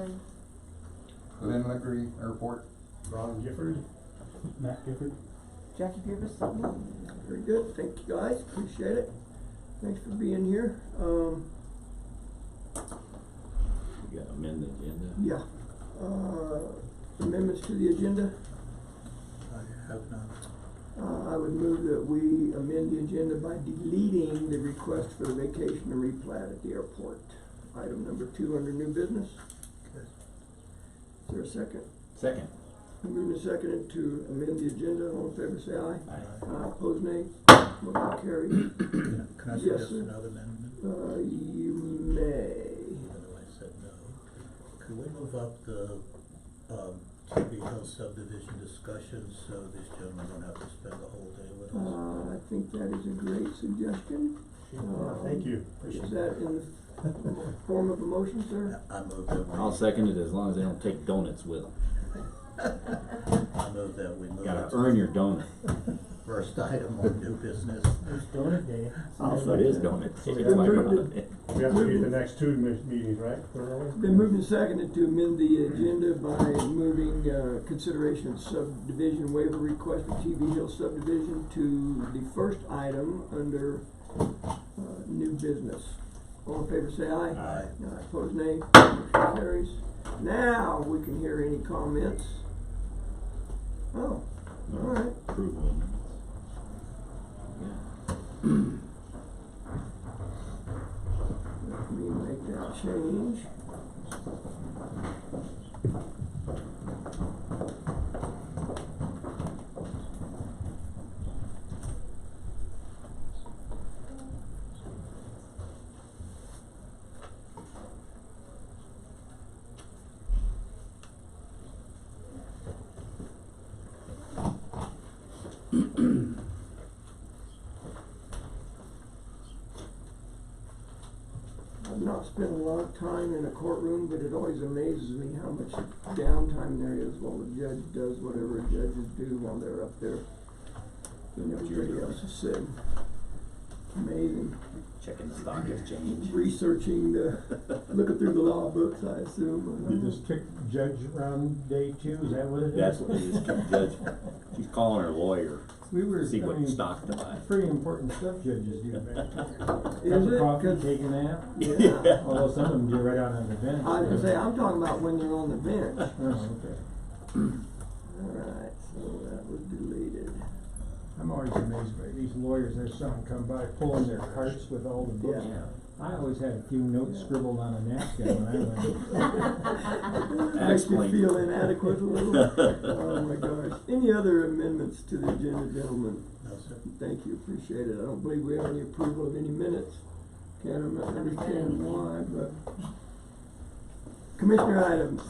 Lynn. Lynn Lickery, Airport. Ron Gifford. Matt Gifford. Jackie Beavis, Sutton. Very good, thank you guys, appreciate it. Thanks for being here. You gotta amend the agenda. Yeah, amendments to the agenda. I have none. I would move that we amend the agenda by deleting the request for the vacation and replat at the airport. Item number 2 under new business. Okay. Is there a second? Second. Moving and seconded to amend the agenda. All in favor say aye. Aye. Opposed nay. Motion carried. Can I Yes, suggest sir. another amendment? You may. Even though I said no. Could we move up the, TV Hill subdivision discussion so these gentlemen don't have to spend the whole day with us? I think that is a great suggestion. Thank you. Is that in the form of a motion, sir? I move that we. I'll second it as long as they don't take donuts with them. I move that we move. Gotta it to earn the your donut. First item on new business. It's donut day. Also, it is donuts. It's It's been like moved. We have to be at the next two meetings, right? Been moved and seconded to amend the agenda by moving consideration of subdivision waiver request for TV Hill subdivision to the first item under new business. All in favor say aye. Aye. Opposed nay. Motion carries. Now we can hear any comments. Oh, all right. Approval. Let me make that change. I've not spent a lot of time in a courtroom, but it always amazes me how much downtime there is while the judge does whatever judges do while they're up there. And everybody else is sitting. Amazing. Checking the stock exchange. Researching looking through the law books, I assume. You just kicked Judge around day 2, is that what it is? That's what it is, Judge. She's calling her lawyer, We were, see I what mean, stock to buy. pretty important stuff judges do back there. Is Cup it? of coffee, 'Cause- take a nap. Yeah. Although some of them do right out on the bench. I was gonna say, I'm talking about when they're on the bench. Oh, okay. Alright, so that was deleted. I'm always amazed by these lawyers, I saw them come by pulling their carts with all the books. Yeah. I always had a few notes scribbled on a napkin when I went. Makes you Excellent. feel inadequate a little. Oh my gosh. Any other amendments to the agenda, gentlemen? No, sir. Thank you, appreciate it. I don't believe we have any approval of any minutes. Can't understand why, but. Commissioner items.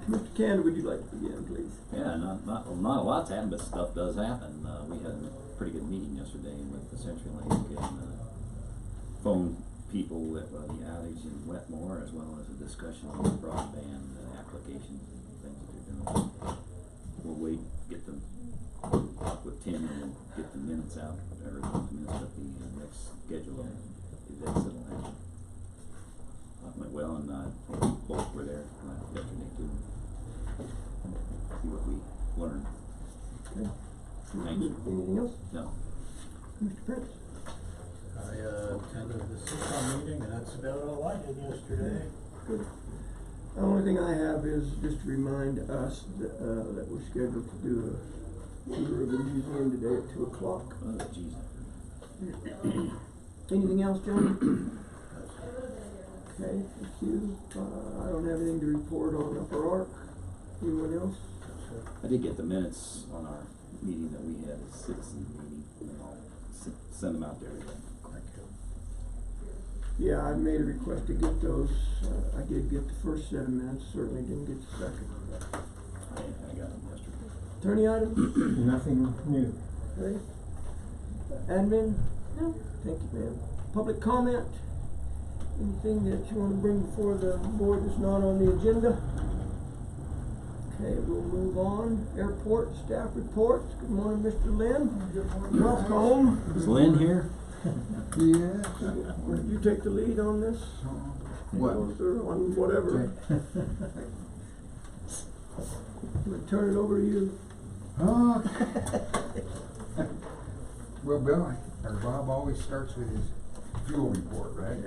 Mr. Canada, would you like to begin, please? Yeah, not a lot's happened, but stuff does happen. We had a pretty good meeting yesterday with the CenturyLink and phone people at the outage in Wetmore, as well as a discussion on the broadband applications and things that they're doing. We'll wait, get them, talk with Tim and get the minutes out, or the minutes of the next scheduled events that'll happen. Went well, and both were there yesterday too. See what we learned. Okay. Thank you. Anything else? No. Mr. Prince? I attended the SICOM meeting, and that's about all I did yesterday. Good. The only thing I have is just to remind us that we're scheduled to do a tour of the museum today at 2 o'clock. Oh, geez. Anything else, John? Okay, thank you. I don't have anything to report on Upper Ark. Anyone else? I did get the minutes on our meeting that we had, a citizen meeting, and I'll send them out there again. Thank you. Yeah, I made a request to get those. I did get the first set of minutes, certainly didn't get the second. I got them yesterday. Attorney items? Nothing new. Okay. Admin? No. Thank you, ma'am. Public comment? Anything that you want to bring before the board that's not on the agenda? Okay, we'll move on. Airport staff reports. Good morning, Mr. Lynn. Good morning. Welcome. Is Lynn here? Yes. Would you take the lead on this? What? Or on whatever. I'm gonna turn it over to you. Oh. Well, Bill, or Bob always starts with his fuel report, right?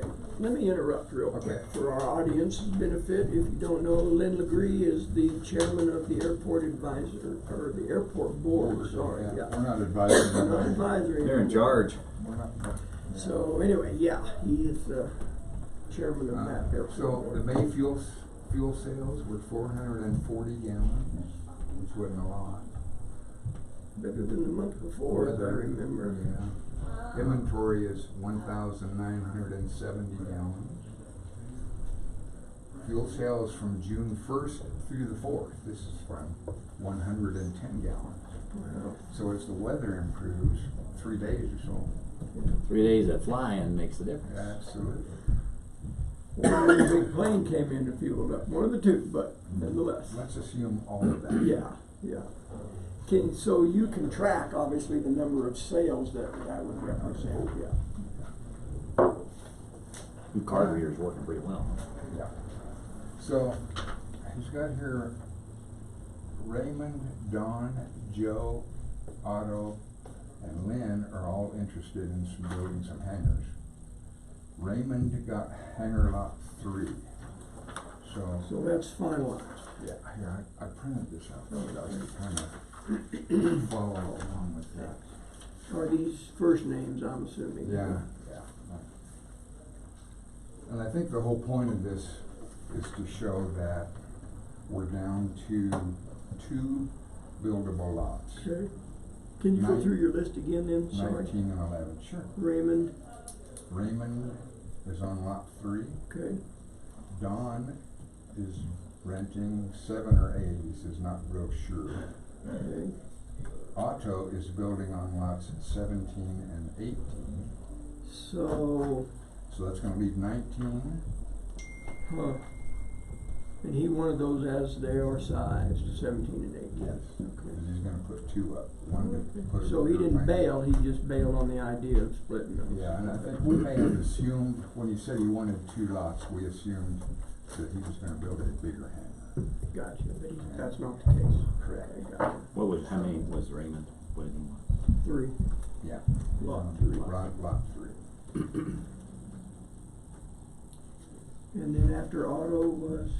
Let me interrupt real quick. Okay. For our audience's benefit, if you don't know, Lynn Legree is the chairman of the airport advisor, or the airport board, sorry, yeah. We're not advising them. Not advisory. They're in charge. We're not. Yeah. So anyway, yeah, he is the chairman of that airport So board. the May fuel sales were 440 gallons, which wasn't a lot. Better than the month before, as I remember. Yeah. Inventory is 1,970 gallons. Fuel sales from June 1st through the 4th, this is from 110 gallons. Wow. So as the weather improves, 3 days or so. 3 days of flying makes a difference. Absolutely. Or a big plane came in and fueled up, one of the two, but nonetheless. Let's assume all of that. Yeah. So you can track, obviously, the number of sales that would represent, yeah. New card reader's working pretty well. Yeah. So, he's got here Raymond, Don, Joe, Otto, and Lynn are all interested in building some hangars. Raymond got hangar lot 3. So that's finalized. Yeah, here, I printed this out for you guys to kind of follow along with that. Are these first names, I'm assuming? Yeah. And I think the whole point of this is to show that we're down to 2 buildable lots. Okay. Can you go through your list again then? Sorry. 19 and 11, sure. Raymond, is on lot 3. okay. Don is renting 7 or 8, he says not real sure. Okay. Otto is building on lots 17 and 18. So, So that's gonna leave 19. and he wanted those as they are sized, 17 and 18. Yes. Okay. And he's gonna put 2 up. One to put. So he didn't right. bail, he just bailed on the idea of splitting them. Yeah, and I think we may have assumed, when he said he wanted 2 lots, we assumed that he was gonna build a bigger hangar. Gotcha, but that's not the case. Correct. Okay, gotcha. How many was Raymond? What did he want? 3. Yeah. Lot 3. Lot 3. And then after Otto was,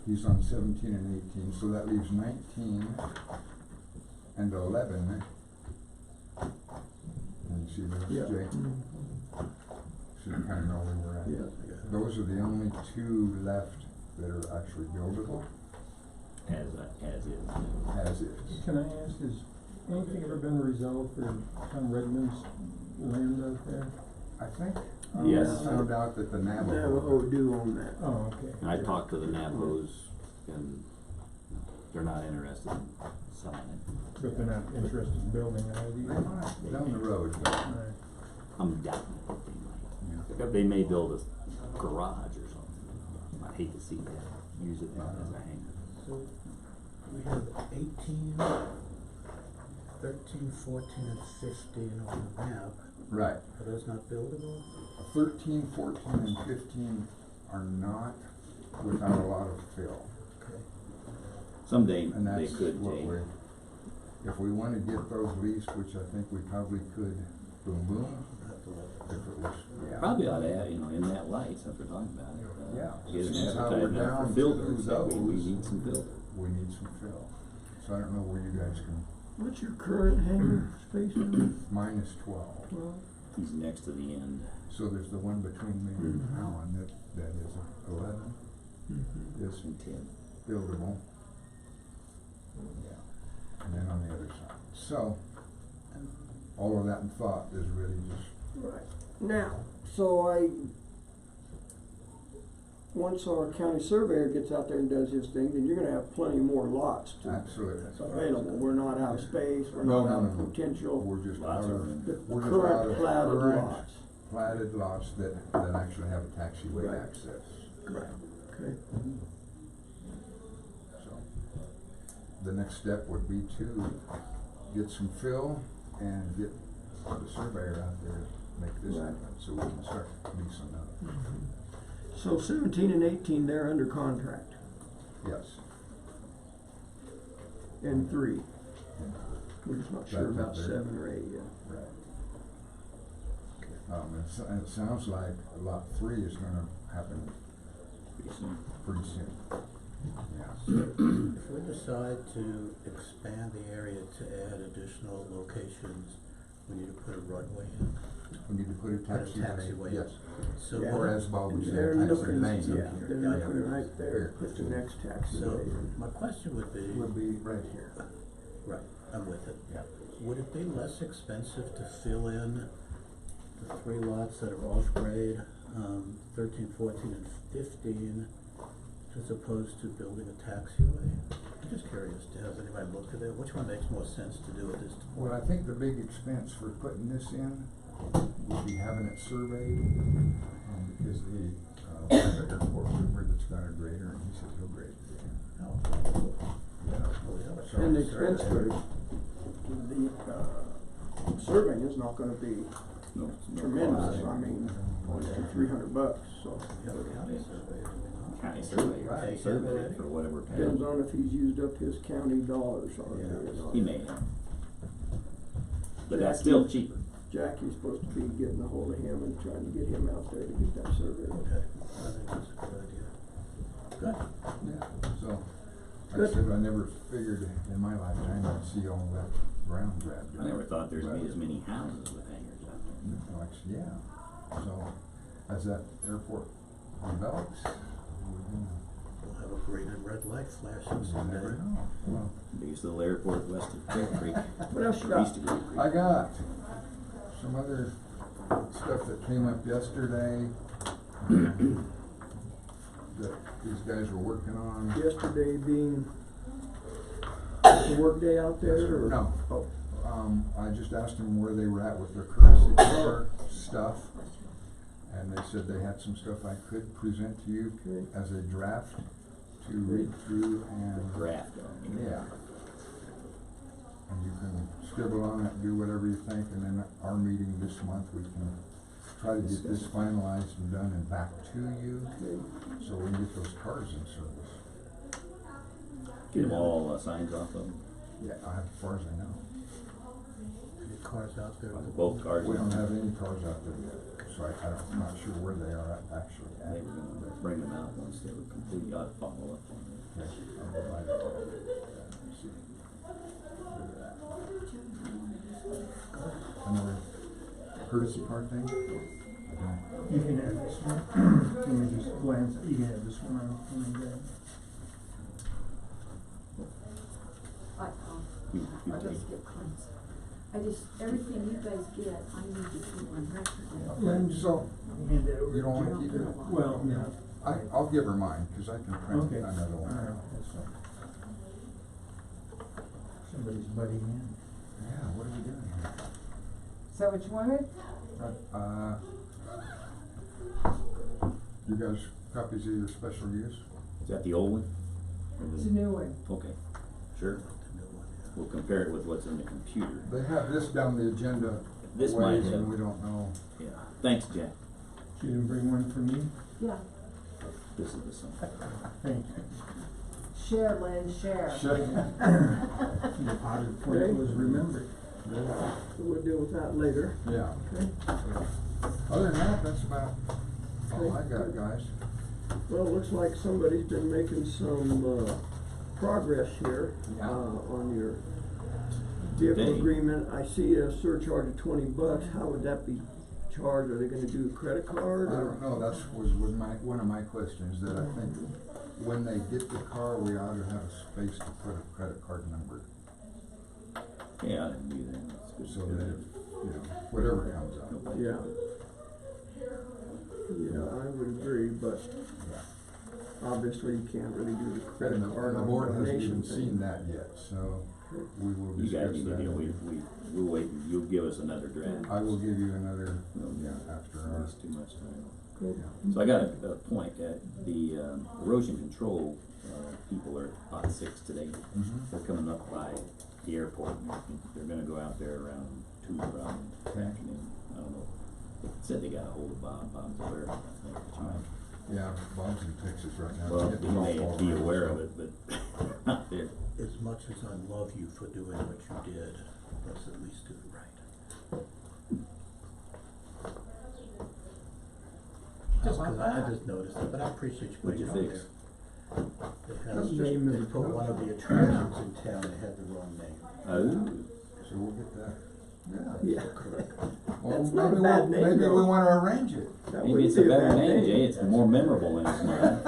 He's on 17 and 18, so that leaves 19 and 11. Can you see those, yeah. Jay? So you kind of know where we're at. Yeah. Those are the only 2 left that are actually buildable, As is. as is. Can I ask, has anything ever been resolved for Tom Redmond's land out there? I think Yes. I found out that the Navajo do own that. Oh, okay. And I talked to the Navajos, and they're not interested in selling it. But they're not interested in building it They either. might, down the road, but, Right. I'm doubting that they might. yeah. They may build a garage or something. I'd hate to see that, use it as a hangar. So we have 18, 13, 14, and 15 on the map. Right. Are those not buildable? 13, 14, and 15 are not without a lot of fill. Okay. Someday And they that's could, what Jay. if we want to get those leased, which I think we probably could, boom, boom, We'll have to look. if it was, yeah. Probably ought to add, in that light, since we're talking about it. Yeah. Get an Since how we're advertisement out down for filters, to that we those. need some filters. We need some fill. So I don't know where you guys can, What's your current hangar space now? mine is 12. Well, He's next to the end. So there's the one between me and Alan, that is 11, is And 10. buildable. Yeah, and then on the other side. So, all of that in thought is really just, right. Now, once our county surveyor gets out there and does his thing, then you're gonna have plenty more lots absolutely. available. We're not out of space, we're No, not no, out no, of no. potential. We're just Lots out of of, room. The we're just out current of platted current lots. platted lots that actually have a taxiway Right. access. Right, okay. So, the next step would be to get some fill and get the surveyor out there make this Right. happen, so we can start leasing up. So 17 and 18, they're under contract, Yes. and 3. We're just not sure That's about up there. 7 or 8 yet. Right. It sounds like lot 3 is gonna happen Pretty soon. pretty soon. Yeah. If we decide to expand the area to add additional locations, we need to put a runway in. We need to put a taxiway, taxiway. yes. So Yeah. Or as Bob would say, They're taxi looking, lane. yeah, they're Yeah. looking right there, put the next So taxiway in. my question would be, Will be right here. right, I'm with it. Yeah. Would it be less expensive to fill in the 3 lots that are off grade, 13, 14, and 15, as opposed to building a taxiway? I'm just curious, has anybody looked at it? Which one makes more sense to do at this point? Well, I think the big expense for putting this in would be having it surveyed, because the airport trooper that's got a grader, and he said he'll grade it in. Oh, Yeah. well, we have a And the survey. expense for the surveying is not gonna be No, tremendous, I mean, only $300, so. We have a county survey, do we not? County survey, Right. survey for whatever we're paying. Depends on if he's used up his county dollars already or not. He may have. But that's still cheaper. Jackie's supposed to be getting a hold of him and trying to get him out there to get that survey. Okay, I think that's a good idea. Good. Yeah, so, like I Good. said, I never figured in my lifetime I'd see all that ground grabbed. I never thought there'd be as many houses with hangars out there. Like, yeah, so, as that airport develops, We'll have a green and red light flashing you someday. never know. Well, Biggest little airport west of Clear Creek. What else you East got? of Clear Creek. I got some other stuff that came up yesterday that these guys were working on. Yesterday being the work day out there, or? No. Oh, I just asked them where they were at with their courtesy car stuff, and they said they had some stuff I could present to you okay. as a draft to read through and. Draft. Yeah. And you can scribble on it, do whatever you think, and then our meeting this month, we can try to get this finalized and done and back to you, Okay. so we can get those cars in service. Get them all signs off of them. Yeah, as far as I know. Any cars out there? Both cars. We don't have any cars out there yet, so I'm not sure where they are actually at. They were gonna bring them out once they were complete. I'd follow up on it. Okay, I'll go by there. Let's see. Look at that. Another courtesy car thing? Okay. You can have this one. Let me just glance, you can have this one on, You I take- just get claims. Everything you guys get, I need to keep on record. Yeah. So, hand that over. you don't to wanna Jim. keep it? Well, no. I'll give her mine, cause I can print Okay. another one. Alright, that's fine. Somebody's butting in. Yeah, what are we doing here? Is that what you wanted? You guys copies of your special use? Is that the old one? Or It's the- a new one. Okay, sure. The new one, yeah. We'll compare it with what's in the computer. They have this down the agenda This might ways, have, and we don't know. yeah. Thanks, Jack. You didn't bring one for me? Yeah. This is the same. Thank you. Share, Lynn, share. The potted plant was remembered. Yeah. We'll deal with that later. Yeah. Okay. Other than that, that's about all I got, guys. Well, it looks like somebody's been making some, progress here, Yeah. on your vehicle Today. agreement. I see a surcharge of $20. How would that be charged? Are they gonna do a credit card I or? don't know, was one of my questions, that I think when they get the car, we ought to have a space to put a credit card number, Yeah, I didn't do that. That's good. so that, you know, whatever comes up. Nobody- Yeah. Yeah, I would agree, but Yeah. obviously you can't really do the credit And card the on board hasn't donation even thing. seen that yet, so we will You guys discuss need to that. deal, we'll wait, you'll give us another draft. I will give you another, Well, yeah, after our, That's too much time. Cool. So I got a point, the erosion control, people are hot 6 today. Mhm. They're coming up by the airport, they're gonna go out there around 2 o'clock in the Okay. afternoon. I don't know Said they got a hold of Bob. Bob's aware of it, I think, right? Yeah, Bob's in Texas right now. Well, Hit he the golf may ball be around, aware so- of it, but not there. As much as I love you for doing what you did, let's at least do it right. Just 'cause I just noticed it, but I appreciate you What'd putting you it fix? on there. They That's had, name they of put the one of the attractions in town, they had the wrong name. Oh, So we'll get that. Yeah. Yeah. Correct. Well, That's not a maybe bad we'll- name, maybe we though. wanna arrange it. That maybe wouldn't it's a be better bad name, Jay. It's more memorable in his mind.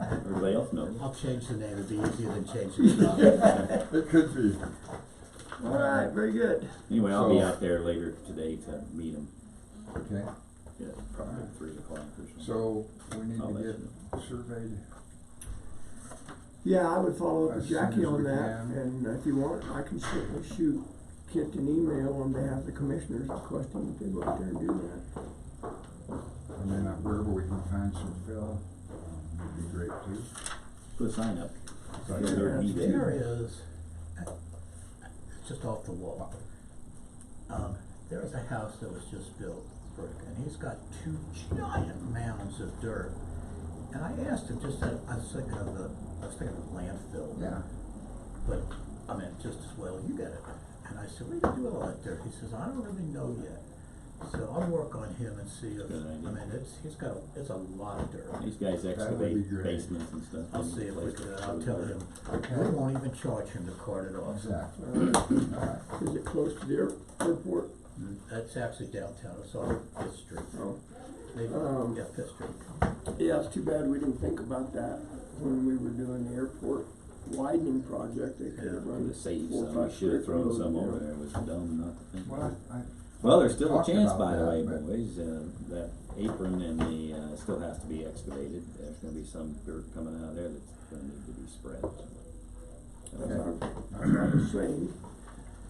Everybody else knows. I'll change the name, it'd be easier than changing the name. It could be. All right, very good. Anyway, I'll be So- out there later today to meet him. Okay, Yeah, probably at 3 o'clock or something. so we need I'll to let get you surveyed. Yeah, I would follow up with As soon Jackie as on we that, can. and if you want, I can certainly shoot Kent an email on behalf of the commissioners requesting that they go out there and do that. And then wherever we can find some fill, would be great too. Put a sign up. So Yeah, they're there- needed. There is, it's just off the wall. There is a house that was just built, brick, and he's got 2 giant mounds of dirt. And I asked him, I was thinking of landfill. Yeah, But, I mean, just as well, you get it. And I said, what do you do with all that dirt? He says, I don't really know yet. So I'll work on him and see if, Good idea. I mean, it's a lot of dirt. These guys That would be excavate great. basements and stuff. I'll see if we can, I'll tell him, Okay. we won't even charge him to cart it off. exactly. Uh, All right. Is it close to the airport? That's actually downtown, it's on Fifth Street. Oh, Yeah, Fifth Street. yeah, it's too bad we didn't think about that when we were doing the airport widening project. They could have Could run have saved 4 or some. 5 We should have thrown scrapers some over over there. It was dumb not to think. Well, Well, there's still a talked chance, about by the that, way, but- boys. That apron and the still has to be excavated. There's going to be some dirt coming out of there that's going to need to be spread. That's Okay. what I was saying.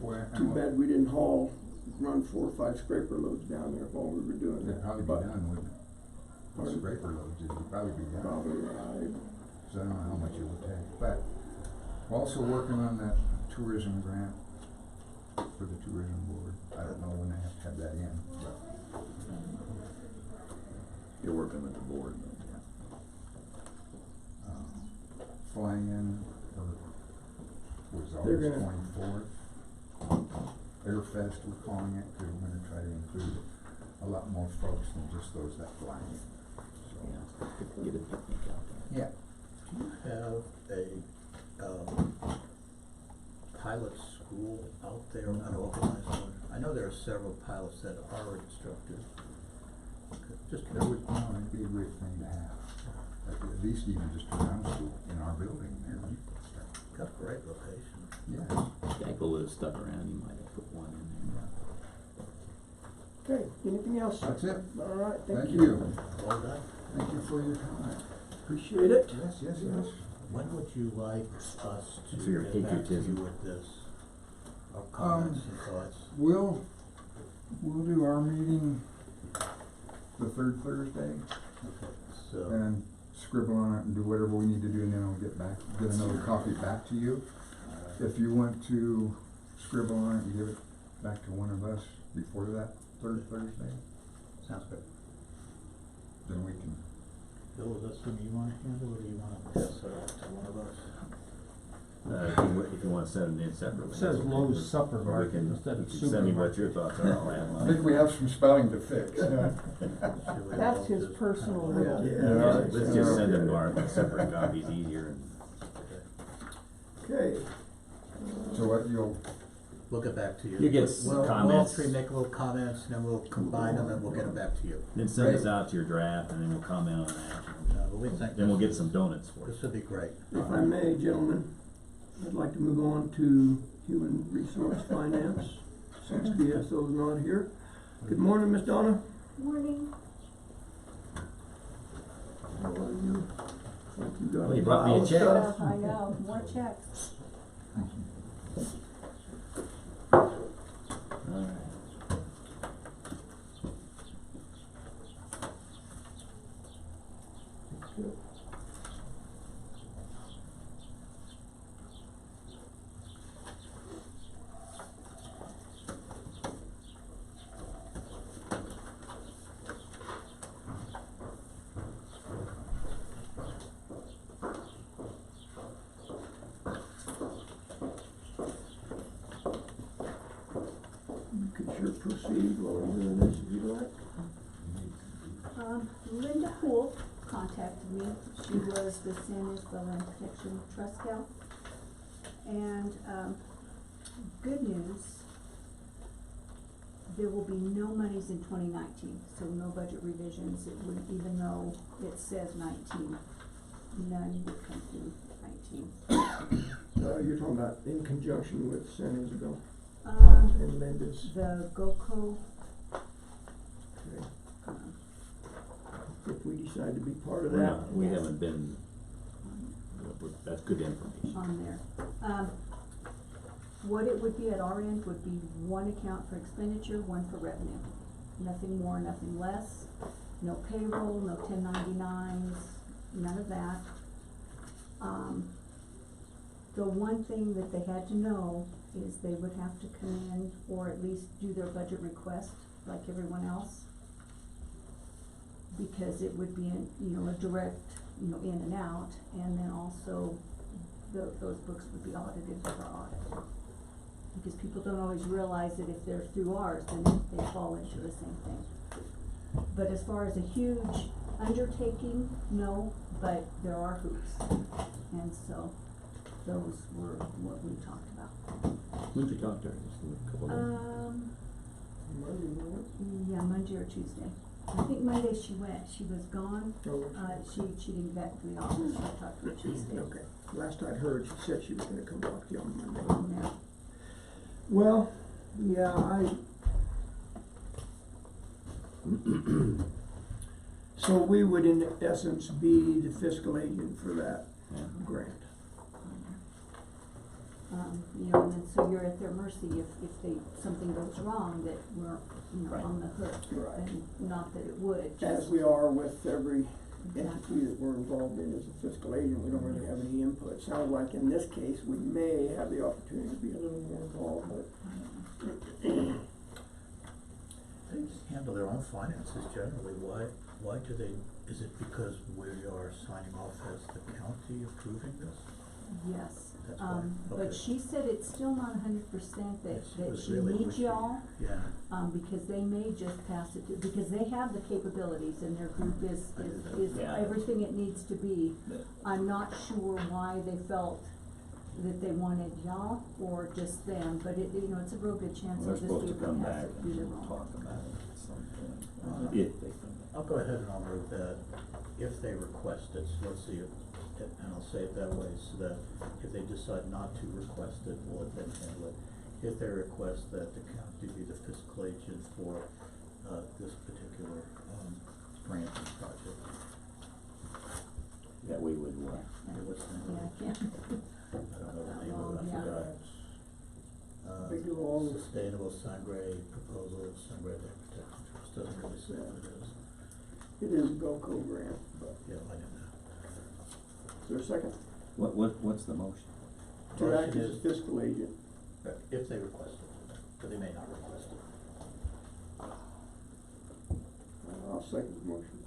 Where- Too bad we didn't run 4 or 5 scraper loads down there while we were doing It'd it. probably be But done, wouldn't it? The Pardon? scraper loads, it'd probably be done. Probably right. So I don't know how much it would take, but we're also working on that tourism grant for the tourism board. I don't know when they have to have that in, but, You're working with the board, though. flying in for, was They're August gonna- 24th. Airfest, we're calling it, because we're gonna try to include a lot more folks than just those that fly in. So, Yeah, get a picnic out there. yeah, Do you have a, pilot school out there, an organized one? I know there are several pilots that are instructors. Just that would, it'd be a great thing to have. At least even just a ground school in our building there. got a great location. Yeah. Geico would have stuck around. You might have put one in there. Okay, anything else? That's it. All right, Thank you. Well done. Thank you for your time. Appreciate it. Yes, yes, yes. When would you like us to For your get back to you patriotism. with this? Our comments and thoughts? We'll do our meeting the 3rd Thursday So, and scribble on it and do whatever we need to do, and then I'll get another copy back to you. If you want to scribble on it and give it back to one of us before that 3rd Thursday, sounds good. then we can. Bill, is that something you wanna handle, or do you wanna pass it off to one of us? If you want to send them in separately. It says that's what Lowe's we do. supper Or we market can- instead of you can send me what supermarket. your thoughts are. I'll add I mine. think we have some spelling to fix. Should we That's all his just personal kinda little- like- Yeah. Let's just send them to our separate copies easier. Okay. Okay, So what you'll, We'll get back to you. You get We'll comments. all 3 make little comments, and then we'll combine them, and we'll get them back to you. Then send us out to your draft, and then we'll comment on that. But we think Then we'll this get some donuts for you. This would be great. if I may, gentlemen, I'd like to move on to human resource finance, since BSO's not here. Good morning, Miss Donna. Morning. How are you? Think you got Well, you brought me a pile of check. stuff? I know, more checks. Alright. She was the San Isabel Land Protection Trust gal. And, good news, there will be no monies in 2019, so no budget revisions. It would, even though it says 19, none would come through 19. You're talking about in conjunction with San Isabel and Mendes. The GOCO, Okay. If we decide to be part of We're that. not, we Yes. haven't been, that's good information. on there. What it would be at our end would be one account for expenditure, one for revenue. Nothing more, nothing less. No payroll, no 1099s, none of that. The one thing that they had to know is they would have to come in or at least do their budget request like everyone else. Because it would be in, a direct, in and out, and then also those books would be audited by our audit. Because people don't always realize that if they're through ours, then they fall into the same thing. But as far as a huge undertaking, no, but there are hoops. And so those were what we talked about. When'd you talk to her? Just a couple of days? Monday, wasn't it? Yeah, Monday or Tuesday. I think Monday she went, she was gone, Oh, she didn't get back to the office, so I talked to her Tuesday. Okay, last I'd heard, she said she was gonna come talk to you on Monday. Yeah. Well, yeah, so we would in essence be the fiscal agent for that Yeah. grant. And then so you're at their mercy if something goes wrong, that we're, Right. on the hook. Right. And not that it would, As just, we are with every Exactly. entity that we're involved in as a fiscal agent, we don't really have any input. Sounds like in this case, we may have the opportunity to be a little more involved, but They handle their own finances generally, why do they, is it because we are signing off as the county approving this? yes. That's why, But okay. she said it's still not 100% that, Yes, it that was she really needs wishy. y'all. Yeah, Because they may just pass it to, because they have the capabilities and their group is Yeah. everything it needs to be. But- I'm not sure why they felt that they wanted y'all or just them, but it's a real good chance Well, they'll they're just supposed be to able come to pass back it through their and own. talk about it at some point, Uh, if they come back. I'll go ahead and I'll move that if they request it, so let's see if, and I'll say it that way, so that if they decide not to request it, we'll let them handle it. If they request that the county be the fiscal agent for, this particular, grant and project. That we would, Okay, what's the name? Yeah, I can't. I don't know the name of it, I Yeah. forgot. Big long- Sustainable Sangre Proposal, Sangre Land Protection Trust, doesn't really say what it is. it is a GOCO grant, but Yeah, I know is there a second? what's the motion? To Motion act as a is- fiscal agent. that. If they request it, but they may not request it. I'll second the motion.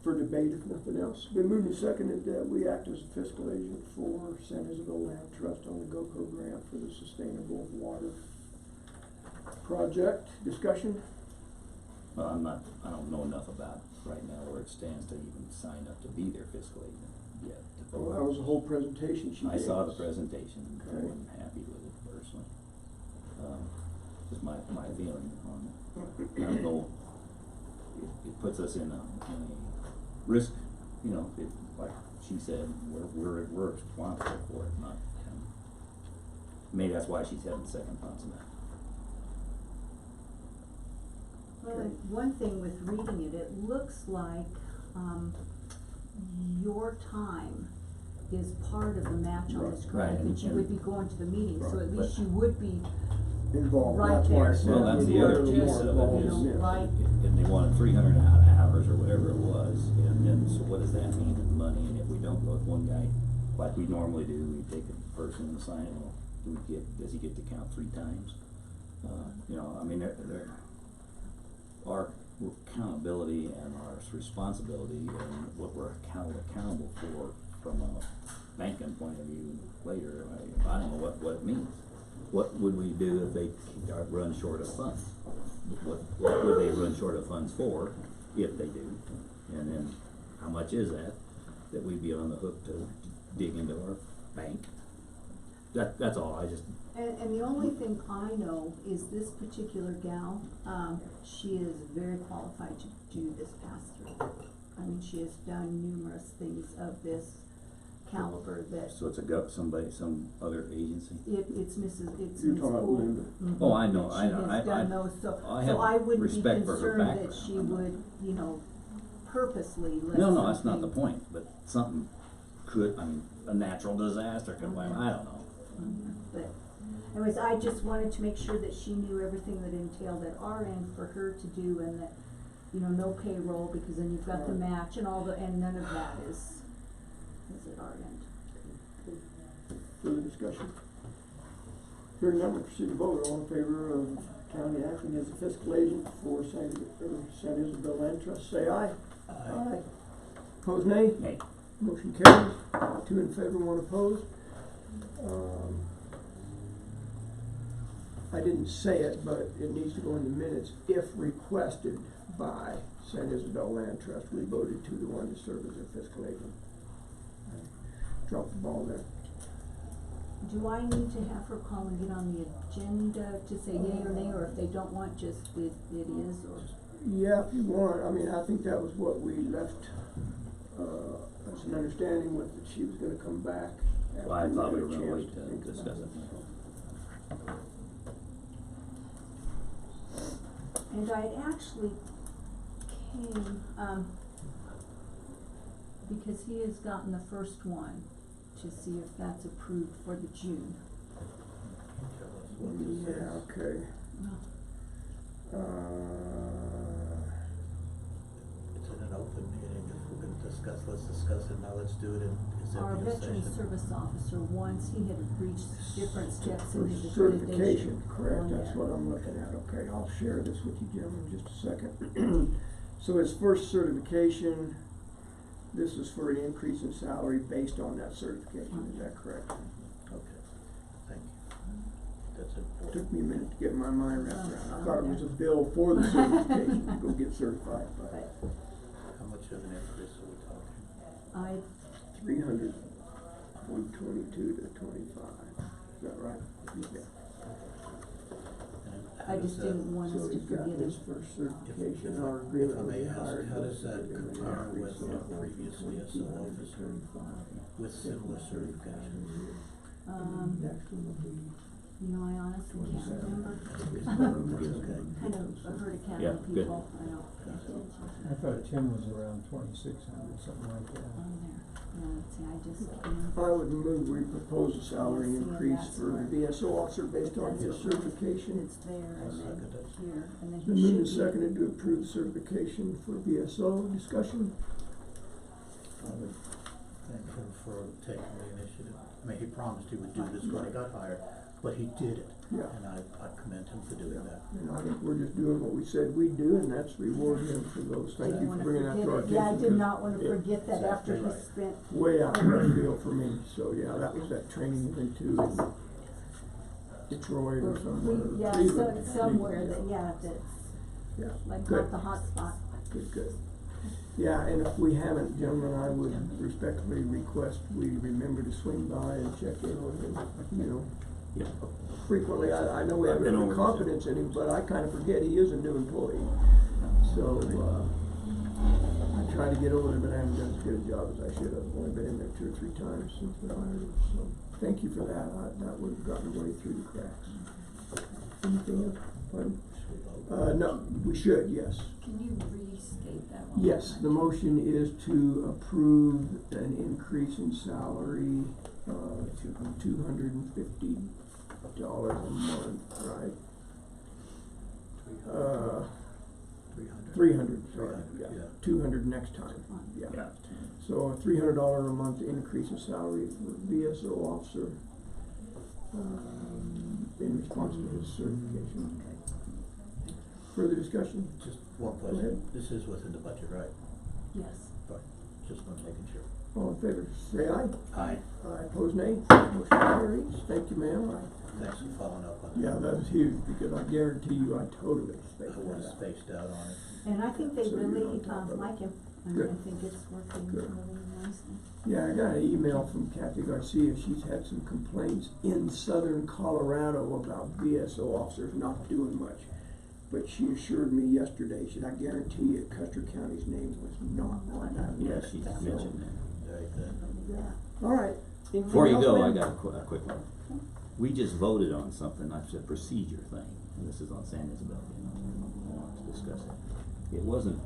For debate, if nothing else. Been moved and seconded that we act as a fiscal agent for San Isabel Land Trust on the GOCO grant for the sustainable water project. Discussion? Well, I don't know enough about right now where it stands to even sign up to be their fiscal agent yet. Well, that was the whole presentation she gave I saw the us. presentation, I Okay. wasn't happy with it personally. Just my feeling on it. I don't know, it puts us in a risk, like she said, we're responsible for it, not him. Maybe that's why she's having second thoughts on that. Well, and one thing with reading it, it looks like, your time is part of the match on this Right, grant, and- that you would be going to the meeting, so Right, at least but- you would be, Involved, Right that's why I there. said Well, that's we the were other a little piece more of it involved is, in this. Right. and they wanted 300 hours or whatever it was, and then, so what does that mean in money? And if we don't go with one guy, like we normally do, we take a person and assign him, well, does he get to count 3 times? Our accountability and our responsibility and what we're accountable for from a banking point of view later, I don't know what it means. What would we do if they run short of funds? What would they run short of funds for, if they do? And then, how much is that? that we'd be on the hook to dig into our bank. That's all, I just, And the only thing I know is this particular gal, she is very qualified to do this pass-through. I mean, she has done numerous things of this caliber that, so it's some other agency? it's Ms. You're talking about Poole. Linda. Mhm. Oh, I know, She has done those, I so I have wouldn't be respect for her concerned that background she on that. would, you know, purposely let No, that's not the something- point, but something could, I mean, a natural disaster could, I don't know. But anyways, I just wanted to make sure that she knew everything that entailed at our end for her to do, and that, you know, no payroll, because then you've got the match and all the, and none of that is at our end. Further discussion? Hearing none, we'll proceed to vote. All in favor of county acting as a fiscal agent for San Isabel Land Trust, say aye. Aye. Opposed, nay? Hey, Motion carries. 2 in favor, 1 opposed. I didn't say it, but it needs to go in the minutes. If requested by San Isabel Land Trust, we voted 2 to 1 to serve as their fiscal agent. Drop the ball there. Do I need to have her call and get on the agenda to say yea or nay, or if they don't want, just it is, or? Yeah, if you want. I mean, I think that was what we left, as an understanding with, that she was gonna come back. well, I thought we were after gonna had a wait chance to think discuss about it. And I actually came, because he has gotten the first one, to see if that's approved for the June. Yeah, okay. It's in an open meeting, if we're gonna discuss, let's discuss it, now let's do it in Our executive veteran session. service officer, once he had reached different steps in For his accreditation. certification, correct, on that's that. what I'm looking at. Okay, I'll share this with you, Jim, in just a second. So his first certification, this is for an increase in salary based on that certification, is that correct? Okay, thank you. That's It important. took me a minute to get my mind wrapped around. I thought it was a bill for the certification to go get certified, but But How much of an increase are we talking? I, 300 from 22 to 25, is that right? Yeah. And how I does just that- didn't want us So to he's got forget his it. first If certification, I- our if agreement I with may the ask, hired. how does that and then compare increase with that our from previous 22 BSO to officer 35. with similar certifications? Next one will be you know, I honestly can't 27. remember. Okay. Kind of a herd of cattle Yeah, good. people, I don't pay attention I thought Tim was around 2,600, something like that. on there. Yeah, see, I just can't. I would move we propose a salary Yeah, increase that's for the right. BSO officer based on his certification. It's there I'll and second then it. here, and then Been he moved and should be. seconded to approve the certification for BSO. Discussion? I would thank him for taking the initiative. I mean, he promised he would do this when he got hired, but he did it. Yeah. And I commend him for doing that. And I think we're just doing what we said we'd do, and that's reward him for those. Thank Didn't you for wanna bringing that to our forget it. attention. Yeah, I did 'cause not wanna it- forget that after he exactly spent. Way out of left field for me, so yeah, that was that training we went to in Detroit or somewhere. Yeah, Cleveland. somewhere Cleveland, that, yeah, that's Yeah, like good. not the hot spot. Good. Yeah, and if we haven't, gentlemen, I would respectfully request we remember to swing by and check in on him, you know. Yeah. Frequently, I know we have I've been every over confidence in him, but I kinda forget he is a new employee. So, I try to get over there, but I haven't done as good a job as I should have. I've only been in there 2 or 3 times since we hired him, so thank you for that. That would have gotten away through the cracks. Anything else? Pardon? No, we should, yes. Can you restate that one? Yes, the motion is to approve an increase in salary, $250 a month, right? 300, sorry, yeah, 200 next time, yeah. Yeah. So a $300 a month increase in salary for BSO officer, in response to his certification. Further discussion? Just one Go ahead. question. This is within the budget, right? Yes. But just want making sure. All in favor, say aye. Aye. Aye, opposed nay. Motion carries. Thank you, ma'am. Thanks for following up on that. Yeah, that was huge, because I guarantee you, I totally spaced I was that out. spaced out on it. And I think they So you're really, on top of it. like him. I Good. think it's working Good. really nicely. Yeah, I got an email from Kathy Garcia. She's had some complaints in southern Colorado about VSO officers not doing much. But she assured me yesterday, she said, I guarantee you Custer County's name was not on that Yeah, list. she So, mentioned that. Very good. Yeah. all right. Anything Before you else, go, ma'am? I got a quick one. We just voted on something, that's a procedure thing, and this is on San Isabel, I want to discuss it. It wasn't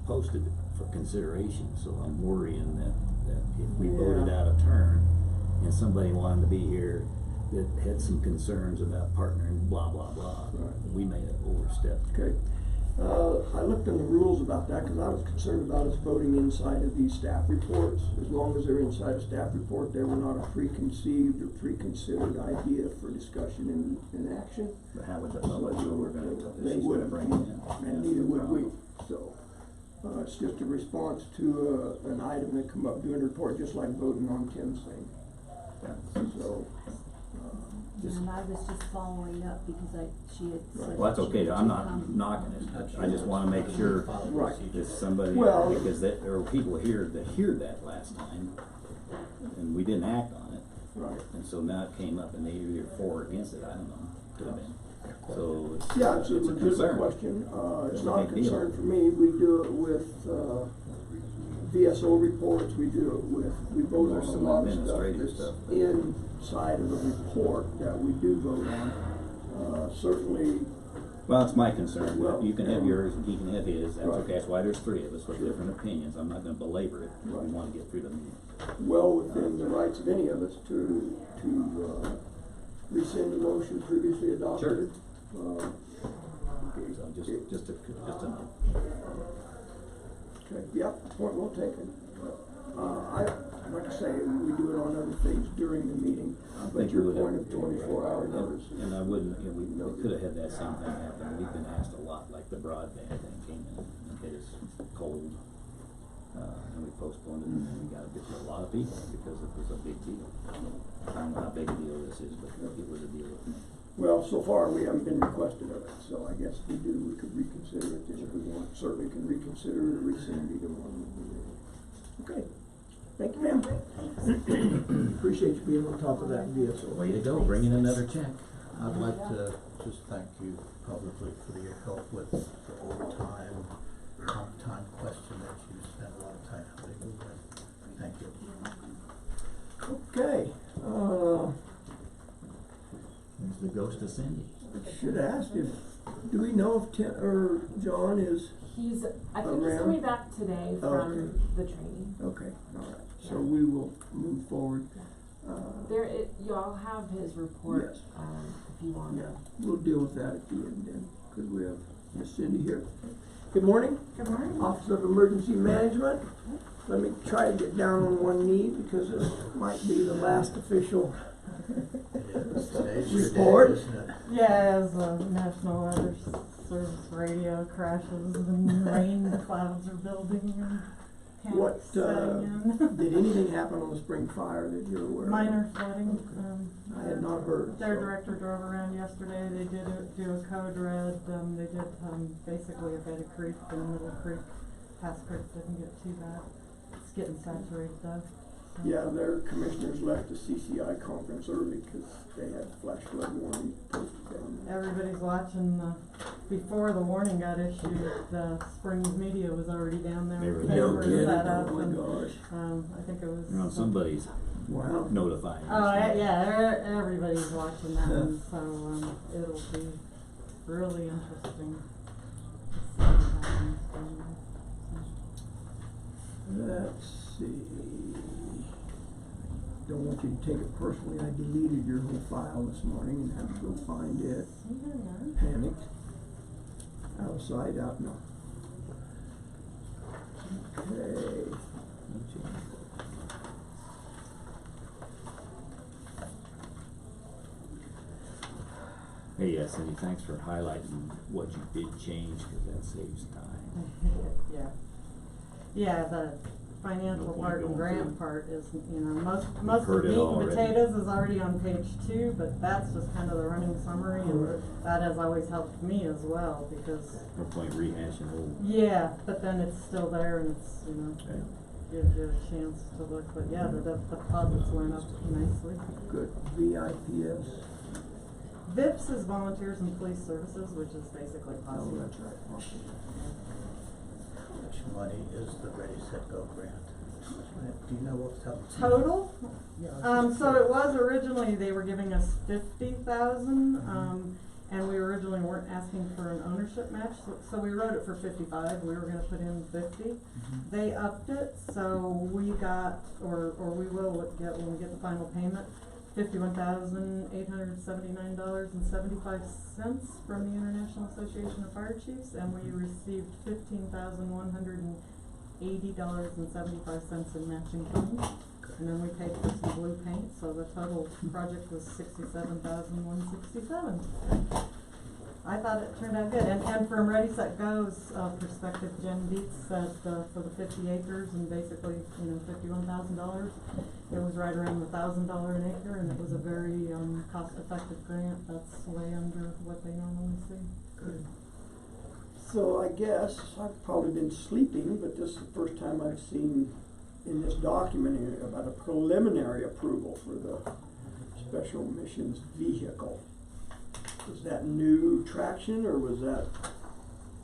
posted for consideration, so I'm worrying that if we voted Yeah. out of turn and somebody wanted to be here that had some concerns about partnering, blah, blah, blah, Right. we may have overstepped. Okay. I looked in the rules about that because I was concerned about us voting inside of these staff reports. As long as they're inside a staff report, they were not a preconceived or preconsidered idea for discussion and action. But how would the public know we're gonna, They she's gonna wouldn't, bring it in? and neither would we. So, it's just a response to an item that come up during the report, just like voting on Tim's thing. So, just, And I was just following up because she had said. Well, that's that she okay, was I'm to not come. knocking it, I just wanna make sure Right. that somebody, Well- because there were people here that heard that last time, and we didn't act on it, right. and so now it came up and they either for or against it, I don't know, could have been. So it's, Yeah, it's a legitimate concern. question. It's It's a not a big deal. concern for me. We do it with, VSO reports, we do it with, we vote on There's a some lot of stuff administrative that's stuff. inside of the report that we do vote on. Certainly, Well, it's my concern, Well, you can have yours and he can have his, that's Right. okay, that's why there's three of us with different opinions, I'm not gonna belabor it, we Right. wanna get through the meeting. well within the rights of any of us to rescind the motion previously adopted. So just a note. Okay, yep, point well taken. Like I say, we do it on other things during the meeting, I but think your we would point have- of 24-hour notice. And I wouldn't, you know, we could have had that same thing happen, we've been asked a lot, like the broadband thing came in and hit us cold. And we postponed it, and then we got a lot of people because it was a big deal. I don't know how big a deal this is, but it was a deal with me. Well, so far, we haven't been requested of it, so I guess we could reconsider it, then if we want, certainly can reconsider or rescind either one. Okay, thank you, ma'am. Appreciate you being on top of that VSO. Way to go, bring in another check. I'd like to just thank you publicly for your help with the overtime, comp time question that you spent a lot of time thinking with. Thank you. Okay, There's the ghost of Cindy. should ask if, do we know if John is, He's, I think he's Around? coming back today Oh, from okay. the training. okay, all right, so we will move forward. Y'all have his report, Yes. if you want. Yeah, we'll deal with that at the end then, because we have Miss Cindy here. Good morning. Good morning. Office of Emergency Management. Let me try to get down on one knee because this might be the last official Today's your day, report. isn't it? Yeah, as National Weather Service radio crashes and rain clouds are building and What, panic's setting in. Did anything happen on the spring fire that you're aware of? Minor flooding. I had not heard. Their so- director drove around yesterday. They did do a code red. They did basically a bed of creek and Middle Creek. Pass Creek didn't get too bad. It's getting saturated though. So. Yeah, their commissioners left the CCI conference early because they had flash flood warning posted down there. Everybody's watching before the warning got issued, the Springs media was already down there. They were They there. were No kidding, set up oh my and, gosh, I think it was. You know, somebody's wow. notifying us. Oh, yeah, everybody's watching that one, so, it'll be really interesting to see what happens down there. Let's see. Don't want you to take it personally. I deleted your whole file this morning and have to go find it. Panicked. Outside, out, no. Okay. Hey, Cindy, thanks for highlighting what you did change, cause that saves time. Yeah. Yeah, the financial Okay. part and grant part is, you know, most of heard the it meat and already. potatoes is already on page 2, but that's just kind of the running summary, and that has always helped me as well, because, No point rehashing old. yeah, but then it's still there and it's, you know, Okay. gives you a chance to look, but yeah, the deposits went up nicely. Good. VIPS. VIPS is Volunteers and Police Services, which is basically Oh, posse. that's right. Okay. How much money is the Ready, Set, Go grant? Do you know what's up? Total? Yeah, I was just So it curious. was originally, they were giving us 50,000, and we originally weren't asking for an ownership match, so we wrote it for 55, we were gonna put in 50. They upped it, so we got, or we will get, when we get the final payment, $51,879.75 from the International Association of Fire Chiefs, and we received $15,180.75 in matching funds. And then we paid for some blue paint, so the total project was $67,167. I thought it turned out good, and from Ready, Set, Go's perspective, Jen Dietz said, for the 50 acres and basically, you know, $51,000, it was right around $1,000 an acre, and it was a very, cost-effective grant. That's way under what they normally see. Good. So I guess I've probably been sleeping, but this is the first time I've seen in this document here about a preliminary approval for the special missions vehicle. Was that new traction, or was that?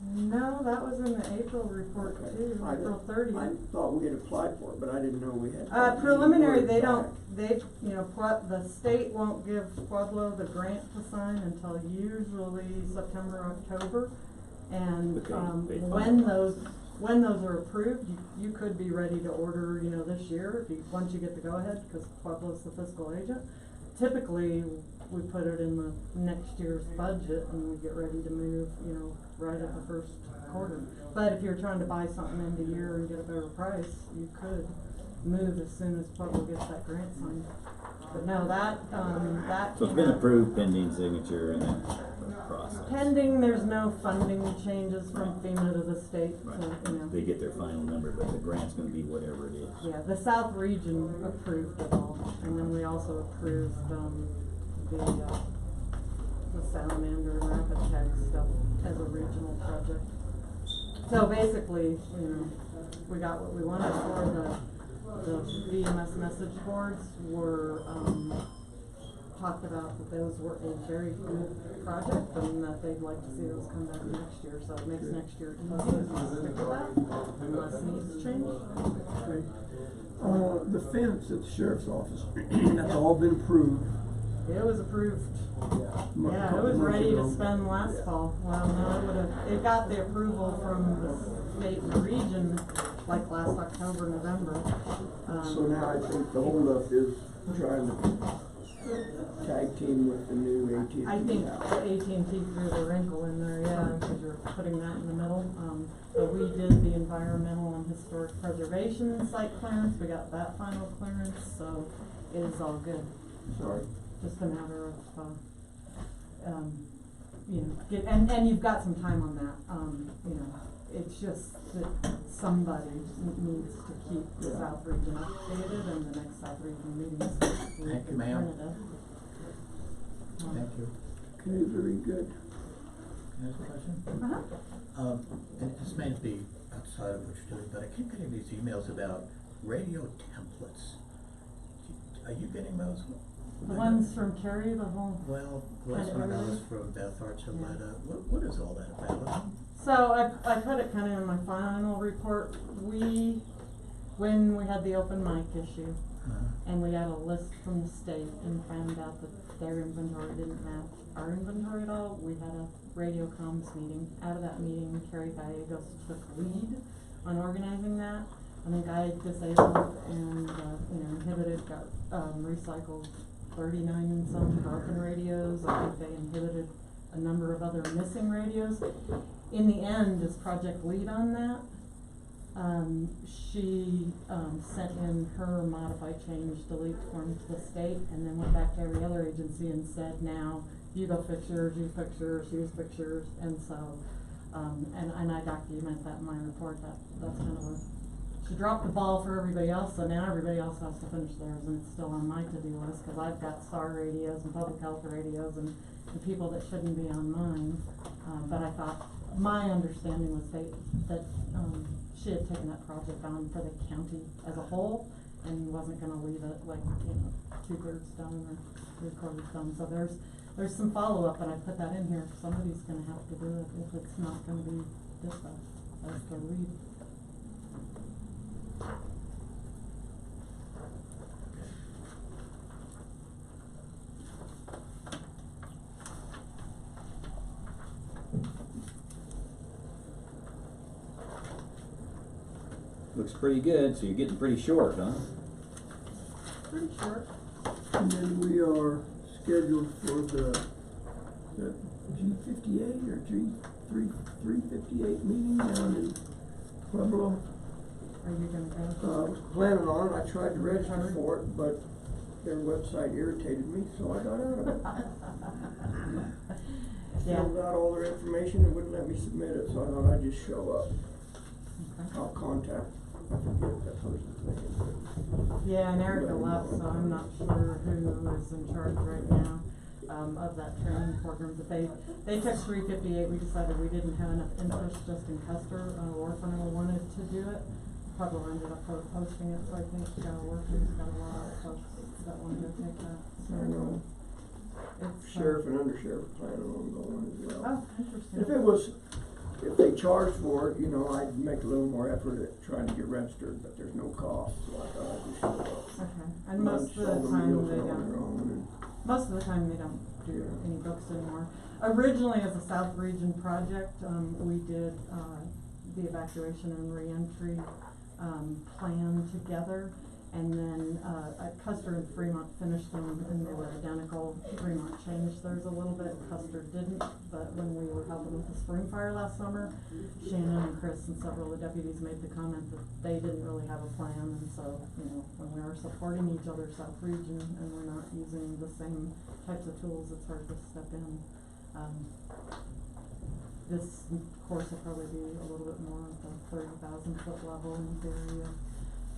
No, that was in the April report Okay. too, April 30th. I thought we had applied for it, but I didn't know we had. Preliminary, word they back. don't, you know, the state won't give Pueblo the grant to sign until usually September, October. And, But they when those are approved, you could be ready to order, you know, this year, once you get the go-ahead, because Pueblo's the fiscal agent. Typically, we put it in the next year's budget and we get ready to move, you know, right at the first quarter. But if you're trying to buy something end of year and get a better price, you could move as soon as Pueblo gets that grant signed. But no, that So it's been approved pending signature and then process. pending, there's no funding changes from FEMA to the state, Right. so, you know. They get their final number, but the grant's gonna be whatever it is. Yeah, the South region approved it all, and then we also approved, the Salamander and Rapid Tech stuff as a regional project. So basically, you know, we got what we wanted for the VMS message boards were, talked about that those were a very good project and that they'd like to see those come back next year, so it makes next year tough to stick with that unless needs change. Okay. The fence at the sheriff's office, that's all been approved. It was approved. Yeah, it couple was months ready to ago. spend last fall. Well, no, it got the approval from the state and the region like last October, November. So now I think the holdup is trying to tag team with the new AT&T. I think house. the AT&T threw the wrinkle in there, yeah, because you're putting that in the middle. So we did the environmental and historic preservation site clearance. We got that final clearance, so it is all good. Sorry. Just a matter of, you know, and you've got some time on that, you know, it's just that somebody needs to keep the Yeah. South Region updated and the next South Region meetings. Thank you, ma'am. Thank you. Okay, very good. Can I ask a question? Uh-huh. And this may be outside of what you're doing, but I keep getting these emails about radio templates. Are you getting those? The ones from Kerry, the whole, Well, the last Kind of one I got was everything? from Beth Archuleta. What is all that about? so I put it kinda in my final report. When we had the open mic issue, and we got a list from the state and found out that their inventory didn't match our inventory at all, we had a radio comms meeting. Out of that meeting, Carrie Gallegos took lead on organizing that. And the guy disabled and, inhibited, got, recycled 39 and some broken radios. I think they inhibited a number of other missing radios. In the end, as project lead on that, she sent in her modify, change, delete form to the state, and then went back to every other agency and said, now, you go fix yours, you fix yours, use pictures, and so, and I document that in my report, that's kind of a she dropped the ball for everybody else, so now everybody else has to finish theirs, and it's still on my to-do list, cause I've got star radios and public health radios and people that shouldn't be on mine. But I thought, my understanding was that she had taken that project on for the county as a whole, and wasn't gonna leave it like, 2/3 done or 3/4 done, so there's some follow-up, and I put that in here, somebody's gonna have to do it if it's not gonna be dispatched, that's the lead. Looks pretty good, so you're getting pretty short, huh? Pretty short. And then we are scheduled for the G58 or G358 meeting down in Pueblo. Are you gonna go? I was planning on it, I tried to register for it, but their website irritated me, so I got out of it. Yeah. Filled out all their information and wouldn't let me submit it, so I thought I'd just show up. Okay. I'll contact, I forget that person's name. Yeah, and Erica left, so I'm not sure who is in charge right now, of that training program, but they took 358, we decided we didn't have enough interest just in Custer, Warfiner wanted to do it. Pueblo ended up posting it, so I think, Warfiner's got a lot of folks that want to take that, so. I know. It's, Sheriff and undersheriff planning on going as well. Oh, interesting. If they charged for it, I'd make a little more effort at trying to get registered, but there's no cost, so I thought I'd just show up. Okay, and most of the Lunch, all time meals they are on their don't, own, and most of the time they don't do any books anymore. Originally, as a South Region project, we did, the evacuation and reentry, plan together. And then, Custer and Fremont finished them and they were identical. Fremont changed theirs a little bit, Custer didn't, but when we were helping with the spring fire last summer, Shannon and Chris and several of the deputies made the comment that they didn't really have a plan, and so, when we are supporting each other South Region and we're not using the same types of tools, it's hard to step in. This course will probably be a little bit more at the 30,000 foot level in theory of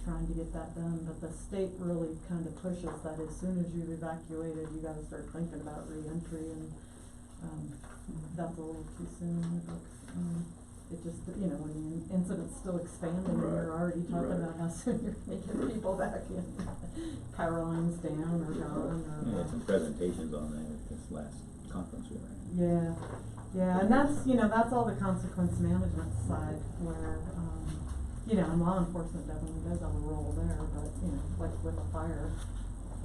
trying to get that done, but the state really kind of pushes that as soon as you've evacuated, you gotta start thinking about reentry, and, that's a little too soon in the books. It just, when the incident's still expanding, and you're already talking Right. about how soon you're gonna get people back in, power lines down or gone, or. We had some presentations on that at this last conference we were at. Yeah, and that's all the consequence management side where, and law enforcement definitely does have a role there, but, like with a fire,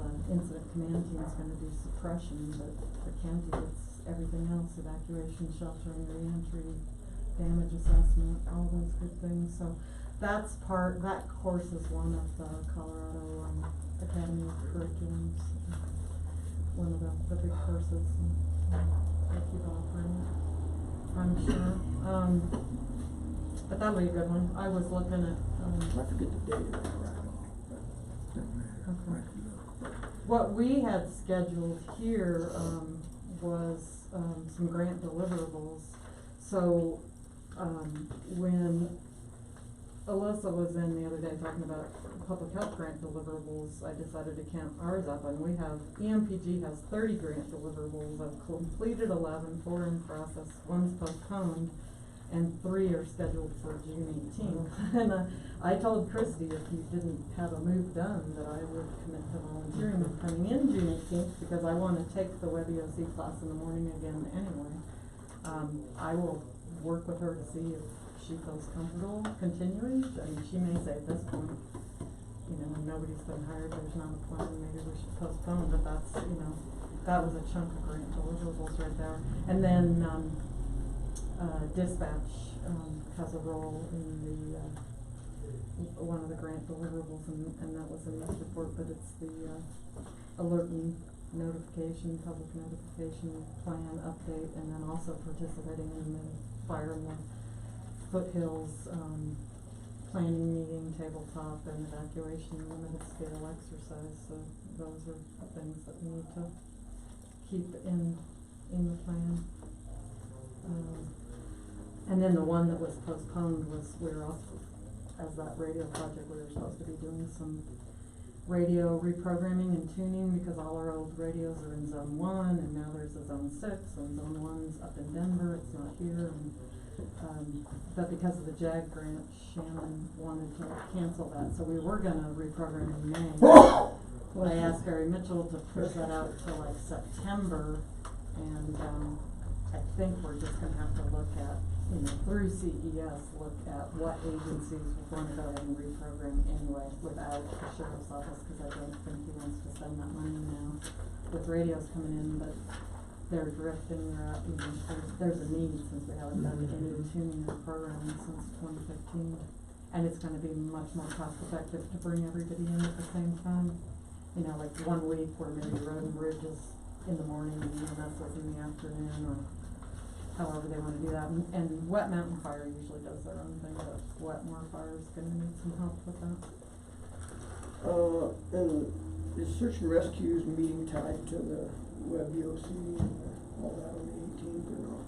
the incident command team is gonna do suppression, but the county gets everything else, evacuation, sheltering, reentry, damage assessment, all those good things, so that course is one of the Colorado, Academy of Curriculums, one of the big courses, and they keep offering it, I'm sure, but that'll be a good one. I was looking at, I forget the date of that right off, but doesn't matter. Okay. I can look. what we had scheduled here, was, some grant deliverables. So, when Alyssa was in the other day talking about public health grant deliverables, I decided to count ours up, and we have, EMPG has 30 grant deliverables. I've completed 11, 4 in process, 1's postponed, and 3 are scheduled for June 18th. And I told Christy if you didn't have a move done, that I would commit to volunteering and coming in June 18th, because I want to take the WebEOC class in the morning again anyway. I will work with her to see if she feels comfortable continuing. I mean, she may say at this point, when nobody's been hired, there's not a plan, maybe we should postpone, but that's, that was a chunk of grant deliverables right there. And then, dispatch, has a role in the, one of the grant deliverables, and that was in this report, but it's the, alert and notification, public notification plan update, and then also participating in the fire in the foothills, planning meeting, tabletop, and evacuation limited scale exercise, so those are things that we need to keep in the plan. And then the one that was postponed was, we were also as that radio project, we were supposed to be doing some radio reprogramming and tuning because all our old radios are in zone 1 and now there's a zone 6 and zone 1's up in Denver, it's not here, and but because of the JAG grant, Shannon wanted to cancel that, so we were gonna reprogram in May. I asked Barry Mitchell to push that out to like September, and I think we're just gonna have to look at, through CES, look at what agencies want to go ahead and reprogram anyway without the sheriff's office, cause I don't think he wants to spend that money now with radios coming in, but they're drifting, there's a need since we haven't done any tuning or programming since 2015. And it's gonna be much more cost effective to bring everybody in at the same time. Like 1 week where maybe Road and Bridge is in the morning and EMS is in the afternoon, or however they wanna do that. And Wet Mountain Fire usually does their own thing, but Wetmore Fire is gonna need some help with that. And is search and rescue's meeting tied to the web BOCC and all that on the 18th or not?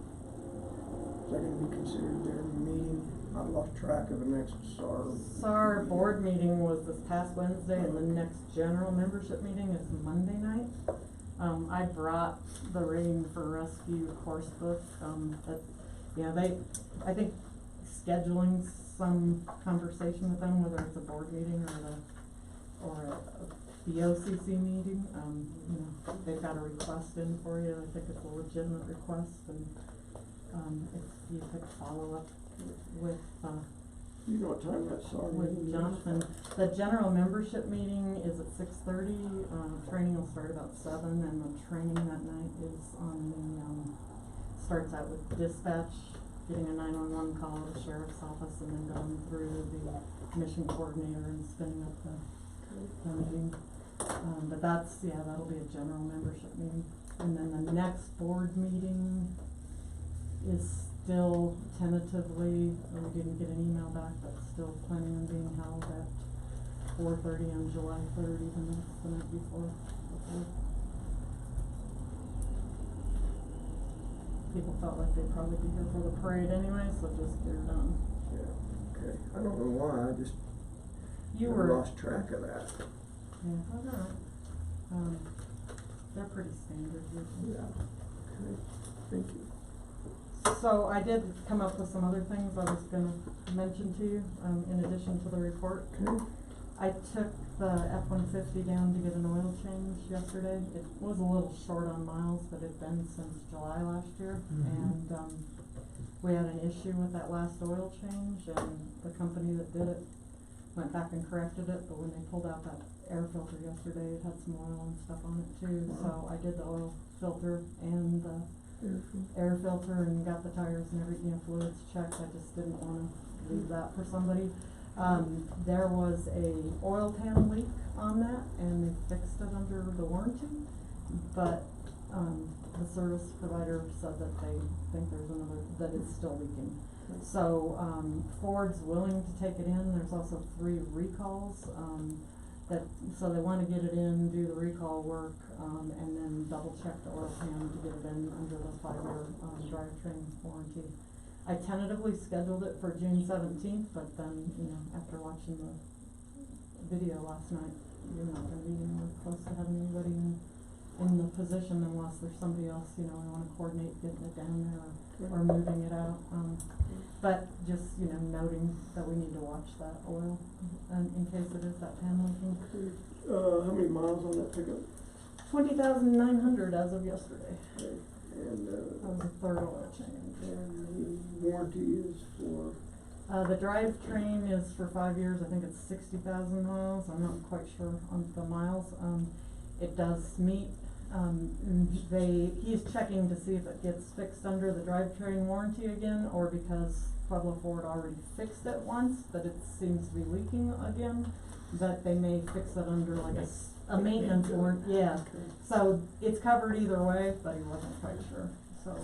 Is that gonna be considered their meeting? I've lost track of the next SAR. SAR board meeting was this past Wednesday, and the next general membership meeting is Monday night. I brought the Rating for Rescue course book, I think scheduling some conversation with them, whether it's a board meeting or a BOCC meeting, they've got a request in for you. I think it's a legitimate request, and if you could follow up with You know what time that SAR meeting is? Jonathan. The general membership meeting is at 6:30, training will start about 7, and the training that night is on the, starts out with dispatch, getting a 911 call to the sheriff's office, and then going through the mission coordinator and spinning up the meeting. But that'll be a general membership meeting. And then the next board meeting is still tentatively, we didn't get an email back, but still planning on being held at 4:30 on July 3rd, even though it's the night before. People felt like they'd probably be here for the parade anyway, so just get it done. Yeah, okay. I don't know why, I just lost track of that. Yeah, I don't know. They're pretty standard usually. Yeah, okay, thank you. So I did come up with some other things I was gonna mention to you, in addition to the report. Okay. I took the F-150 down to get an oil change yesterday. It was a little short on miles, but it'd been since July last year. And we had an issue with that last oil change, and the company that did it went back and corrected it, but when they pulled out that air filter yesterday, it had some oil and stuff on it too. So I did the oil filter and the air filter and got the tires and everything, fluids checked. I just didn't wanna leave that for somebody. There was a oil pan leak on that, and they fixed it under the warranty, but the service provider said that they think that it's still leaking. So Ford's willing to take it in. There's also 3 recalls, so they wanna get it in, do the recall work, and then double check the oil pan to get it in under the 5-year drivetrain warranty. I tentatively scheduled it for June 17th, but then, after watching the video last night, you're not gonna be anywhere close to having anybody in the position unless there's somebody else, I wanna coordinate getting it down there or moving it out. But just, noting that we need to watch that oil, in case it is that pan leaking. How many miles on that pickup? 20,900 as of yesterday. Okay. And That was a third oil change. and the warranty is for? The drivetrain is for 5 years. I think it's 60,000 miles. I'm not quite sure on the miles. It does meet, he's checking to see if it gets fixed under the drivetrain warranty again, or because Pueblo Ford already fixed it once, but it seems to be leaking again, that they may fix it under like a maintenance warranty, yeah. So it's covered either way, but he wasn't quite sure, so,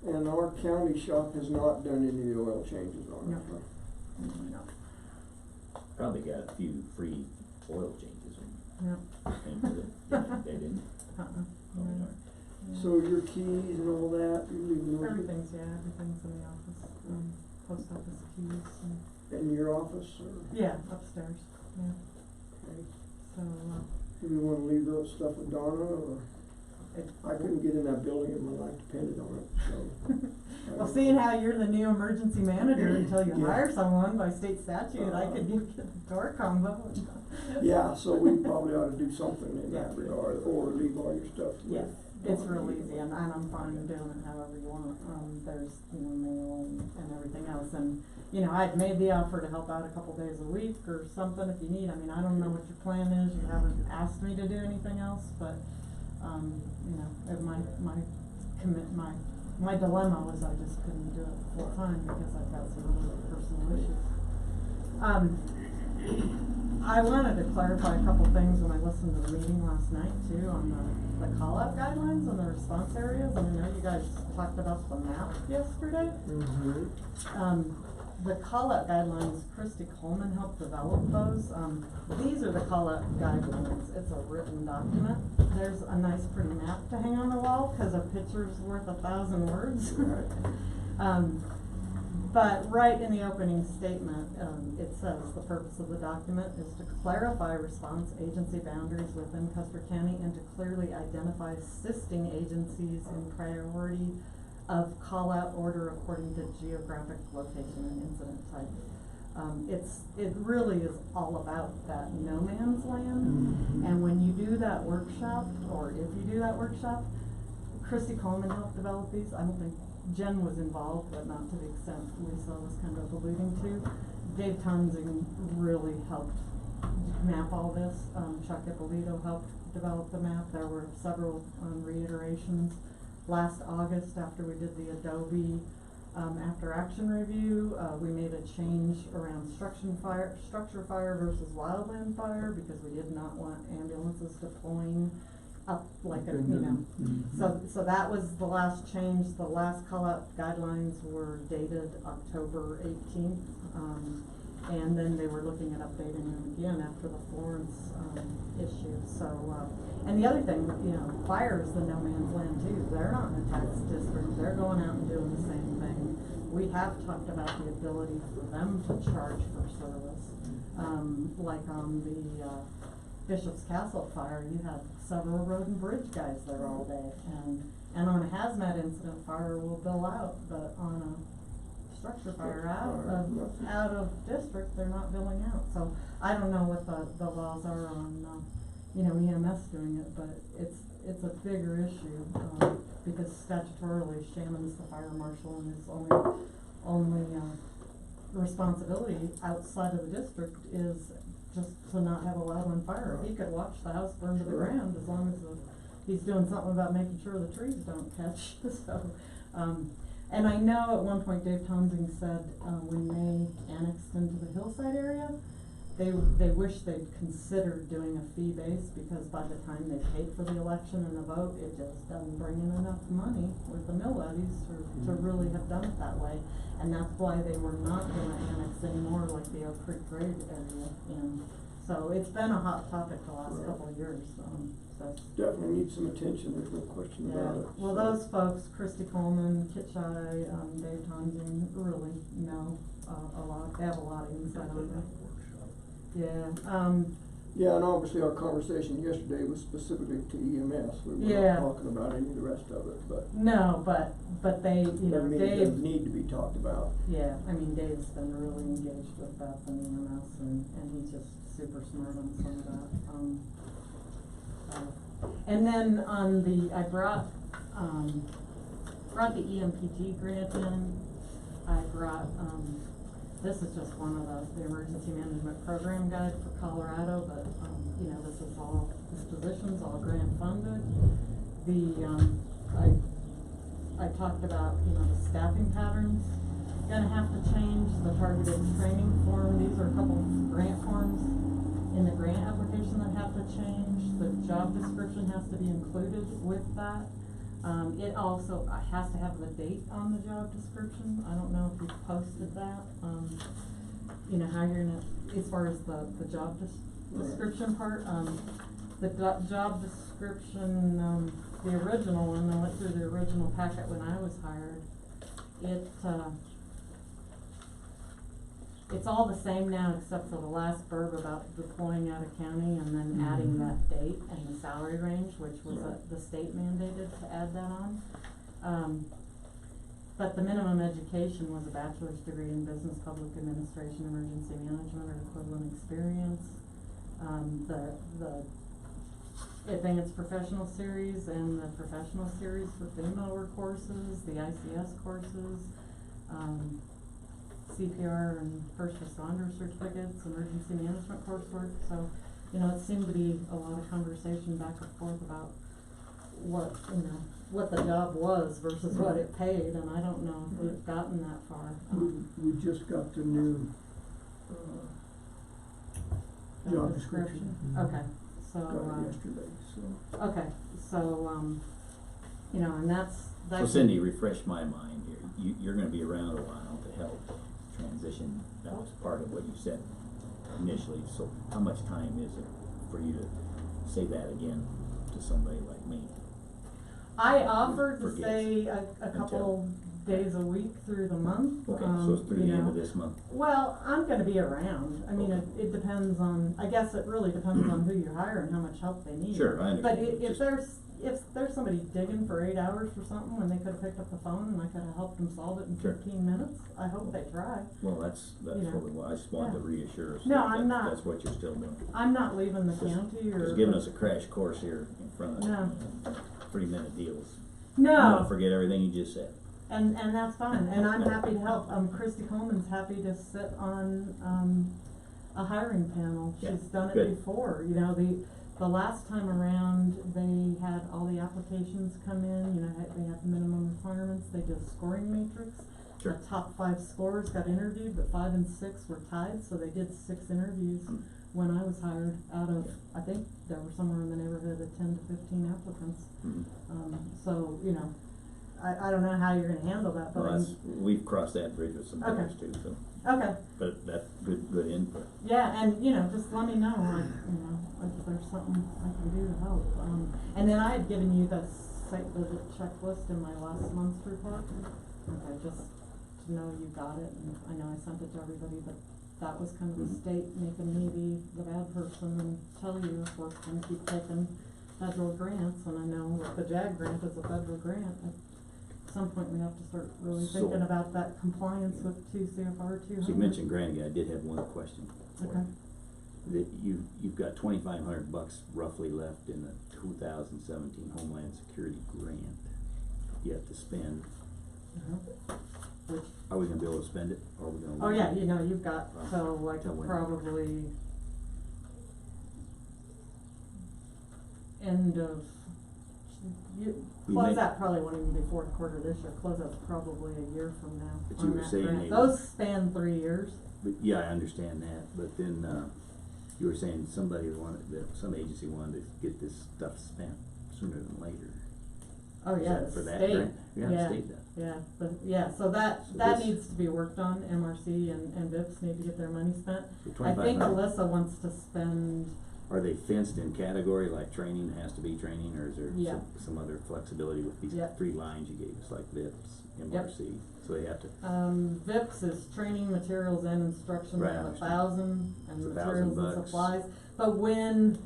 And our county shop has not done any of the oil changes on it. No. No. Probably got a few free oil changes No. they didn't. No. So your keys and all that, you leave them? Everything's in the office. post office keys and, In your office, or, yeah, upstairs, yeah, okay. so, Do we wanna leave those stuff with Donna, or? it, I couldn't get in that building if my life depended on it, so. well, seeing how you're the new emergency manager until you Yeah. hire someone by state statute, I could get the door combo. Yeah, so we probably ought to do something in that Yeah. regard, or leave all your stuff with. Yes, it's real easy, and I'm fine doing it however you want, there's, mail and everything else, and, I'd made the offer to help out a couple days a week or something if you need, I don't know what your plan is, you haven't asked me to do anything else, but, if my dilemma was I just couldn't do it full time because I've got some other personal issues. I wanted to clarify a couple things when I listened to the meeting last night too, on the call-out guidelines and the response areas, and I know you guys talked about the map yesterday. Mm-hmm. The call-out guidelines, Christy Coleman helped develop those. These are the call-out guidelines. It's a written document. There's a nice pretty map to hang on the wall, cause a picture's worth 1,000 words. Right. But right in the opening statement, it says the purpose of the document is to clarify response agency boundaries within Custer County and to clearly identify assisting agencies in priority of call-out order according to geographic location and incident type. It really is all about that no man's land. Mm-hmm. And when you do that workshop, or if you do that workshop, Christy Coleman helped develop these. I don't think Jen was involved, but not to the extent Lisa was kind of alluding to. Dave Tonsing really helped map all this. Chuck Ippolito helped develop the map. There were several reiterations. Last August, after we did the Adobe after action review, we made a change around structure fire versus wildland fire because we did not want ambulances deploying up like a, Mm-hmm. so that was the last change. The last call-out guidelines were dated October 18th, and then they were looking at updating them again after the Florence issue. So, and the other thing, fire is the no man's land too. They're not in a tax district. They're going out and doing the same thing. We have talked about the ability for them to charge for service, like on the Bishop's Castle fire, you had several road and bridge guys there all day, and on a hazmat incident, fire will bill out, but on a structure fire out of district, they're not billing out. So I don't know what the laws are on, EMS doing it, but it's a bigger issue, because statutorily Shannon's the fire marshal and his only responsibility outside of the district is just to not have a loud on fire. He could watch the house burn to the ground as long as he's doing something about making sure the trees don't catch. So, and I know at one point Dave Tonsing said when they annexed into the hillside area, they wish they'd considered doing a fee base because by the time they paid for the election and the vote, it just doesn't bring in enough money with the mill levies to really have done it that way. And that's why they were not gonna annex anymore like the Oak Creek Grade area. And so it's been a hot topic the last couple of years, so. Definitely needs some attention, there's no question about it. Well, those folks, Christy Coleman, Kit Shy, Dave Tonsing, really know a lot, they have a lot of insight on it. Yeah, Yeah, and obviously our conversation yesterday was specifically to EMS, we were Yeah. not talking about any of the rest of it, but. no, but they, Doesn't mean it Dave, doesn't need to be talked about. yeah, Dave's been really engaged with Beth and EMS and he's just super smart on some of that, and then on I brought the EMPG grant in. I brought, this is just one of the emergency management program guide for Colorado, but, this position's all grant funded. I talked about, the staffing patterns gonna have to change, the targeted training form, these are a couple of grant forms in the grant application that have to change, the job description has to be included with that. It also has to have the date on the job description. I don't know if you've posted that, how you're gonna, as far as the job description part, the job description, the original one, I went through the original packet when I was hired. it's all the same now except for the last verb about deploying out of county and then adding that date and the salary range, which was the state mandated to add that on. But the minimum education was a bachelor's degree in business, public administration, emergency management, or equivalent experience. The advanced professional series and the professional series for female courses, the ICS courses, CPR and first responder certificates, emergency management coursework. So, you know, it seemed to be a lot of conversation back and forth about what the job was versus what it paid, and I don't know if we've gotten that far. We just got the new, job description. Okay, so, Got it yesterday, so. okay, so, you know, and that's. So Cindy, refresh my mind here. You're gonna be around a while to help transition. That was part of what you said initially. So how much time is it for you to say that again to somebody like me? I offered to Forget. say a couple days a week through the month. Okay, so it's through the you end know. of this month. Well, I'm gonna be around. I mean, Okay. it depends on, I guess it really depends on who you hire and how much help they need. Sure, I understand. But if Just- there's somebody digging for 8 hours for something when they could've picked up the phone and I could've helped them solve it in Sure. 15 minutes, I hope they try. Well, that's You know. what we want. I just wanted to Yeah. reassure us No, that I'm not. that's what you're still doing. I'm not leaving the county or. Just giving us a crash course here in front of No. 3-minute deals. No. I'm gonna forget everything you just said. And that's fine, and I'm happy to help. Christy Coleman's happy to sit on, a hiring panel. Yeah, She's done it good. before, you know, the last time around, they had all the applications come in, you know, they had the minimum requirements, they did a scoring matrix. Sure. The top 5 scorers got interviewed, but 5 and 6 were tied, so they did 6 interviews when I was hired out of, I think there were somewhere in the neighborhood of 10 to 15 applicants. Mhm. So, you know, I don't know how you're gonna handle that, but Well, I'm, we've crossed that bridge with some Okay. others too, so, okay, but that's good input. yeah, and, you know, just let me know, if there's something I can do to help. And then I had given you the site visit checklist in my last month's report. Okay, just to know you got it, and I know I sent it to everybody, but that was kind of the Mhm. state making me be the bad person and tell you if we're gonna keep taking federal grants, and I know that the JAG grant is a federal grant. At some point, we have to start really So- thinking about that compliance with 2 CFR 200. So you mentioned granting, I did have one question for Okay. you. That you've got $2,500 roughly left in the 2017 Homeland Security grant yet to spend. Uh-huh. Which, Are we gonna be able to spend it, or are we gonna? oh yeah, you know, you've got till Till when? probably end of, We close may- out probably won't even be fourth quarter this year, close out's probably a year from now But you on were that saying grant. they Those were- span 3 years. But, yeah, I understand that, but then, you were saying some agency wanted to get this stuff spent sooner than later. Oh, Is yeah, that the for that state, grant? Yeah, the yeah, state does. yeah, but, yeah, so that So this- needs to be worked on. MRC and VIPS need to get their money spent. So I think 2,500. Alyssa wants to spend, Are they fenced in category, like training has to be training, or is there Yeah. some other flexibility with these Yep. 3 lines you gave us, like VIPs, MRC, so they have to, VIPS is training, materials and instruction Right, I at understand. 1,000, and It's materials $1,000 and supplies. But when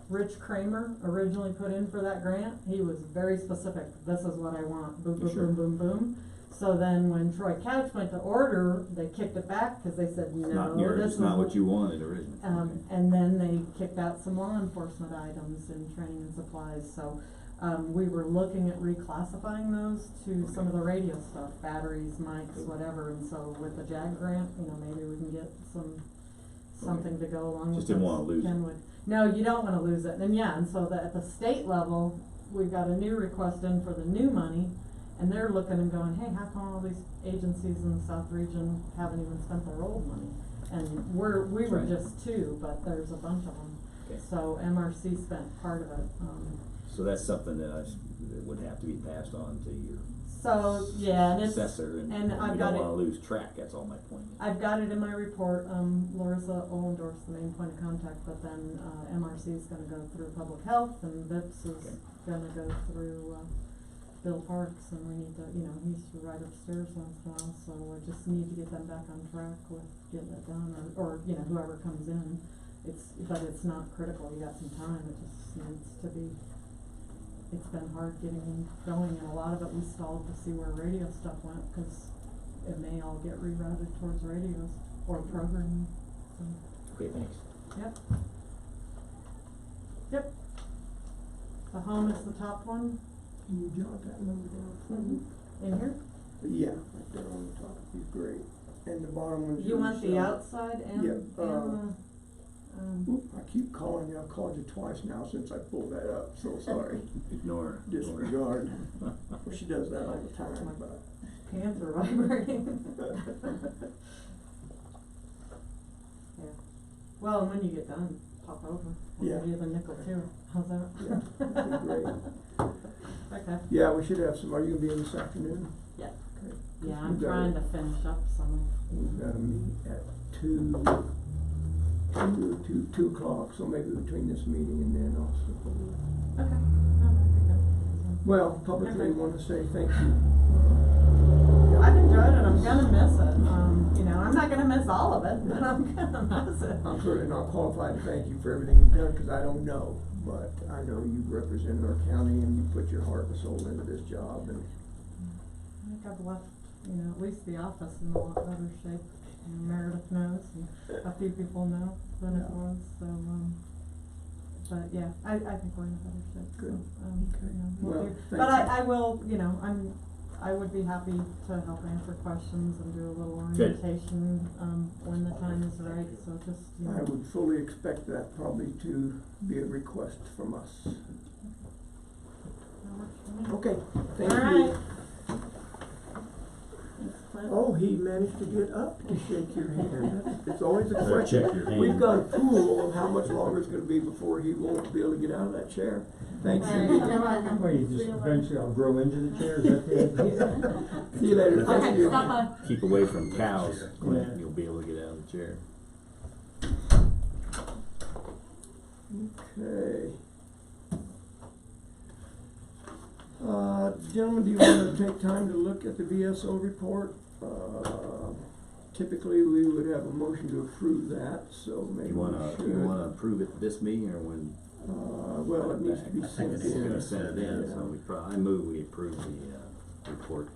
Rich Kramer originally put in for that grant, he was very specific, this is what I want, boom, boom, Sure. boom, boom, boom. So then when Troy Couch went to order, they kicked it back, cause they said, no, it's not this it's not is what you wanted originally. Okay. and then they kicked out some law enforcement items in training and supplies, so, we were looking at reclassifying those to some of the radio stuff, batteries, mics, whatever, and so with the JAG grant, you know, maybe we can get something to go along with Just didn't those wanna lose it. Kenwood. No, you don't wanna lose it, and yeah, and so at the state level, we've got a new request in for the new money, and they're looking and going, hey, how come all these agencies in the South region haven't even spent their old money? And we were Right. just 2, but there's a bunch of them. Okay. So MRC spent part of it, So that's something that that would have to be passed on to your so, yeah, and it's, assessor, and I've we got don't it. wanna lose track, that's all my point. I've got it in my report, Larissa Ollendorf's the main point of contact, but then, MRC is gonna go through public health, and VIPS is Okay. gonna go through, Bill Parks, and we need to, he used to ride upstairs once in a while, so we just need to get them back on track with getting it done, or whoever comes in. But it's not critical, you got some time, it just needs to be, it's been hard getting them going, and a lot of it we stalled to see where radio stuff went, cause it may all get rerouted towards radios or programming, so. Okay, thanks. Yep. The home is the top one Can you jot that number down for me? in here. Yeah, right there on the top, is great. And the bottom one's. You want the outside and, Yep, and I keep calling you, I've called you twice now since I pulled that up, so sorry. Ignore. Disregard. Well, she does that all the time, but. pants are vibrating. Yeah. Well, and when you get done, pop over. I'll Yeah. give you the nickel too. How's that? Yeah, that'd be great. Okay. Yeah, we should have some, are you gonna be in this afternoon? Yeah. Okay. Yeah, I'm We've got trying a- to finish up some. We've got a meet at 2 o'clock, so maybe between this meeting and then also. Okay. Oh, that'd be good. Well, publicly Okay. want to say thank you. I've enjoyed it. I'm gonna miss it. I'm not gonna miss all of it, but I'm gonna miss it. I'm certainly not qualified to thank you for everything you've done, because I don't know, but I know you've represented our county and you put your heart and soul into this job, and I think I've left, at least the office in a lot better shape. Meredith knows, and a few people know than it Yeah. was, so, but yeah, I think we're in a better shape, so, Good. Okay. we'll Well, do. thank But you. I will, I would be happy to help answer questions and do a little orientation, when the time is right, so just, I would fully expect that probably to be a request from us. that works for me. Okay, thank you. All right. Oh, he managed to get up to shake your hand. It's always a Better question. check your hand. We've got a pool of how much longer it's gonna be before he won't be able to get out of that chair. Thank you. Well, you just eventually I'll grow into the chair, is that the idea? See you later. Thank Okay, you. stop by. Keep away from cows, Clint, Yeah. you'll be able to get out of the chair. Okay. Gentlemen, do you wanna take time to look at the VSO report? Typically, we would have a motion to approve that, so maybe You we wanna should. approve it this meeting or when? Well, it needs to be I think sent it's You're in. gonna send it in, so I move we approve the, report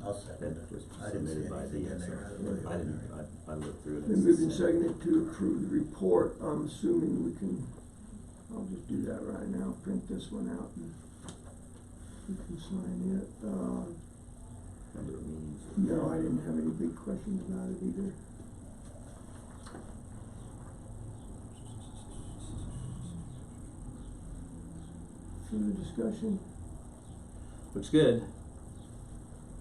I'll second that was it. I didn't see submitted by anything in VSO. there. I looked through it. Been moved and seconded to approve the report. I'm assuming we can, I'll just do that right now, print this one out and we can sign it. Number of meetings. No, I didn't have any big questions about it either. Further discussion? Looks good.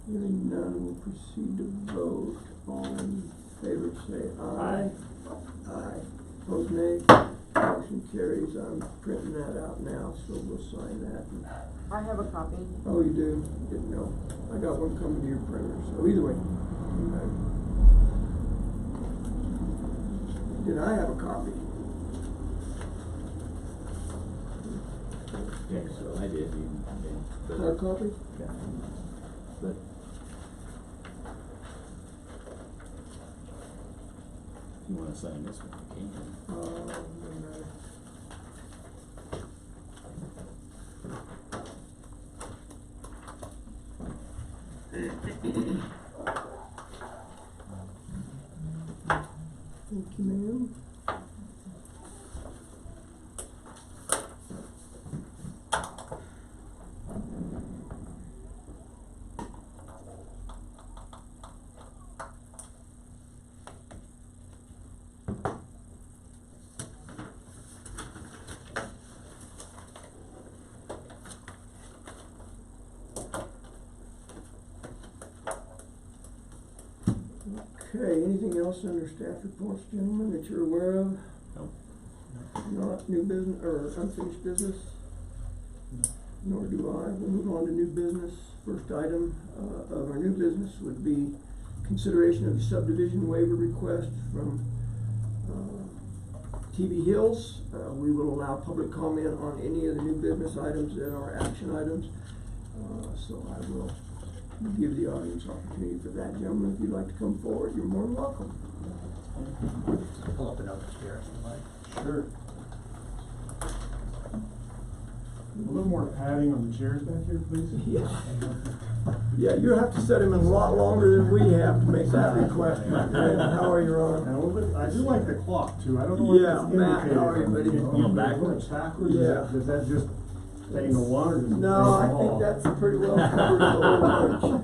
Hearing none, we'll proceed to vote. All in favor, say aye. Aye. Opposed, nay. Motion carries. I'm printing that out now, so we'll sign that. I have a copy. Oh, you do? Didn't know. I got one coming to your printer, so either way. Okay. Did I have a copy? Yeah, so I did, Hard copy? Yeah. But if you wanna sign this one, you can. Doesn't matter. Thank you, ma'am. Okay, anything else under staff reports, gentlemen, that you're aware of? Nope. Not new business, or unfinished business? Nor do I. We'll move on to new business. First item, of our new business would be consideration of the subdivision waiver request from, TV Hills. We will allow public comment on any of the new business items that are action items. So I will give the audience opportunity for that. Gentlemen, if you'd like to come forward, you're more than welcome. Pull up another chair if you like. Sure. A little more padding on the chairs back here, please. Yeah. Yeah, you have to set him in a lot longer than we have to make that request, my friend. How are you, Ron? And a little bit, I do like the clock too, I don't know what Yeah, this Matt, indicator. how are you, buddy? Going backwards? Backwards, Yeah. does that just stay the one or does it No, I face the think wall? that's pretty well covered the whole bunch.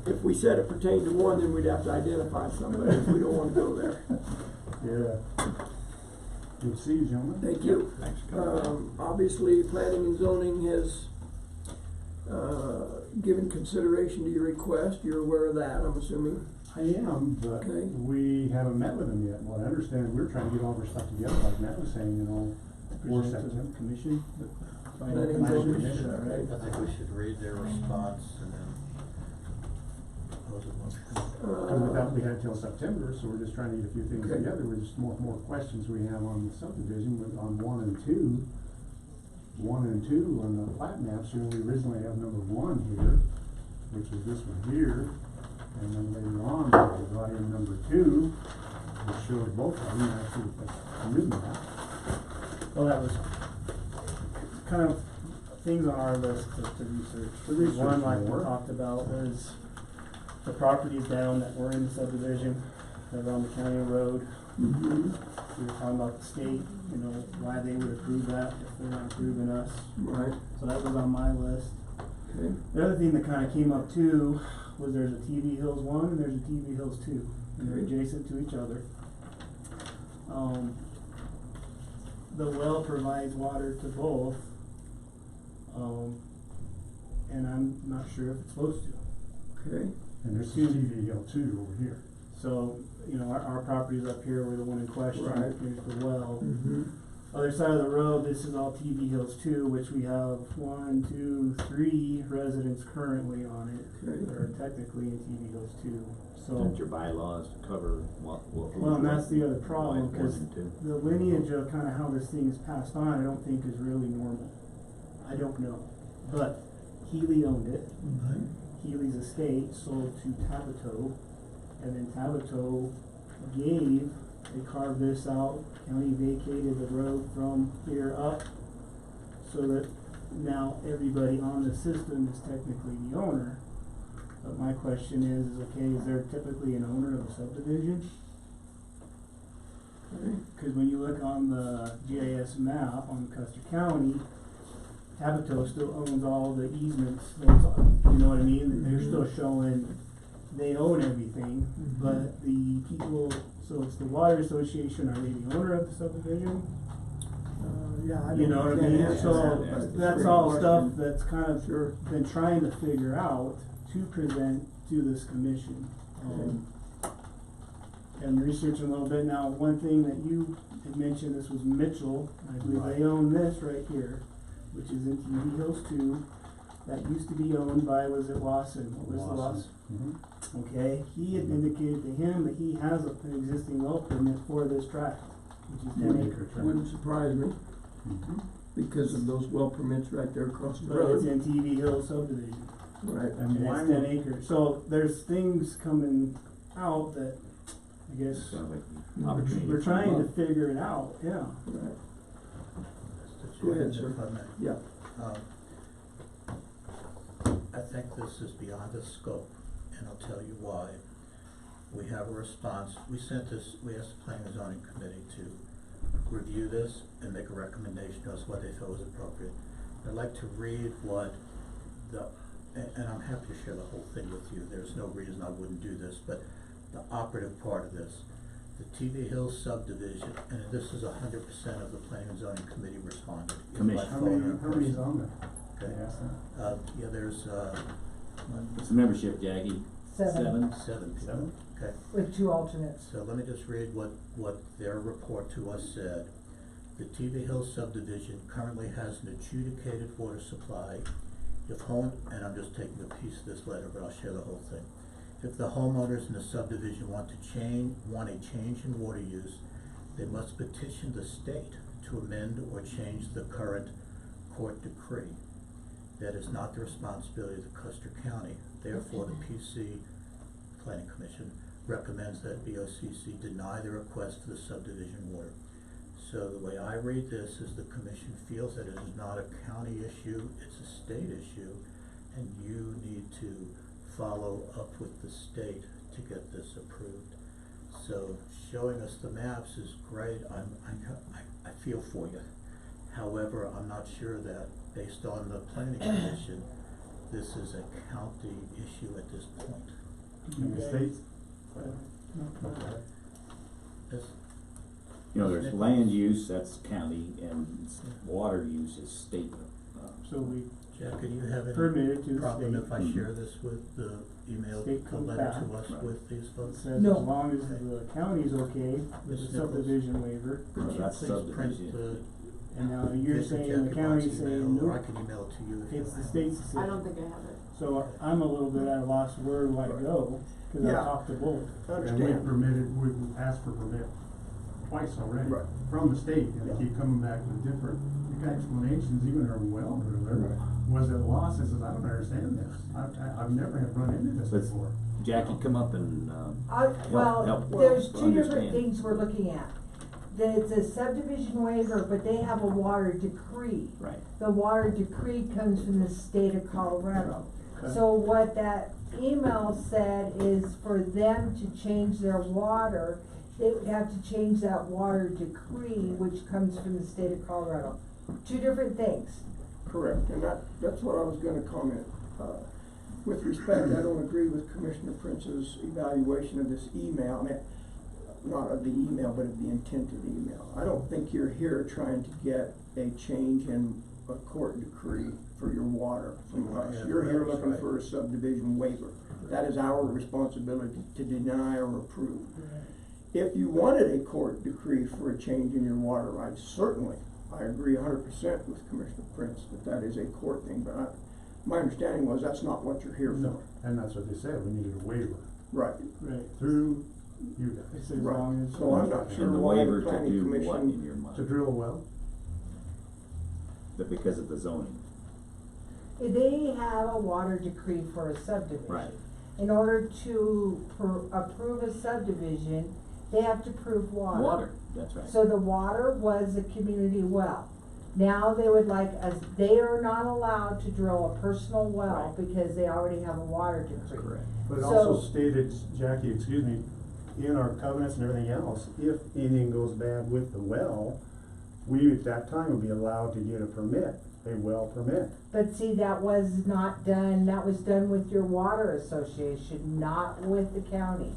If we said it pertained to one, then we'd have to identify somebody, if we don't wanna go there. Yeah. Good to see you, gentlemen. Thank you. Thanks for coming. Obviously, planning and zoning has, given consideration to your request, you're aware of that, I'm assuming? I am, but Okay. we haven't met with them yet. What I understand, we're trying to get all of our stuff together, like Matt was saying, for September. Commission? Planning and zoning, Commission, all right. I think we should read their response and then propose a motion. And without, we had till September, so we're just trying to get a few things Okay. together, with just more questions we have on the subdivision, with, on 1 and 2. 1 and 2 on the plat maps, you know, we originally have number 1 here, which is this one here, and then later on, we brought in number 2, which showed both of them, actually, a new map. Well, that was kind of things on our list to research. To research One, like we more. talked about, was the properties down that were in the subdivision, that are on the county road. Mhm. We were talking about the state, you know, why they would approve that if they're not approving us. Right, So that was on my list. okay. The other thing that kinda came up too, was there's a TV Hills 1 and there's a TV Hills 2, and they're Okay. adjacent to each other. The well provides water to both, and I'm not sure if it's supposed to. Okay, And there's some TV Hill 2 over here. So, you know, our property's up here, we're the one in question, Right. here's the well. mhm, Other side of the road, this is all TV Hills 2, which we have 1, 2, 3 residents currently on it, Okay. that are technically in TV Hills 2, so. Don't your bylaws cover what? Well, and that's the other problem, One cause and two. the lineage of kinda how this thing is passed on, I don't think is really normal. I don't know, but Healy owned it, okay, Healy's estate sold to Tabato, and then Tabato gave, they carved this out, county vacated the road from here up, so that now everybody on the system is technically the owner. But my question is okay, is there typically an owner of a subdivision? okay. Cause when you look on the GIS map on Custer County, Tabato still owns all the easements, you know what I mean? They're still showing they own everything, but the people, so it's the water association, are they the owner of the subdivision? Yeah, I You know what I can't mean? answer So that. That's a that's great all question. stuff that's kind of Sure. been trying to figure out to present to this commission. And researching a little bit now, one thing that you had mentioned, this was Mitchell, I believe they own this right here, which is in TV Hills 2. That used to be owned by, was it Lawson? What was the Lawson? Mhm. Okay, he had indicated to him that he has an existing well permit for this tract, which is 10 acres. Wouldn't surprise me, Mhm. because of those well permits right there across the But it's road. in TV Hill subdivision, Right, And and why it's 10 would- acres. So there's things coming out that, I guess, Sounds like an opportunity. we're trying to figure it out, yeah. right, Mr. Go ahead, Chairman, sir. if I may. yeah, I think this is beyond the scope, and I'll tell you why. We have a response, we asked the Planning and Zoning Committee to review this and make a recommendation to us what they felt was appropriate. I'd like to read what and I'm happy to share the whole thing with you, there's no reason I wouldn't do this, but the operative part of this, the TV Hills subdivision, and this is 100% of the Planning and Zoning Committee responded. Commission. How many's on there? Okay. They asked that? Yeah, there's, It's a membership, Jackie. Seven. seven people. Seven? Okay, With 2 alternates. so let me just read what their report to us said. The TV Hills subdivision currently has an adjudicated water supply. And I'm just taking a piece of this letter, but I'll share the whole thing. If the homeowners in the subdivision want a change in water use, they must petition the state to amend or change the current court decree. that is not the responsibility of the Custer County. Therefore, the PC Planning Commission recommends that BOCC deny the request for the subdivision water. So the way I read this is the commission feels that it is not a county issue, it's a state issue, and you need to follow up with the state to get this approved. So showing us the maps is great, I feel for you. However, I'm not sure that, based on the planning commission, this is a county issue at this point. In the states. This, You know, there's land use, that's county, and water use is state. So we Jack, do you have permitted to any the problem state. if I share this with the email, State a comes letter back. to us with these It folks? says as No. long as the county's okay with Ms. the subdivision waiver, Could you That's please print subdivision. the, and now you're get the saying, the Jackie county's Box saying, email, or I nope, can email it to you if you it's the want. state's decision. I don't think I have it. So I'm a little bit at a loss where do I go, cause I Yeah. talked to both. And we've asked for permit twice already Right. from the state, and they keep coming back with different explanations, even our well driller was at a loss, and says, I don't understand this. I've never have run into this Let's- before. Jackie, come up and, Well, help there's two different understand. things we're looking at. It's a subdivision waiver, but they have a water decree. right, The water decree comes from the state of Colorado. Okay. So what that email said is for them to change their water, they would have to change that water decree, which comes from the state of Colorado. Two different things. Correct, and that's what I was gonna comment. With respect, I don't agree with Commissioner Prince's evaluation of this email, I mean, not of the email, but of the intent of the email. I don't think you're here trying to get a change in a court decree for your water from us. Yeah, You're here that's looking right. for a subdivision waiver. That is our responsibility to deny or approve. If you wanted a court decree for a change in your water rights, certainly, I agree 100% with Commissioner Prince that that is a court thing, but my understanding was that's not what you're here for. No, and that's what they said, we needed a waiver Right, Right, through you it guys says as right. long as. So I'm not sure and the why the waiver to planning do what in commission, your to mind, drill a well. that because of the zoning, They have a water decree for a subdivision. right, In order to approve a subdivision, they have to prove water, that's right. So the water was a community well. Now they would like us, they are not allowed to drill a personal well Right. because they already have a water That's decree. correct. But it So- also stated, Jackie, excuse me, in our covenants and everything else, if anything goes bad with the well, we at that time would be allowed to get a permit, a well permit. But see, that was not done, that was done with your water association, not with the county.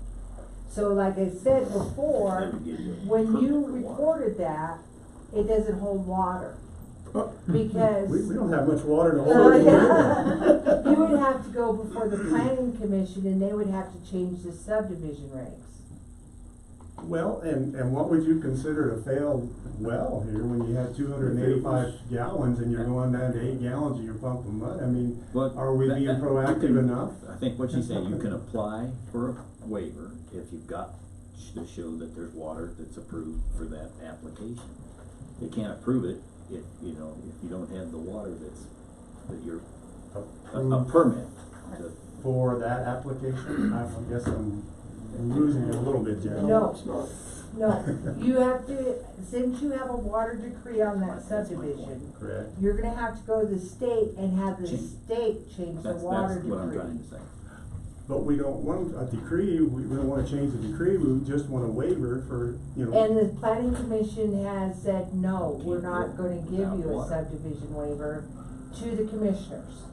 So like I said before, They would give you a when permit you for water. recorded that, it doesn't hold water. Because. We don't have much water to hold it. Yeah. You would have to go before the planning commission and they would have to change the subdivision regs. Well, and what would you consider a failed well here when you had 285 gallons and you're going down to 8 gallons and you're pumping mud? I mean, But are we that- being that- you proactive can- enough? I think what she's saying, you can apply for a waiver if you've got to show that there's water that's approved for that application. You can't approve it if, you know, if you don't have the water that you're, a Approved permit to, for that application? I guess I'm losing it a little bit, Jack. No. it's not. No, you have to, since you have a water decree on that subdivision, Correct. you're gonna have to go to the state and have the Change. state change the that's water what I'm decree. trying to say. But we don't want a decree, we don't wanna change the decree, we just want a waiver for, you know. And the planning commission has said, no, we're Can't not go gonna give without you a water. subdivision waiver to the commissioners.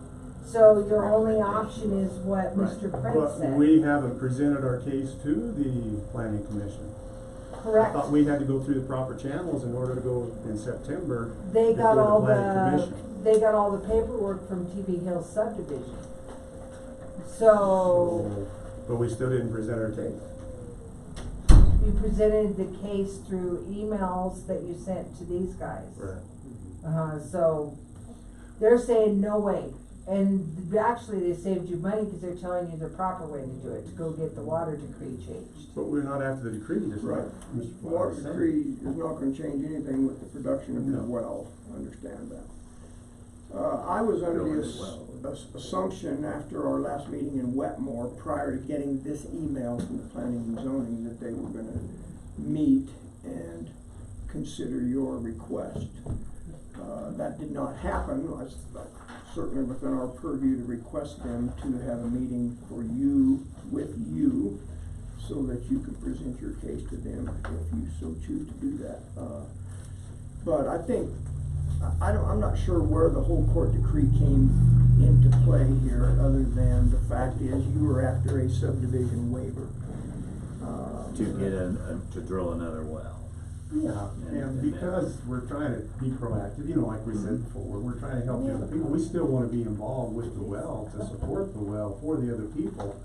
So your only option is what Right. Mr. Prince But said. we haven't presented our case to the planning commission. I Correct. thought we had to go through the proper channels in order to go in September. They got before all planning the, commission. they got all the paperwork from TB Hill subdivision. So, But we still didn't present our case. you presented the case through emails that you sent to these guys. So, they're saying no way. And actually, they saved you money because they're telling you the proper way to do it, to go get the water decree changed. But we're not after the decree, just like Right. Mr. The water Flowers said. decree is not gonna change anything with the production of your No. well, understand that. I was under Drilling the it well. assumption after our last meeting in Wetmore, prior to getting this email from the planning and zoning, that they were gonna meet and consider your request. That did not happen. It's certainly within our purview to request them to have a meeting for you, with you, so that you can present your case to them if you so choose to do that. But I think, I'm not sure where the whole court decree came into play here, other than the fact is you were after a subdivision waiver. To get to drill another well. Yeah, and because we're trying to be proactive, you know, like we said before, we're trying to help the other people. We still wanna be involved with the well, to support the well for the other people.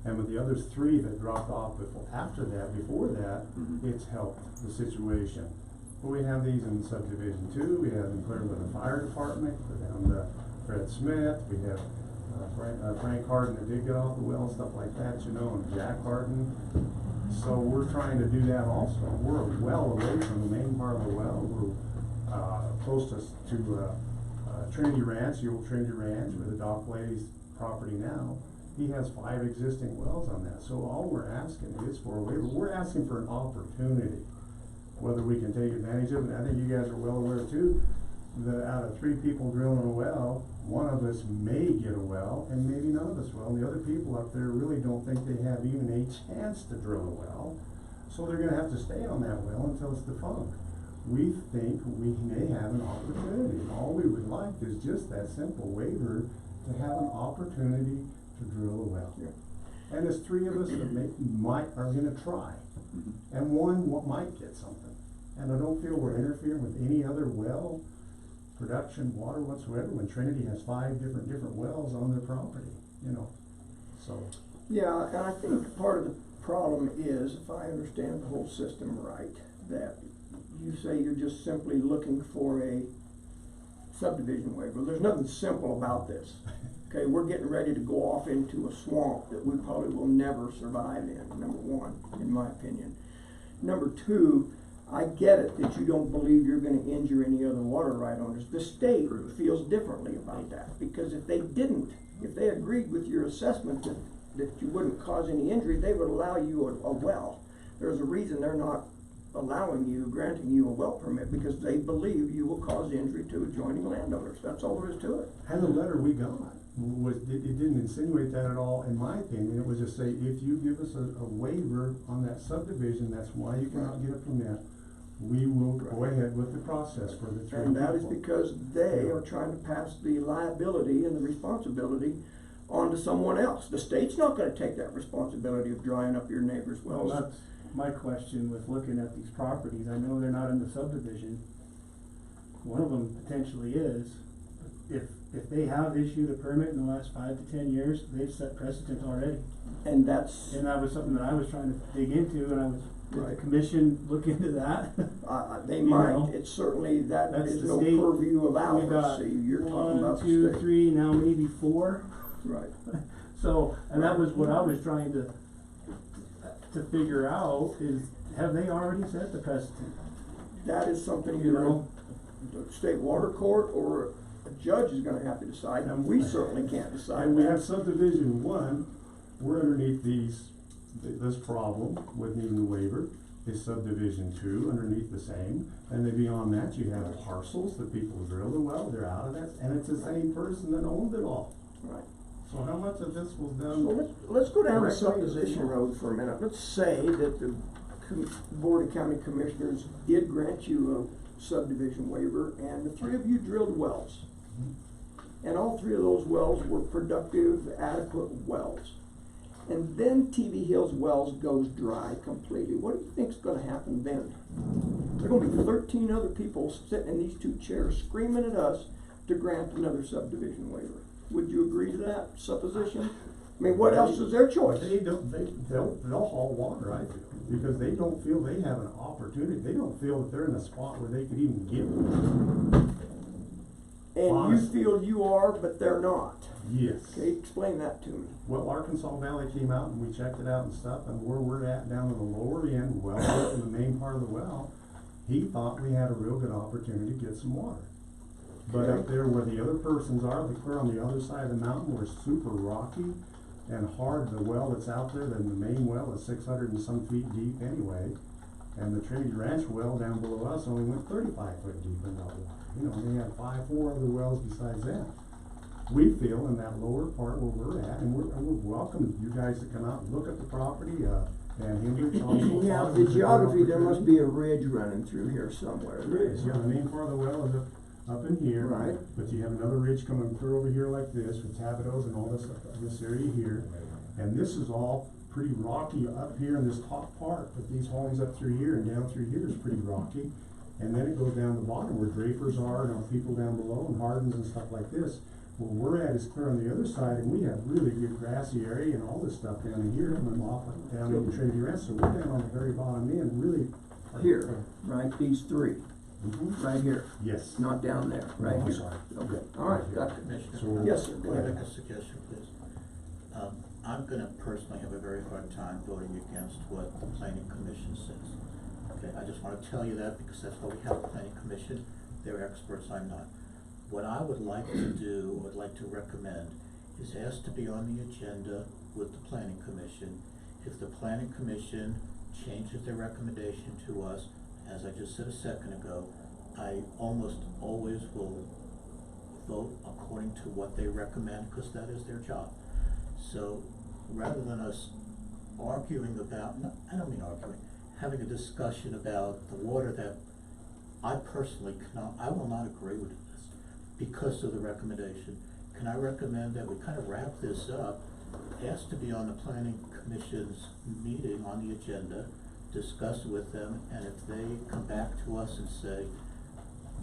And with the other three that dropped off before that, it's helped the situation. But we have these in subdivision 2, we have in Clearwood the fire department, we're down to Fred Smith, we have Frank Harden that did get off the well, stuff like that, you know, and Jack Harden. So we're trying to do that also. We're well away from the main part of the well. We're close to Trinity Ranch, the old Trinity Ranch, where the dock lady's property now. He has 5 existing wells on that. So all we're asking is for a waiver. We're asking for an opportunity, whether we can take advantage of it. And I think you guys are well aware too, that out of 3 people drilling a well, one of us may get a well, and maybe none of us will. And the other people up there really don't think they have even a chance to drill a well, so they're gonna have to stay on that well until it's defunct. We think we may have an opportunity. All we would like is just that simple waiver to have an opportunity to drill a well. Yeah. And there's 3 of us that are gonna try, and one might get something. And I don't feel we're interfering with any other well production, water whatsoever, when Trinity has 5 different wells on their property, you know, so. Yeah, and I think part of the problem is, if I understand the whole system right, that you say you're just simply looking for a subdivision waiver. There's nothing simple about this. Okay, we're getting ready to go off into a swamp that we probably will never survive in, number 1, in my opinion. Number 2, I get it that you don't believe you're gonna injure any other water right owners. The state feels differently about that, because if they didn't, if they agreed with your assessment that you wouldn't cause any injury, they would allow you a well. There's a reason they're not granting you a well permit, because they believe you will cause injury to adjoining landowners. That's all there is to it. And the letter we got it didn't insinuate that at all, in my opinion. It was just say, if you give us a waiver on that subdivision, that's why you cannot get a permit, we will go ahead with the process for the 3 people. And that is because they are trying to pass the liability and the responsibility onto someone else. The state's not gonna take that responsibility of drying up your neighbor's wells. Well, that's my question with looking at these properties. I know they're not in the subdivision. One of them potentially is. If they have issued a permit in the last 5 to 10 years, they've set precedent already. And that's, And that was something that I was trying to dig into, and I was, did the Right. commission look into that? they You might, know, it's certainly, that that's is the no state. purview of We ours. got See, you're talking about 1, 2, the state. 3, now maybe 4. Right. So, and that was what I was trying to figure out is, have they already set the precedent? That is something You know? the state water court or a judge is gonna have to decide, and we certainly can't decide And we have that. subdivision 1, we're underneath this problem with needing the waiver. Is subdivision 2 underneath the same, and then beyond that, you have parcels that people drill the well, they're out of that, and it's the same person that owned it all. Right. So how much of this was So done? let's go down the Correctly. supposition road for a minute. Let's say that the Board of County Commissioners did grant you a subdivision waiver, and the 3 of you drilled wells. And all 3 of those wells were productive, adequate wells. And then TV Hills Wells goes dry completely. What do you think's gonna happen then? There are gonna be 13 other people sitting in these 2 chairs screaming at us to grant another subdivision waiver. Would you agree to that supposition? I mean, what else is their choice? They'll haul water, I feel, because they don't feel they have an opportunity, they don't feel that they're in a spot where they could even give them. And you Honestly. feel you are, but they're not. Yes. Okay, explain that to me. Well, Arkansas Valley came out and we checked it out and stuff, and where we're at down in the lower end, well up in the main part of the well, he thought we had a real good opportunity to get some water. But up there where the other persons are, the clear on the other side of the mountain, where it's super rocky and hard, the well that's out there, then the main well is 600 and some feet deep anyway. And the Trinity Ranch well down below us only went 35 foot deep in that water. You know, and they had 4 other wells besides that. We feel in that lower part where we're at, and we're welcome you guys to come out and look at the property, and Hendricks also. Now, the geography, there must be a ridge running through here somewhere. There is, yeah, the main part of the well is up in here. Right. But you have another ridge coming through over here like this with Tabatos and all this area here. And this is all pretty rocky up here in this top part, but these homes up through here and down through here is pretty rocky. And then it goes down the bottom where Drapers are and our people down below and Hardens and stuff like this. Where we're at is clear on the other side, and we have really good grassy area and all this stuff down in here coming off down in Trinity Ranch. So we're down on the very bottom end, really. Here, right, these 3, right here, Yes. not down there, right I'm here. sorry. Okay, all right, gotcha. Commissioner, So- Yes, sir, go can I ahead. make a suggestion, please? I'm gonna personally have a very hard time voting against what the planning commission says. Okay, I just wanna tell you that because that's why we have a planning commission, they're experts, I'm not. What I would like to do, would like to recommend, is ask to be on the agenda with the planning commission. If the planning commission changes their recommendation to us, as I just said a second ago, I almost always will vote according to what they recommend, because that is their job. So, rather than us arguing about, no, I don't mean arguing, having a discussion about the water that I personally cannot, I will not agree with this because of the recommendation. Can I recommend that we kind of wrap this up, ask to be on the planning commission's meeting on the agenda, discuss with them, and if they come back to us and say,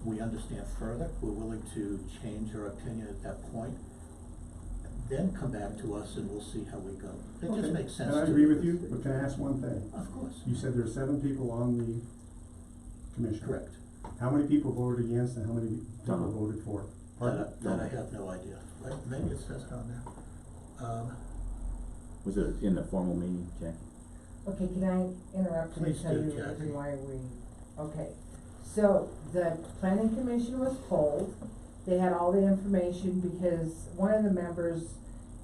we understand further, we're willing to change our opinion at that point, then come back to us and we'll see how we go. It just Okay. makes sense And I to agree me. with you, but can I ask one thing? Of course. You said there are 7 people on the commission. Correct. How many people voted against and how many people Tom. voted for? That I have no idea. Wait, maybe it says it on there. Was it in the formal meeting, Jackie? Okay, can I interrupt and Please tell do, you the Jackie. reason why okay. So, the planning commission was polled, they had all the information because one of the members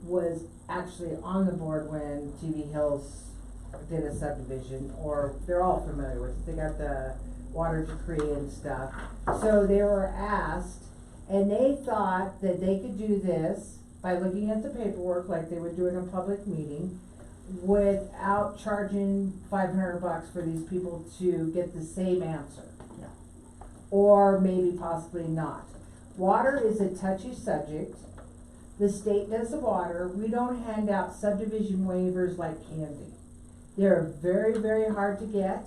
was actually on the board when TV Hills did a subdivision, or they're all familiar with it, they got the water decree and stuff. So they were asked, and they thought that they could do this by looking at the paperwork like they would do in a public meeting, without charging $500 for these people to get the same answer. Yeah. Or maybe possibly not. Water is a touchy subject. The state does the water. We don't hand out subdivision waivers like candy. They're very, very hard to get.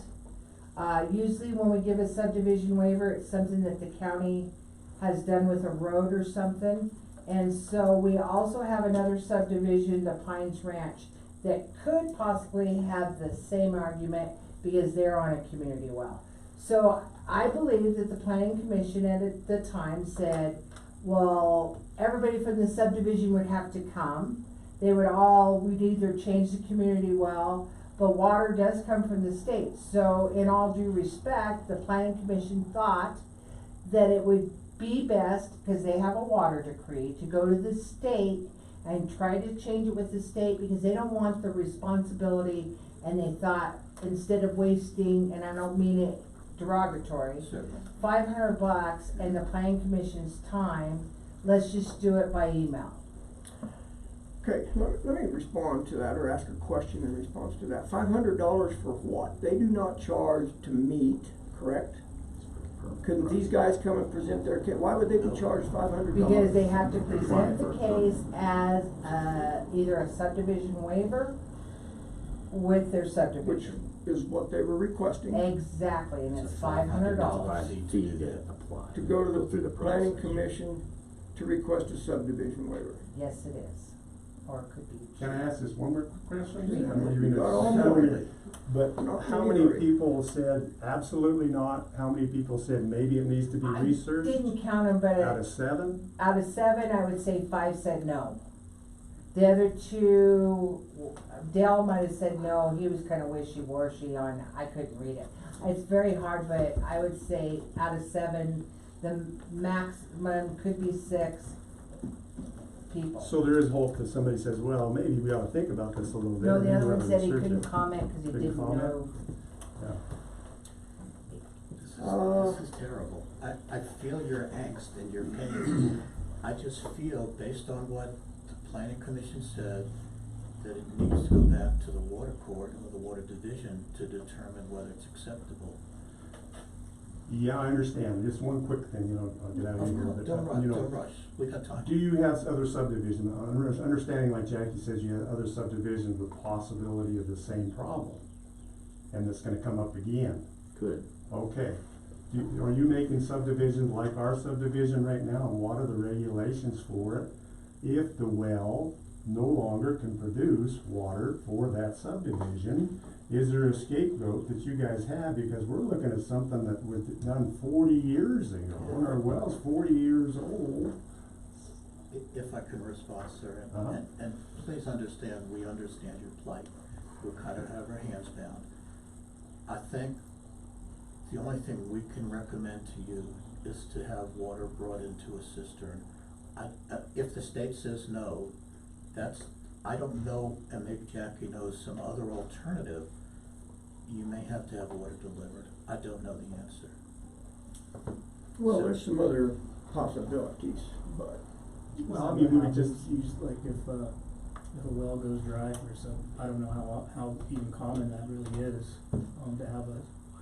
Usually when we give a subdivision waiver, it's something that the county has done with a road or something. And so we also have another subdivision, the Pines Ranch, that could possibly have the same argument because they're on a community well. So I believe that the planning commission at the time said, well, everybody from the subdivision would have to come. We'd either change the community well, but water does come from the state. So in all due respect, the planning commission thought that it would be best, because they have a water decree, to go to the state and try to change it with the state, because they don't want the responsibility, and they thought, instead of wasting, and I don't mean it derogatory, $500 and the planning commission's time, let's just do it by email. Okay, let me respond to that, or ask a question in response to that. $500 for what? They do not charge to meet, correct? Couldn't these guys come and present their case? Why would they be charged $500? Because they have to present the case as, either a subdivision waiver with their Which subdivision. is what they were requesting, Exactly, and it's It's a $500. Fee to apply. to go to through the the planning process. commission to request a subdivision waiver. Yes, it is, or it could be. Can I ask this one more question? Yeah. I know you're gonna Got all settle morning. it, But Not how really. many people said absolutely not? How many people said maybe it needs to be I researched? didn't count them, but Out of 7? out of 7, I would say 5 said no. The other 2, Dale might have said no, he was kinda wishy-washy on, I couldn't read it. It's very hard, but I would say out of 7, the maximum could be 6 people. So there is hope that somebody says, well, maybe we ought to think about this a little bit. No, the maybe other we one ought to said he research couldn't it." comment because he Couldn't didn't comment? know. Yeah. This is terrible. I feel your angst and your pain. I just feel, based on what the planning commission said, that it needs to go back to the water court or the water division to determine whether it's acceptable. Yeah, I understand. Just one quick thing, you know, I'll get out of here. But, you know, Don't rush, we got time. do you have other subdivisions, understanding like Jackie says, you have other subdivisions with possibility of the same problem? And it's gonna come up again. Good. Okay. Are you making subdivisions like our subdivision right now, and what are the regulations for it? If the well no longer can produce water for that subdivision, is there a scapegoat that you guys have? Because we're looking at something that was done 40 years ago, and our well's 40 years old. If I could respond, sir, Uh-huh. and please understand, we understand your plight. We kind of have our hands bound. I think the only thing we can recommend to you is to have water brought into a cistern. If the state says no, I don't know, and maybe Jackie knows some other alternative. You may have to have water delivered. I don't know the answer. Well, So- there's some other possibilities, but. Well, I mean, we would just, use, like, if a well goes dry or some, I don't know how even common that really is, to have like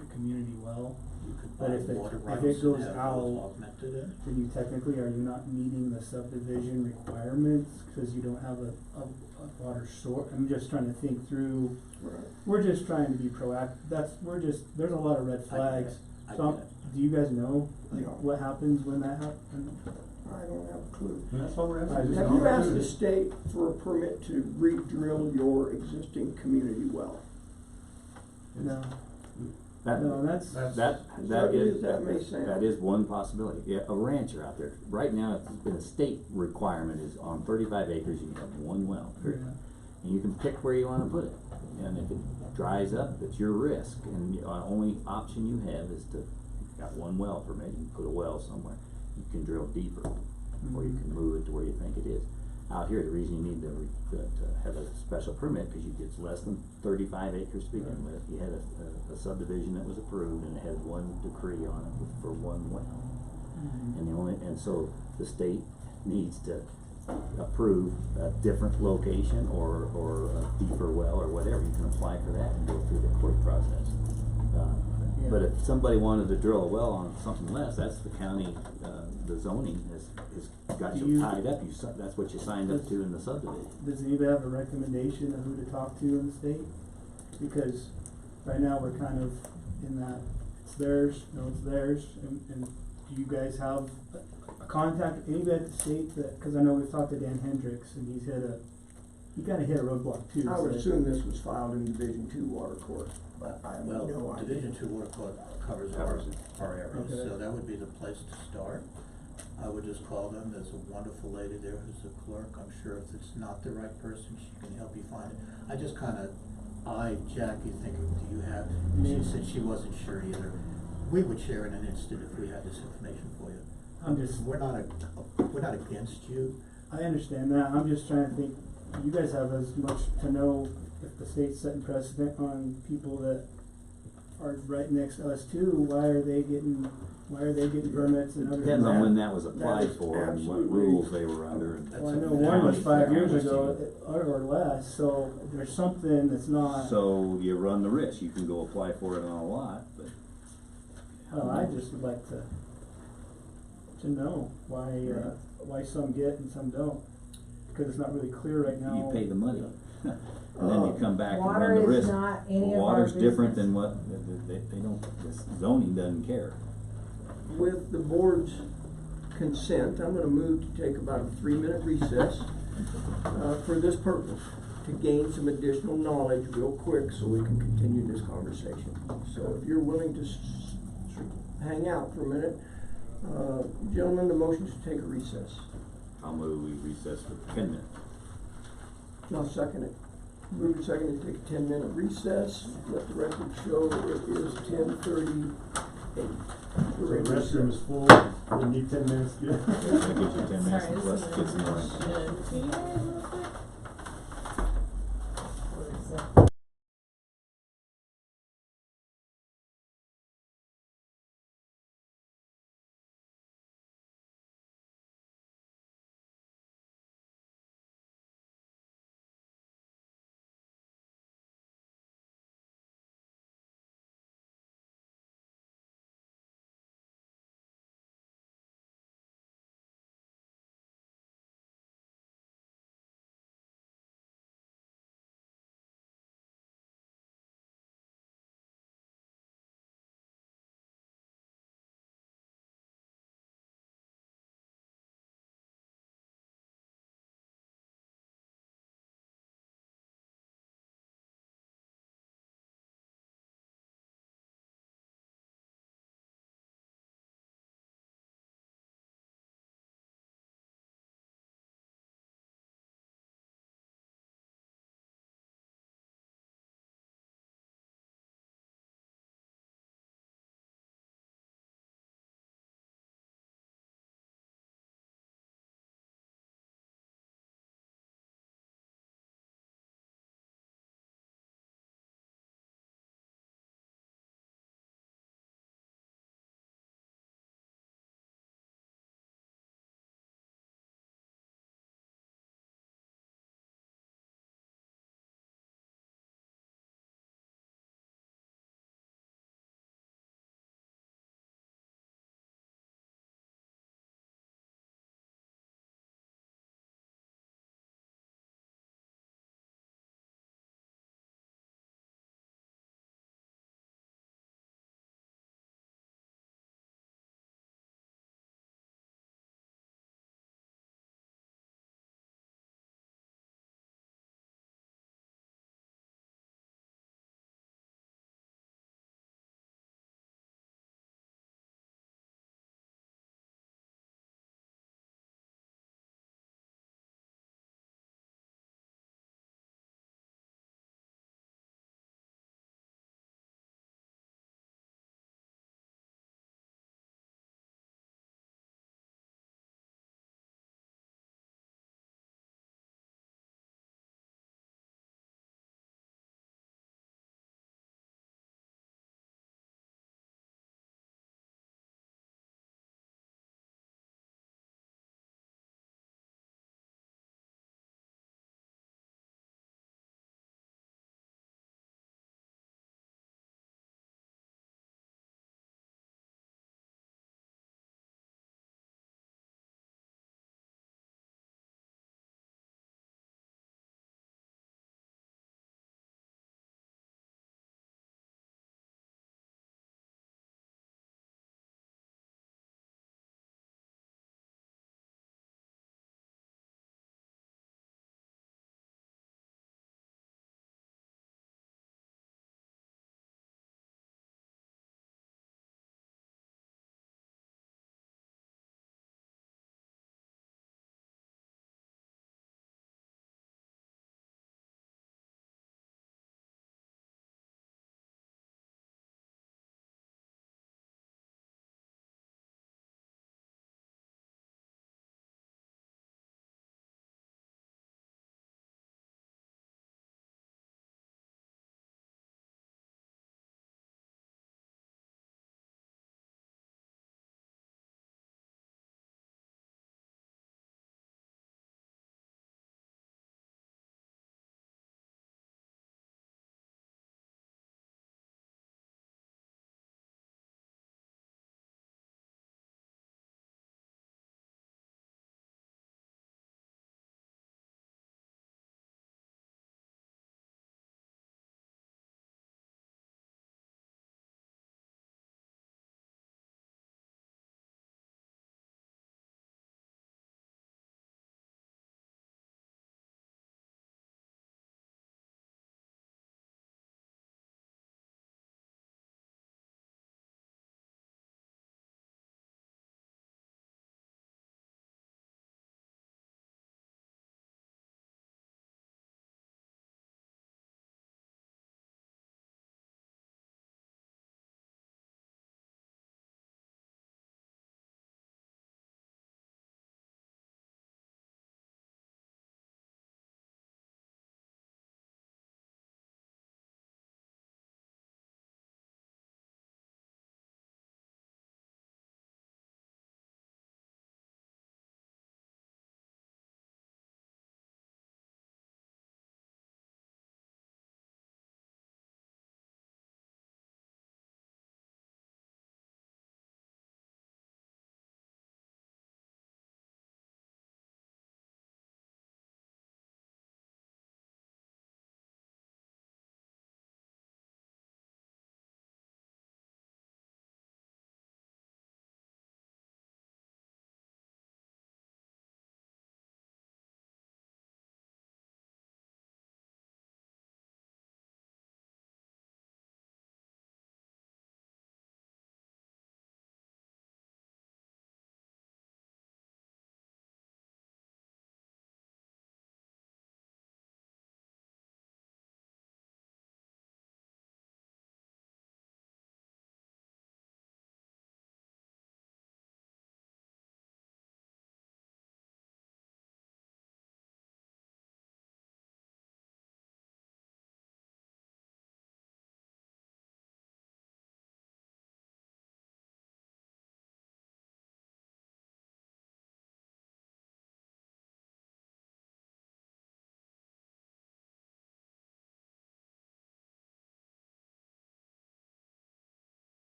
a community well. You could But buy if it- water if rights it and goes have those out- augmented in. Then you technically, are you not meeting the subdivision requirements, cause you don't have a water source? I'm just trying to think through, we're just trying to be proactive, there's a lot of red flags. I So, get it. do you guys know, like, No. what happens when that happens? I don't have a clue. that's all we're I asking. just Have don't you know. asked the state for a permit to re-drill your existing community well? No, That, no, that's, That may sound. that is one possibility. Yeah, a rancher out there, right now, the state requirement is on 35 acres, you can have one well, period. yeah. And you can pick where you wanna put it. And if it dries up, it's your risk, and the only option you have is to, you've got one well permit, you can put a well somewhere. You can drill deeper, or you can move it to where you think it is. Out here, the reason you need to have a special permit, cause you get less than 35 acres to begin with. You had a subdivision that was approved, and it had one decree on it for one well. And so the state needs to approve a different location or a deeper well or whatever. You can apply for that and go through the court process. But if somebody wanted to drill a well on something less, that's the county, the zoning has got Do you you- tied up, that's what you signed up to in the subdivision. Does anybody have a recommendation of who to talk to in the state? Because right now we're kind of in that, it's theirs, no, it's theirs, and do you guys have a contact, anybody at the state that, cause I know we've talked to Dan Hendricks, and he kinda hit a roadblock too. I would so- assume this was filed in Division II Water Court, but I have Well, no idea. Division II Water Court covers Covers our area, Okay. so that would be the place to start. I would just call them, there's a wonderful lady there who's a clerk, I'm sure if it's not the right person, she can help you find it. I just kinda eyed Jackie thinking, do you have, she said she wasn't sure either. We would share in an instant if we had this information for you. I'm just, We're not against you. I understand that, I'm just trying to think, you guys have as much to know if the state's setting precedent on people that are right next to us too, why are they getting permits and others? Depends on when that- that was that applied is for and what absolutely- rules they were under. And That's Well, I know a- one was 5 years County. ago, or less, so there's something that's not, So you run the risk, you can go apply for it on a lot, but. well, I just would like to know why some get and some don't. Cause it's not really clear right now. You pay the money, and then you come back and Water run the is risk. not any Well, of our water's different business. than what, they don't, this zoning doesn't care. With the board's consent, I'm gonna move to take about a 3-minute recess, for this purpose, to gain some additional knowledge real quick so we can continue this conversation. So if you're willing to hang out for a minute, gentlemen, the motion is to take a recess. I'll move, we recess for 10 minutes. I'll second it. Move and second to take a 10-minute recess. Let the record show it is 10:38. So the restroom is full, we need 10 minutes to get. I'll get you 10 minutes Sorry, plus this kids is in line. shit. Can you guys real quick?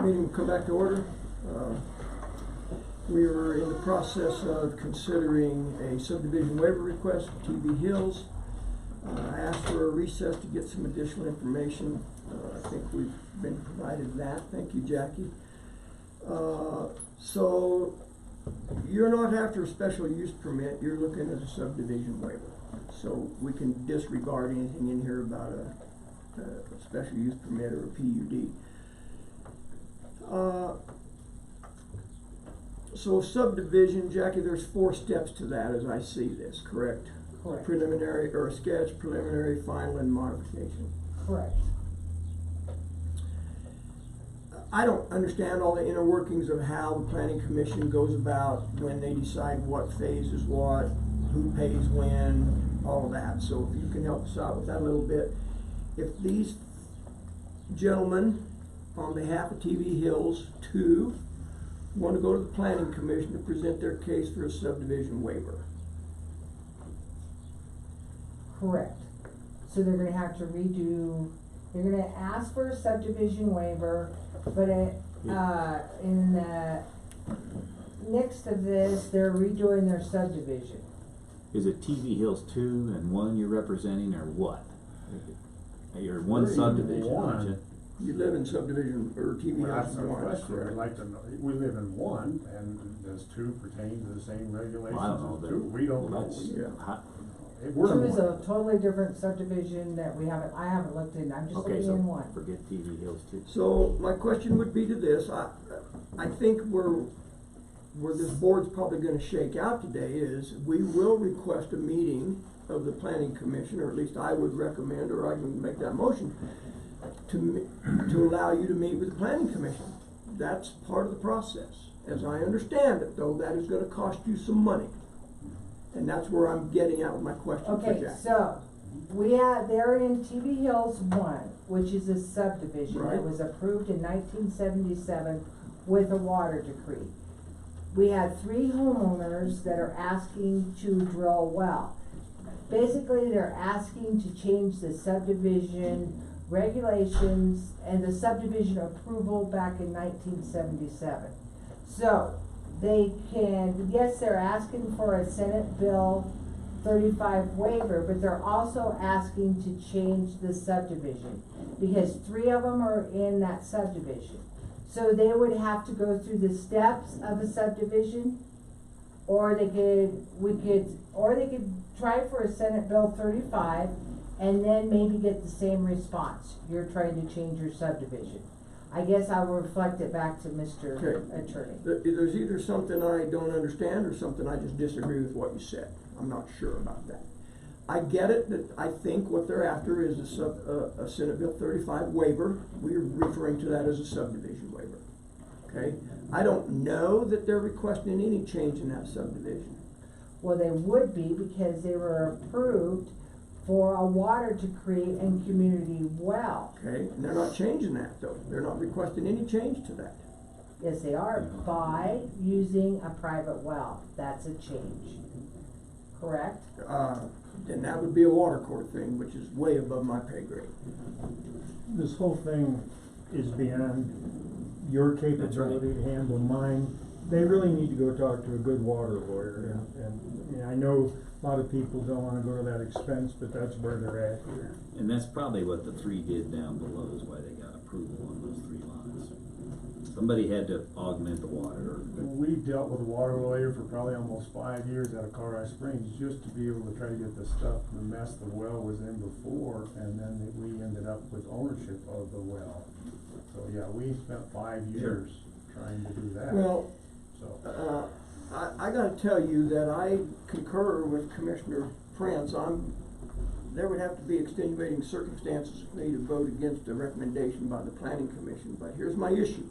Meeting will come back to order. We were in the process of considering a subdivision waiver request for TB Hills. I asked for a recess to get some additional information. I think we've been provided that. Thank you, Jackie. So you're not after a special use permit, you're looking at a subdivision waiver. So we can disregard anything in here about a special use permit or a PUD. So subdivision, Jackie, there's 4 steps to that as I see this, correct? Correct. Preliminary, or a sketch, preliminary, final, and modification. Correct. I don't understand all the inner workings of how the planning commission goes about when they decide what phase is what, who pays when, all of that. So if you can help us out with that a little bit. If these gentlemen, on behalf of TV Hills 2, want to go to the planning commission to present their case for a subdivision waiver. Correct. So they're gonna have to redo, they're gonna ask for a subdivision waiver, but in the next of this, they're redoing their subdivision. Is it TV Hills 2 and 1 you're representing, or what? You're one Three, subdivision, aren't one. you? You live in subdivision, or TV Well, Hills that's the 1, question, correct? I'd like to know, we live in one, and does 2 pertain to the same regulations Well, I don't know as that. 2? We don't Well, know. that's- Yeah. We're in 2 is one. a totally different subdivision that I haven't looked in, I'm just Okay, looking so in one. forget TV Hills 2. So my question would be to this, I think where this board's probably gonna shake out today is, we will request a meeting of the planning commission, or at least I would recommend, or I can make that motion, to allow you to meet with the planning commission. That's part of the process. As I understand it, though, that is gonna cost you some money. And that's where I'm getting at with my question for Okay, Jack. so, they're in TV Hills 1, which is a subdivision Right. that was approved in 1977 with a water decree. We had 3 homeowners that are asking to drill a well. Basically, they're asking to change the subdivision regulations and the subdivision approval back in 1977. So, they're asking for a Senate Bill 35 waiver, but they're also asking to change the subdivision, because 3 of them are in that subdivision. So they would have to go through the steps of a subdivision, or they could try for a Senate Bill 35 and then maybe get the same response. You're trying to change your subdivision. I guess I will reflect it back to Mr. Okay. Attorney. There's either something I don't understand or something I just disagree with what you said. I'm not sure about that. I get it, that I think what they're after is a Senate Bill 35 waiver. We're referring to that as a subdivision waiver, okay? I don't know that they're requesting any change in that subdivision. Well, they would be, because they were approved for a water decree and community well. Okay, and they're not changing that though. They're not requesting any change to that. Yes, they are, by using a private well. That's a change. Correct? Then that would be a water court thing, which is way above my pay grade. This whole thing is beyond your capability to handle mine. They really need to go talk to a good water lawyer, and I know a lot of people don't wanna go to that expense, but that's where they're at here. And that's probably what the 3 did down below, is why they got approval on those 3 lots. Somebody had to augment the water. We dealt with a water lawyer for probably almost 5 years out of Colorado Springs, just to be able to try to get the stuff, the mess the well was in before, and then we ended up with ownership of the well. So, yeah, we spent 5 years trying to do that. Well, So, I gotta tell you that I concur with Commissioner Prince. There would have to be extenuating circumstances for me to vote against a recommendation by the planning commission, but here's my issue.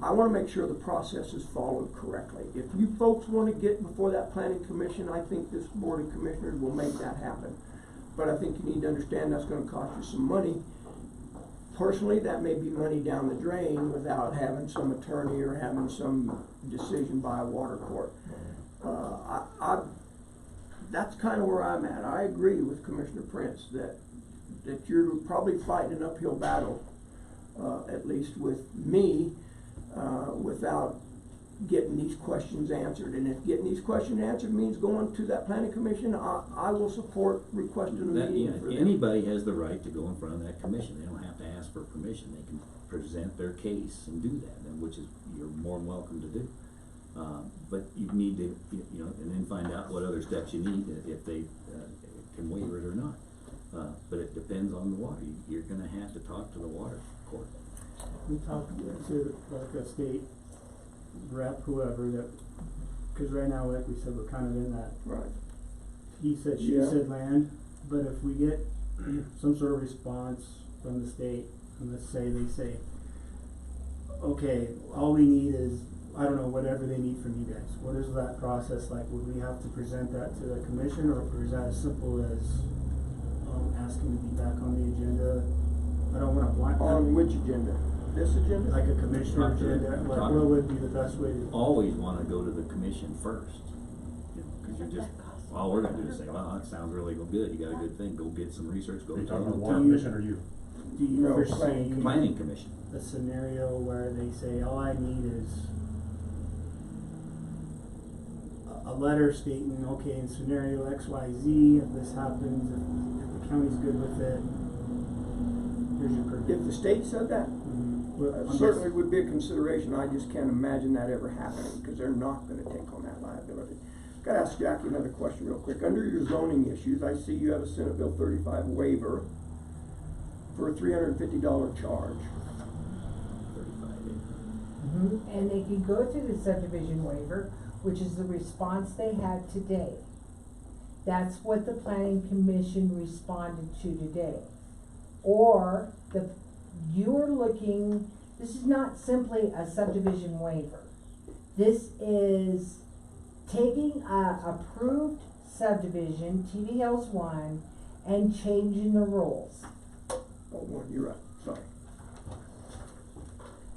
I wanna make sure the process is followed correctly. If you folks wanna get before that planning commission, I think this board of commissioners will make that happen. But I think you need to understand that's gonna cost you some money. Personally, that may be money down the drain without having some attorney or having some decision by a water court. That's kinda where I'm at. I agree with Commissioner Prince that you're probably fighting an uphill battle at least with me, without getting these questions answered. And if getting these questions answered means going to that planning commission, I will support requesting a That, meeting yeah, for them. anybody has the right to go in front of that commission, they don't have to ask for permission, they can present their case and do that, and which is, you're more than welcome to do. But you need to, you know, and then find out what other steps you need, if they, can waiver it or not. But it depends on the water, you're gonna have to talk to the water court. We talked to like a state rep, whoever, that, cause right now, like we said, we're kind of in that Right. he said, she Yeah. said land, but if we get some sort of response from the state, and let's say they say, okay, all we need is, I don't know, whatever they need from you guys, what is that process like? Would we have to present that to the commission, or is that as simple as, asking to be back on the agenda? I don't wanna blind. On which agenda? This agenda? Like a commissioner Talk to the- agenda, like talk- what would be the best way to? Always wanna go to the commission first, you know, cause you're just, all we're gonna do is say, well, that sounds really good, you got a good thing, go get some research, go Are you tell talking them. about water commission or you? Do you No, foresee Planning commission. a scenario where they say, all I need is a letter stating, okay, in scenario X, Y, Z, if this happens, if the county's good with it, here's your permit. If the state said that, Well, I'm certainly just- would be a consideration. I just can't imagine that ever happening, because they're not gonna take on that liability. Gotta ask Jackie another question real quick. Under your zoning issues, I see you have a Senate Bill 35 waiver for a $350 charge. 35, And they can go through the subdivision waiver, which is the response they had today. That's what the planning commission responded to today. Or you're looking, this is not simply a subdivision waiver. This is taking a approved subdivision, TV Hills 1, and changing the rules. Oh, one, you're right, sorry.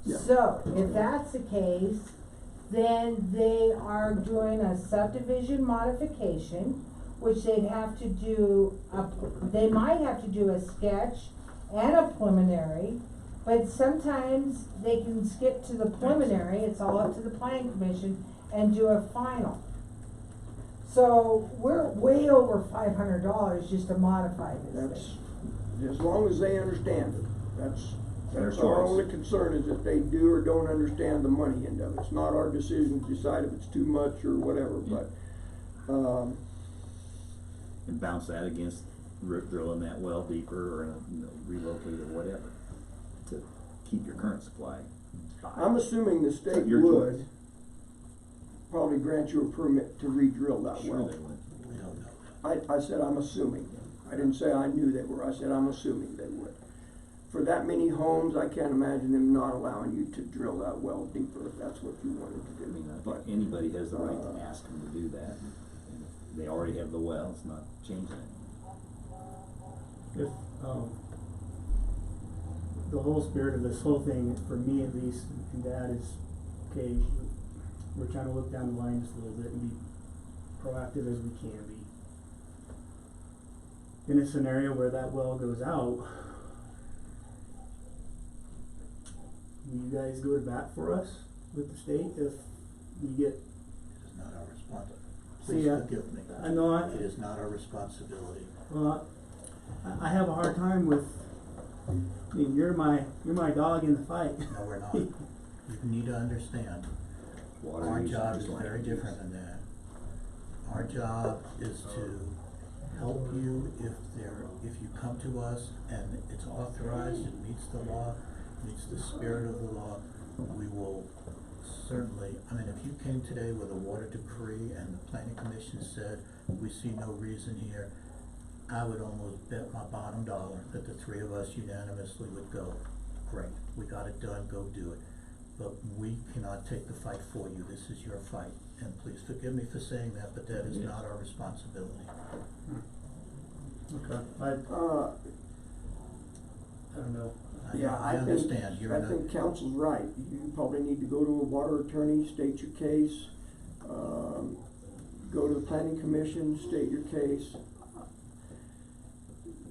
Yeah. So, if that's the case, then they are doing a subdivision modification, which they'd have to do, they might have to do a sketch and a preliminary, but sometimes they can skip to the preliminary, it's all up to the planning commission, and do a final. So, we're way over $500 just to modify this That's, thing. as long as they understand it, that's Their our choice. only concern, is if they do or don't understand the money end of it. It's not our decision to decide if it's too much or whatever, but, and bounce that against drilling that well deeper, or, you know, relocate or whatever, to keep your current supply. I'm assuming the state Your would choice. probably grant you a permit to re-drill that Sure well. they would. We don't know. I said I'm assuming. I didn't say I knew they were, I said I'm assuming they would. For that many homes, I can't imagine them not allowing you to drill that well deeper if that's what you wanted to I do. mean, I But, think anybody has the right to ask them to do that, and if they already have the well, it's not changing it. If, the whole spirit of this whole thing, for me at least, and that is, okay, we're trying to look down the line just a little bit and be proactive as we can be. In a scenario where that well goes out, will you guys go to bat for us with the state if we get, It is not our responsibility. See, Please forgive me. I know It is not our responsibility. well, I have a hard time with, I mean, you're my dog in the fight. No, we're not. You need to understand, Water our use job and is land very use. different than that. Our job is to help you if you come to us and it's authorized, it meets the law, meets the spirit of the law, we will certainly, I mean, if you came today with a water decree and the planning commission said, we see no reason here, I would almost bet my bottom dollar that the three of us unanimously would go, great, we got it done, go do it. But we cannot take the fight for you, this is your fight, and please forgive me for saying that, but that is Yes. not our responsibility. Okay. I don't know. yeah, I understand, you're I in a, think council's right. You probably need to go to a water attorney, state your case, go to the planning commission, state your case.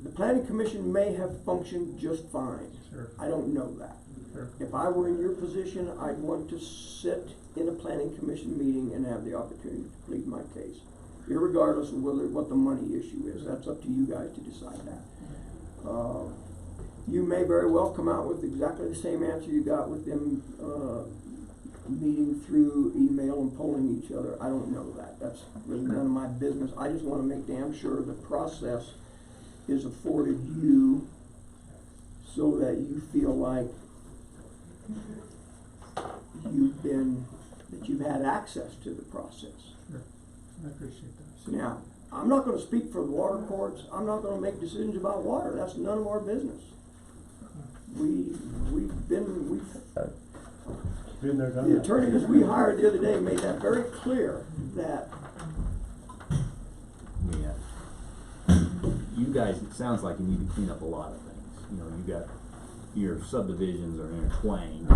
The planning commission may have functioned just fine. Sure. I don't know that. Sure. If I were in your position, I'd want to sit in a planning commission meeting and have the opportunity to plead my case, irregardless of what the money issue is. That's up to you guys to decide that. You may very well come out with exactly the same answer you got with them, meeting through email and polling each other. I don't know that. That's really none of my business. I just wanna make damn sure the process is afforded you so that you feel like you've had access to the process. Sure. I appreciate that. Now, I'm not gonna speak for the water courts. I'm not gonna make decisions about water. That's none of our business. We've Been there, done the that. attorney that we hired the other day made that very clear, that Yeah. You guys, it sounds like you need to clean up a lot of things. You know, you got, your subdivisions are intertwined,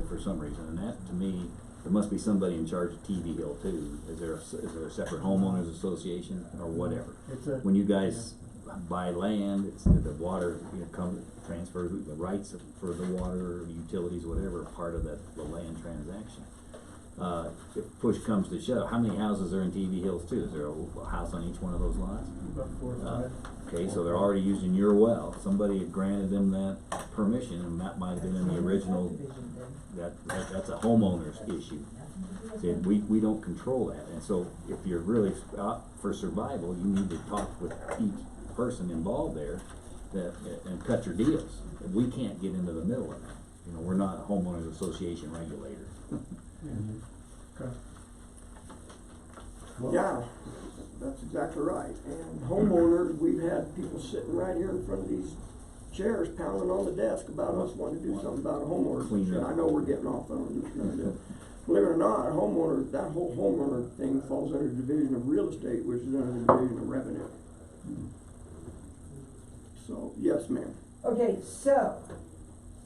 for some reason, and that, to me, there must be somebody in charge of TV Hill too. Is there a separate homeowners association or whatever? It's a. When you guys buy land, it's the water, transfers, the rights for the water, utilities, whatever, are part of the land transaction. If push comes to shove, how many houses are in TV Hills too? Is there a house on each one of those lots? About 4 or 5. Okay, so they're already using your well. Somebody had granted them that permission, and that might have been in the original, that's a homeowner's issue. See, we don't control that, and so if you're really out for survival, you need to talk with each person involved there and cut your deals. We can't get into the middle of that. You know, we're not a homeowners association regulator. Okay. yeah, that's exactly right. And homeowners, we've had people sitting right here in front of these chairs pounding on the desk about us wanting to do something about a homeowner. Clean up. I know we're getting off on it. Believe it or not, a homeowner, that whole homeowner thing falls under the division of real estate, which is under the division of revenue. So, yes, ma'am. Okay, so,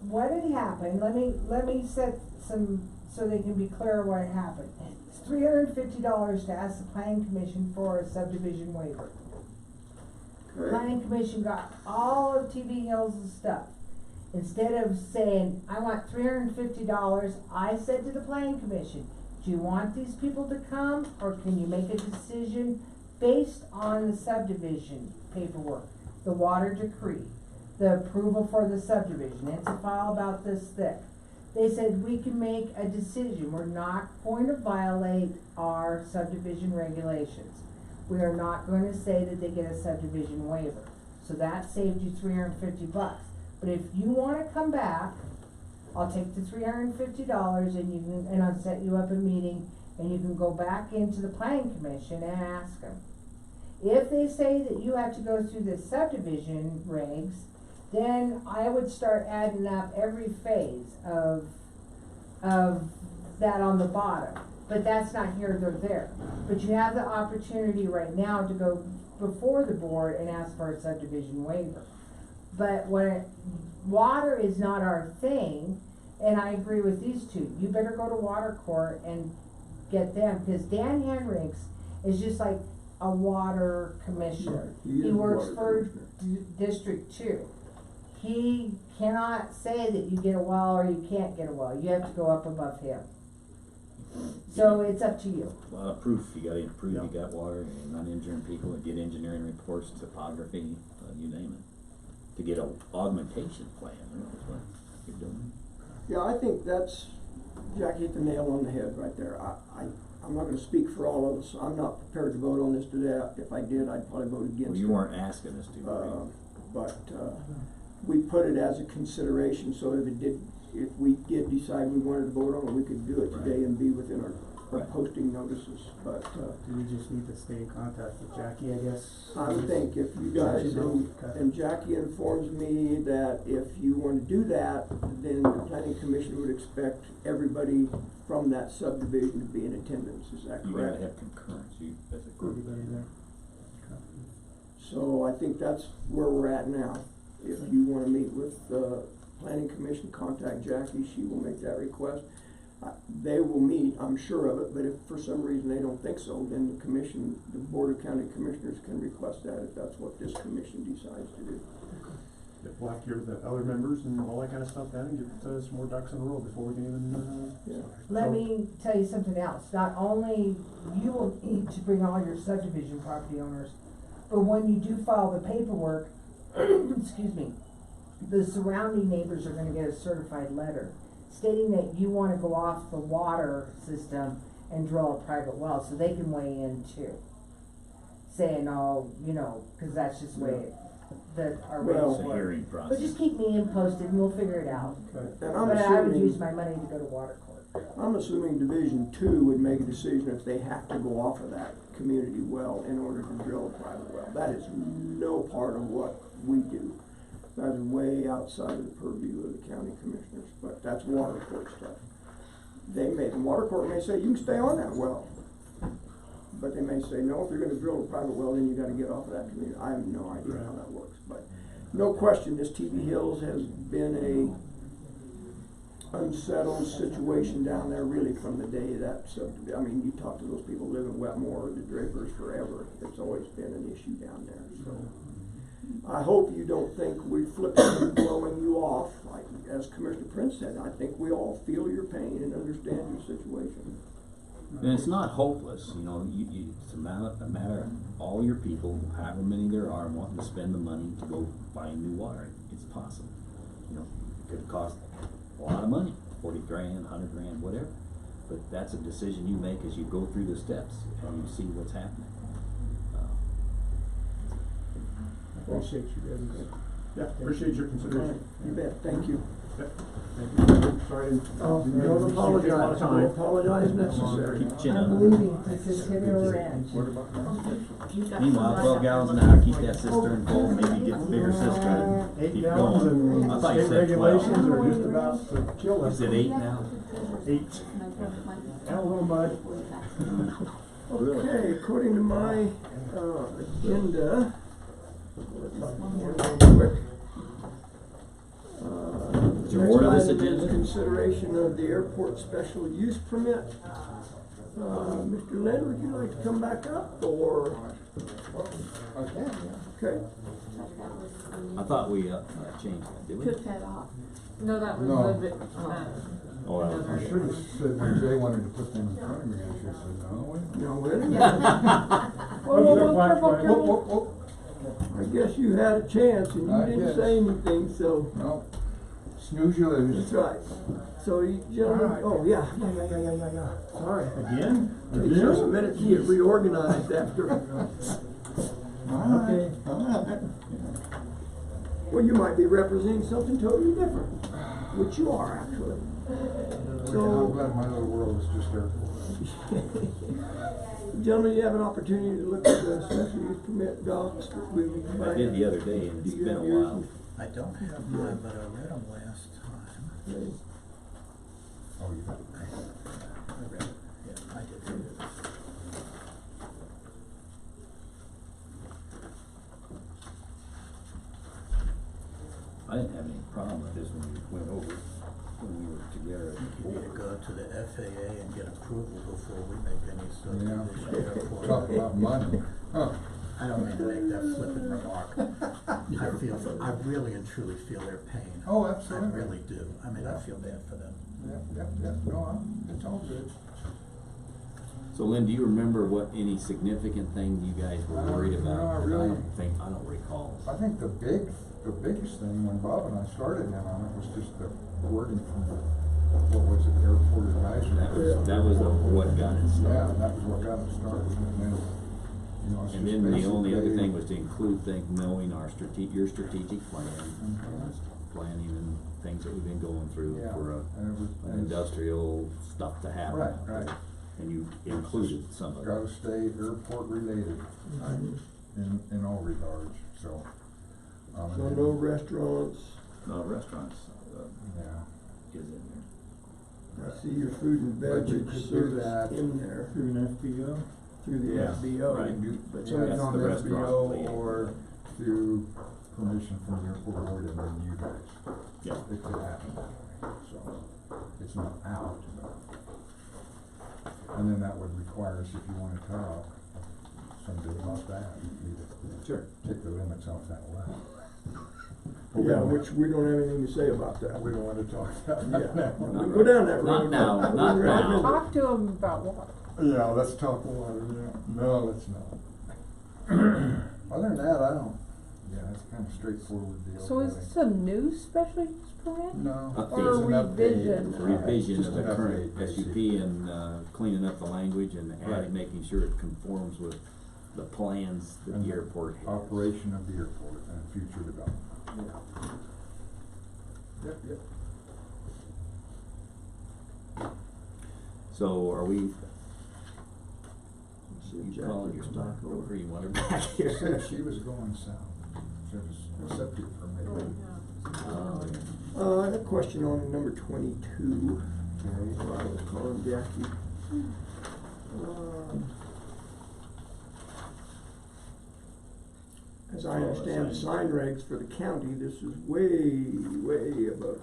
what had happened, let me set some, so they can be clear what had happened. It's $350 to ask the planning commission for a subdivision waiver. Okay. Planning commission got all of TV Hills and stuff. Instead of saying, I want $350, I said to the planning commission, do you want these people to come, or can you make a decision based on the subdivision paperwork, the water decree, the approval for the subdivision? It's a file about this thick. They said, we can make a decision. We're not going to violate our subdivision regulations. We are not going to say that they get a subdivision waiver. So that saved you $350. But if you wanna come back, I'll take the $350 and I'll set you up a meeting and you can go back into the planning commission and ask them. If they say that you have to go through the subdivision regs, then I would start adding up every phase of that on the bottom. But that's not here nor there. But you have the opportunity right now to go before the board and ask for a subdivision waiver. But water is not our thing, and I agree with these two. You better go to water court and get them, because Dan Henricks is just like a water commissioner. He is He a works water for commissioner. District 2. He cannot say that you get a well or you can't get a well. You have to go up above him. So it's up to you. A lot of proof, you gotta prove you got water, and not injuring people, and get engineering reports, topography, you name it. To get an augmentation plan, you know, is what you're doing. Yeah, I think that's, Jack hit the nail on the head right there. I'm not gonna speak for all of us. I'm not prepared to vote on this today. If I did, I'd probably vote against it. Well, you weren't asking us to, right? But we put it as a consideration, so if we did decide we wanted to vote on it, we could do it today and be within our Right. posting notices, but, Do we just need to stay in contact with Jackie, I guess? I would think if you guys, and Jackie informs me that if you want to do that, then the planning commission would expect everybody from that subdivision to be in attendance, is that You correct? gotta have concurrence, as a group. Everybody there. So I think that's where we're at now. If you wanna meet with the planning commission, contact Jackie, she will make that request. They will meet, I'm sure of it, but if for some reason they don't think so, then the Board of County Commissioners can request that if that's what this commission decides to do. Get Black here with the other members and all that kind of stuff, then, and get some more ducks in a row before we can even, Yeah. Let me tell you something else, not only you will need to bring all your subdivision property owners, but when you do file the paperwork, excuse me, the surrounding neighbors are gonna get a certified letter stating that you wanna go off the water system and drill a private well, so they can weigh in too. Saying, oh, you know, cause that's just the way that our Well, rules It's a work. hearing But process. just keep me in posted and we'll figure it out. And I'm But I would use assuming, my money to go to water court. I'm assuming Division Two would make a decision if they have to go off of that community well in order to drill a private well. That is no part of what we do. That is way outside of the purview of the county commissioners, but that's water court stuff. The water court may say, you can stay on that well. But they may say, no, if you're gonna drill a private well, then you gotta get off of that community. I have no idea how that works, but no question, this TV Hills has been a unsettled situation down there really from the day that subdivision. I mean, you talk to those people who live in Wetmore, the Drapers forever, it's always been an issue down there, so. I hope you don't think we're flipping and blowing you off, like, as Commissioner Prince said, I think we all feel your pain and understand your situation. And it's not hopeless, you know, it's a matter of all your people, however many there are, wanting to spend the money to go find new water. It's possible, you know, it could cost a lot of money, 40 grand, 100 grand, whatever. But that's a decision you make as you go through the steps and you see what's happening. appreciate you guys. Yeah, appreciate your consideration. You bet, thank you. Yep. Thank you. Sorry. Don't apologize, don't apologize necessary. Keep chin I'm up. leaving to continue ranch. Meanwhile, 12 gallons an hour, keep that cistern full, maybe get a bigger cistern, 8 keep gallons going. and I thought you state said 12. regulations are just about to kill us. Is it 8 now? 8. And a little mud. Okay, according to my, agenda, quick. Is there more to this next item is agenda? Consideration of the airport special use permit. Mr. Lynn, would you like to come back up, or? Okay. Okay. I thought we changed that, did we? Took that off. No, that was No. a bit, Oh, that I was should have said when Jay wanted to put them in front of me, I should have said, no, wait. No, really? Whoa, whoa, whoa. I guess you had a chance and I you didn't guess. say anything, so, No, snooze you lose. that's right. So you gentlemen, Alright. oh, yeah. Sorry. Again? Takes us a minute to get reorganized after. Okay. Alright. Well, you might be representing something totally different, which you are actually. I'm So, glad my little world is just airport. gentlemen, you have an opportunity to look at the special use permit docs that we. I did the other day, and it's been a while. I don't have mine, but I read them last time. Oh, yeah. I read it, yeah, I did read it. I didn't have any problem with this when we went over, when we were together. You need to go to the FAA and get approval before we make any subdivision Talk airport. about money. Huh. I don't mean to make that flippant remark. I really and truly feel their pain. Oh, I absolutely. really do. I mean, I feel bad for them. Yep. No, it's all good. So Lynn, do you remember what any significant thing you guys were worried about? No, I 'Cause really- I don't recall. I think the biggest thing when Bob and I started in on it was just the wording from the, what was it, airport advisory. That was what got it Yeah, started. that was what got it started, and then, you know, it's And just then the only other basically- thing was to include things, knowing our your strategic plan, Mhm. planning and things that we've been going through Yeah, for and it was- an industrial stuff to happen. Right. And you included some of Gotta it. stay airport related, in all regards, so. So no restaurants, No, restaurants, Yeah. is in there. I see your food and But you beverage could do service that in there Through an FBO? through the Yeah, FBO. right. But Yeah, it's that's on the the restaurant FBO plate. or through permission from the airport board and then you guys. Yeah. It could happen that way, so. It's it's not out. And then that would require us, if you wanna talk someday about that, you need to Sure. take the limits off that well. Yeah, which we don't have anything to say about that. We don't wanna talk that Yeah, now. we go down that road. Not now, not We're now. right Talk to them about what? Yeah, let's talk water, yeah. No, let's not. Other than that, I don't, yeah, it's kind of straightforward deal. So is really. this a new special use permit? No. Update. Or It's an update. revision? It's a revision Just of the an current update, SUP basically. and, cleaning up the language and Right. adding, making sure it conforms with the plans that And the airport has. Operation of the airport and future development. Yeah. Yep. So are we, So you Jack calling your looks stock back over, over. you want her back She here? said she was going south. She was septic permit. Oh, I have a question on number 22. Okay. I was calling Jackie. As I understand the sign regs for the county, this is way above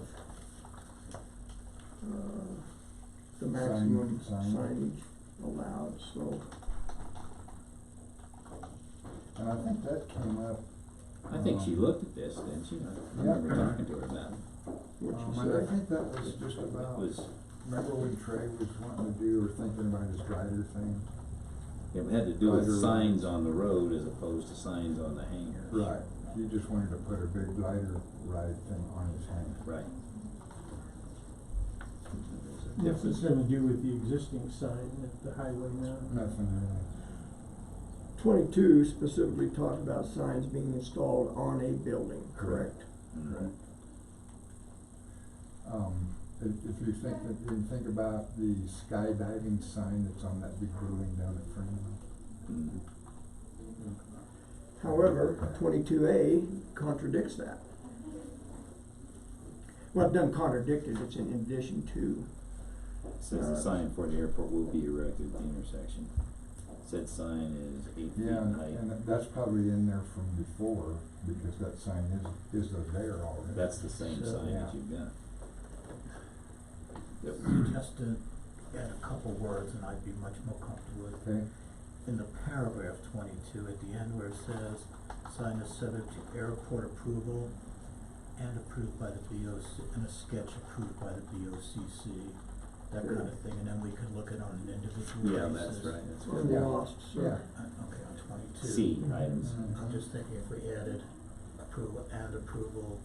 the maximum Sign. signage allowed, so. And I think that came up. I think she looked at this, didn't she? I Yeah. remember talking to her about it. What you And I say? think that was just It about, was, remember when Trey was wanting to do or thinking about his glider thing? it had to do with Glider signs rides. on the road as opposed to signs on the hangars. Right. He just wanted to put a big glider ride thing on his hangar. Right. What's this gonna do with the existing sign at the highway now? Nothing really. 22 specifically talked about signs being installed on a building, correct? Mhm. If you think about the skydiving sign that's on that big building down at Fremont. Mhm. However, 22A contradicts that. Well, it doesn't contradict it, it's in addition to. Says the sign for the airport will be erected at the intersection. Said sign is 8 feet Yeah, in height. and that's probably in there from before, because that sign is there already. That's the same So, sign yeah. that you've got. Yep. Just to add a couple words, and I'd be much more comfortable with. Okay, In the paragraph 22, at the end where it says, sign is subject to airport approval and approved by the BOC, and a sketch approved by the BOCC, that kind of thing, and then we can look at on an individual basis. Yeah, that's right, that's I'm right. Yeah. lost, so. yeah. Okay, on 22. C items. I'm just thinking if we added approval and approval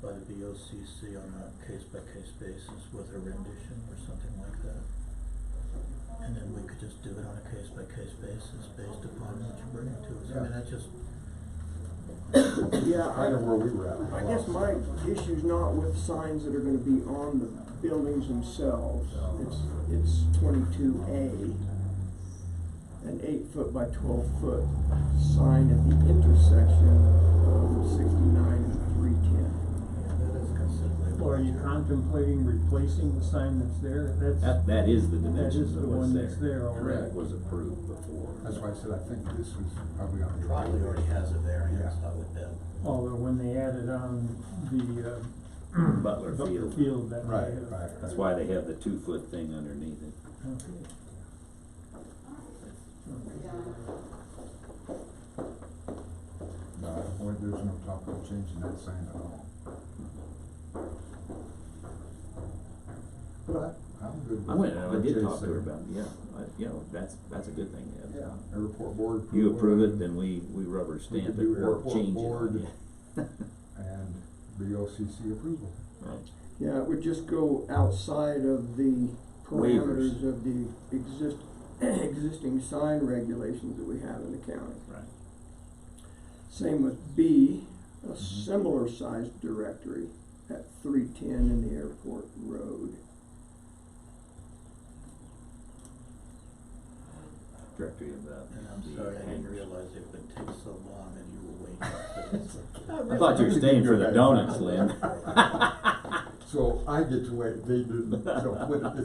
by the BOCC on a case-by-case basis with a rendition or something like that. And then we could just do it on a case-by-case basis based upon what you bring to us. I mean, Yeah. that just, Yeah, Kind of where we were at. I guess my issue's not with signs that are gonna be on the buildings themselves. It's 22A, an 8 foot by 12 foot sign at the intersection of 69 and 310. yeah, that is considerably. Or are you contemplating replacing the sign that's there? That is the That dimensions is the of what's one there. that's there already. That was approved before. That's why I said I think this was probably on the. Probably already has a variance, Yeah. I would bet. Although when they added on the, Butler Butler Field. Field, that may Right, have. right. That's why they have the 2 foot thing underneath it. Okay. No, boy, there's no talk of changing that sign at all. But I'm good with. I went, I what did Jay talk to her said. about it, that's a good thing, yeah. Yeah, airport board. You approval approve it, and then we rubber stamp could it do or airport change it board. on you. And BOCC approval. Right. Yeah, it would just go outside of the parameters of the existing sign regulations that we have in the county. Right. Same with B, a similar sized directory at 310 in the airport road. Directory of the. And I'm the sorry, I didn't hangars. realize it would take so long and you were waiting for this. I thought you were staying for the donuts, Lynn. So I get to wait, they do, it's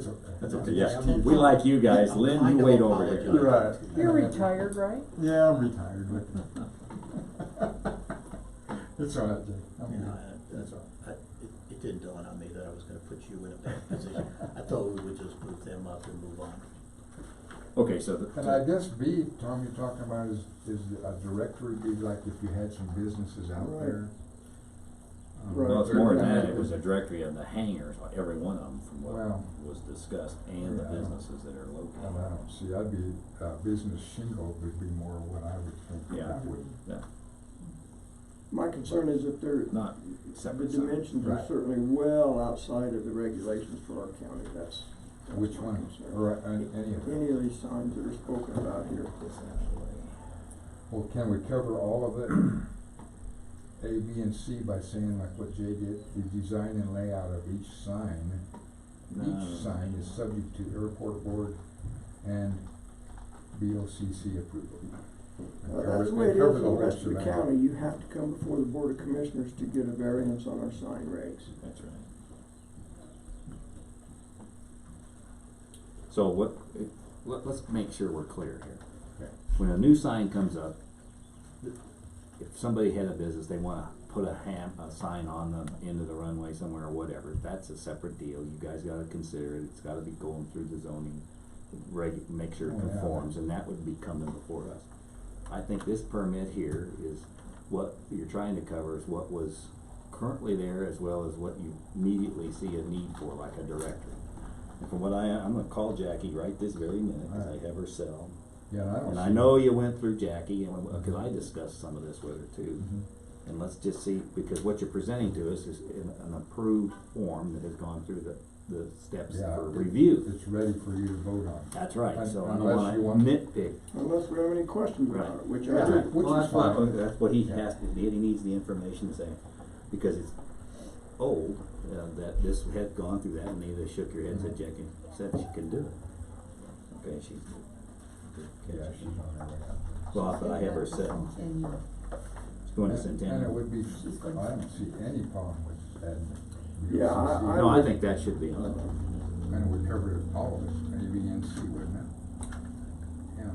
okay. That's okay, yeah, we like you guys, Lynn, I'm you trying wait to over here. apologize. Right. You're retired, right? Yeah, I'm retired, but it's all right, Jay. I'm You know, good. That's all right. it didn't dawn on me that I was gonna put you in a bad position. I thought we would just move them up and move on. Okay, so And I guess B, Tom, you're talking about is a directory be like if you had some businesses out Right. there? Right. well, it's more than that, Yeah. it was a directory of the hangars, like every one of them from what Well, was discussed, and the yeah, I don't- businesses that are Well, located. I don't see, I'd be, business shingle would be more what I would think Yeah. that would. Yeah, My concern is that not the separate signs. dimensions are Right. certainly well outside of the regulations for our county, that's Which my ones, concern. or any of them? Any of these signs that are spoken about here. Well, can we cover all of it, A, B, and C, by saying like what Jay did, the design and layout of each sign? No. Each sign is subject to airport board and BOCC approval. And cover That's the way it cover is in the the whole rest of the shebang. county, you have to come before the Board of Commissioners to get a variance on our sign regs. That's right. So let's make sure we're clear here. Okay. When a new sign comes up, if somebody had a business, they wanna put a sign on the end of the runway somewhere or whatever, that's a separate deal. You guys gotta consider it, it's gotta be going through the zoning make sure it Oh, yeah. conforms, and that would be coming before us. I think this permit here is, what you're trying to cover is what was currently there as well as what you immediately see a need for, like a directory. And from what I'm gonna call Jackie right this very minute, cause I Right. have her cell. Yeah, and I don't And see. I know you went through Jackie, and, cause I discussed some of this with her too. Mhm. And let's just see, because what you're presenting to us is an approved form that has gone through the steps Yeah, for it- review. It's ready for you to vote on. That's right, so I don't Unless wanna you want- nitpick. Unless we have any questions about Right. it, which Yeah. I do. Which Well, is that's what, fine. that's what he Yeah. has to, he needs the information to say, because it's old, that this had gone through that, and neither shook your head and said, Jackie, said she can do it. Okay, she's. Yeah, she's on her way out. Well, but I have her set, And she's going to Centennial. And it would be, I don't see any problem with adding Yeah, BOCC. I No, I would- think that should be on there. And it would cover all of it, A, B, and C, wouldn't it? Yeah.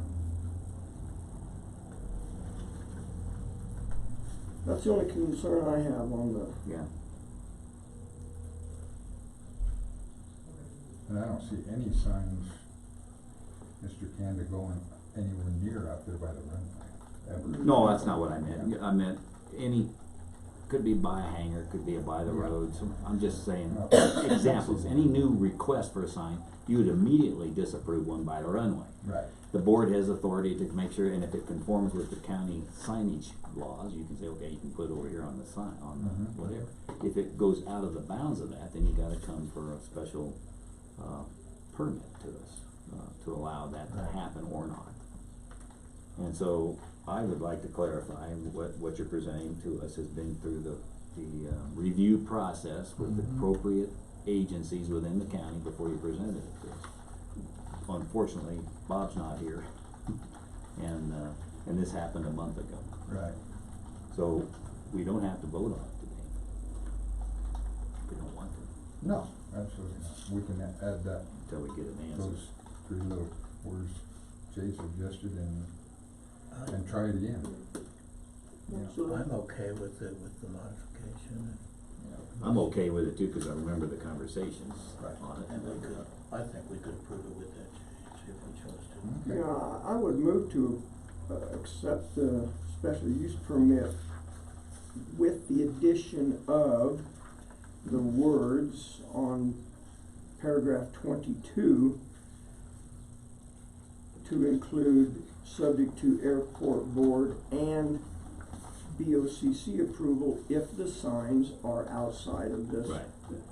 That's the only concern I have on the, Yeah, And I don't see any signs, Mr. Kanda, going anywhere near out there by the runway, ever. no, that's not what I meant, I meant any, could be by a hangar, could be by the Yeah. road, so I'm just saying, No. examples, any new request for a sign, you would immediately disapprove one by the runway. Right. The board has authority to make sure, and if it conforms with the county signage laws, you can say, okay, you can put it over here on the sign, on Mhm. the whatever. If it goes out of the bounds of that, then you gotta come for a special, permit to us, to allow that to happen or not. And so, I would like to clarify what you're presenting to us has been through the review process with the Mhm. appropriate agencies within the county before you presented it to us. Unfortunately, Bob's not here, and this happened a month ago. Right. So, we don't have to vote on it today. We don't want to, No, absolutely not. We can add that, until we get an answer. those three little words Jay suggested I- and try it again. so I'm okay with it, with the modification, I'm okay with it too, cause I remember the conversations Right. on it. and we could, I think we could approve it with that change if we chose to. Okay. yeah, I would move to, accept the special use permit with the addition of the words on paragraph 22 to include subject to airport board and BOCC approval if the signs are outside of this, Right.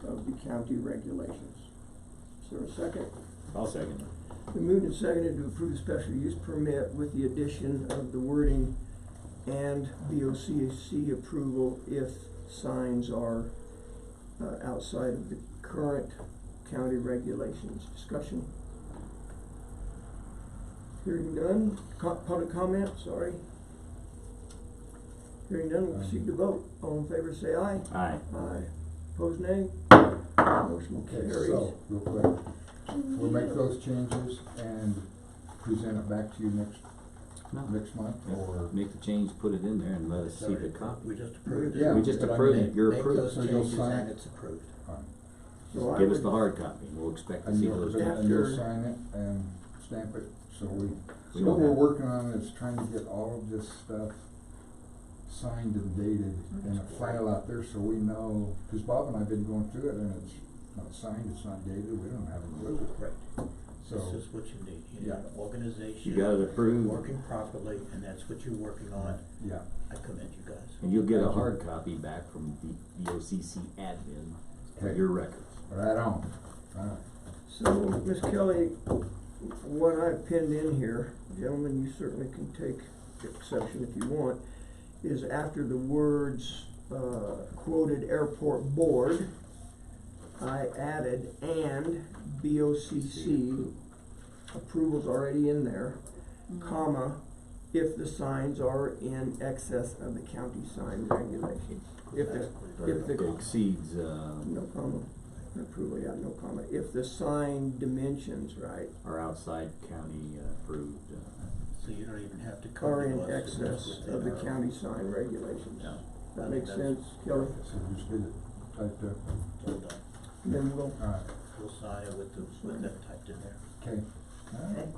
of the county regulations. Is there a second? I'll second it. Been moved and seconded to approve the special use permit with the addition of the wording and BOCC approval if signs are outside of the current county regulations. Discussion? Hearing none. Public comment, sorry. Hearing none, we'll proceed to vote. All in favor say aye. Aye. Aye. Opposed, nay. Motion Okay, carries. so, real quick, we'll make those changes and present it back to you next month, or? Make the change, put it in there, and let us see the copy. We just approved it. Yeah, We just but I approved mean, it, you're Make approved. those So you'll changes sign and it? it's approved. Fine. So I Give us would- the hard copy, we'll expect to And see you'll, those. and you'll After- sign it and stamp it, so we, We what don't we're have- working on is trying to get all of this stuff signed and dated in a file out there, so we know, cause Bob and I have been going through it, and it's not signed, it's not dated, we don't have a clue. Right. So, This is what you need. You need Yeah. an organization. You got it approved. Working properly, and that's what you're working on. yeah, I commend you guys. And you'll get a Thank you. hard copy back from the BOCC admin for Okay. your records. right on, alright. So, Ms. Kelly, what I pinned in here, gentlemen, you certainly can take exception if you want, is after the words, quoted airport board, I added and BOCC, approval's already in there, comma, if the signs are in excess of the county sign regulations. If the, if It the, exceeds, no comma, approval, yeah, no comma, if the sign dimensions, right, our outside county approved, So you don't even have to come are to in us. It's excess within of the our- county sign regulations. yeah. That makes That's- sense, Kelly? So just get it typed up, It's all done. Then we'll, alright, We'll sign it with that typed in there. okay. Alright,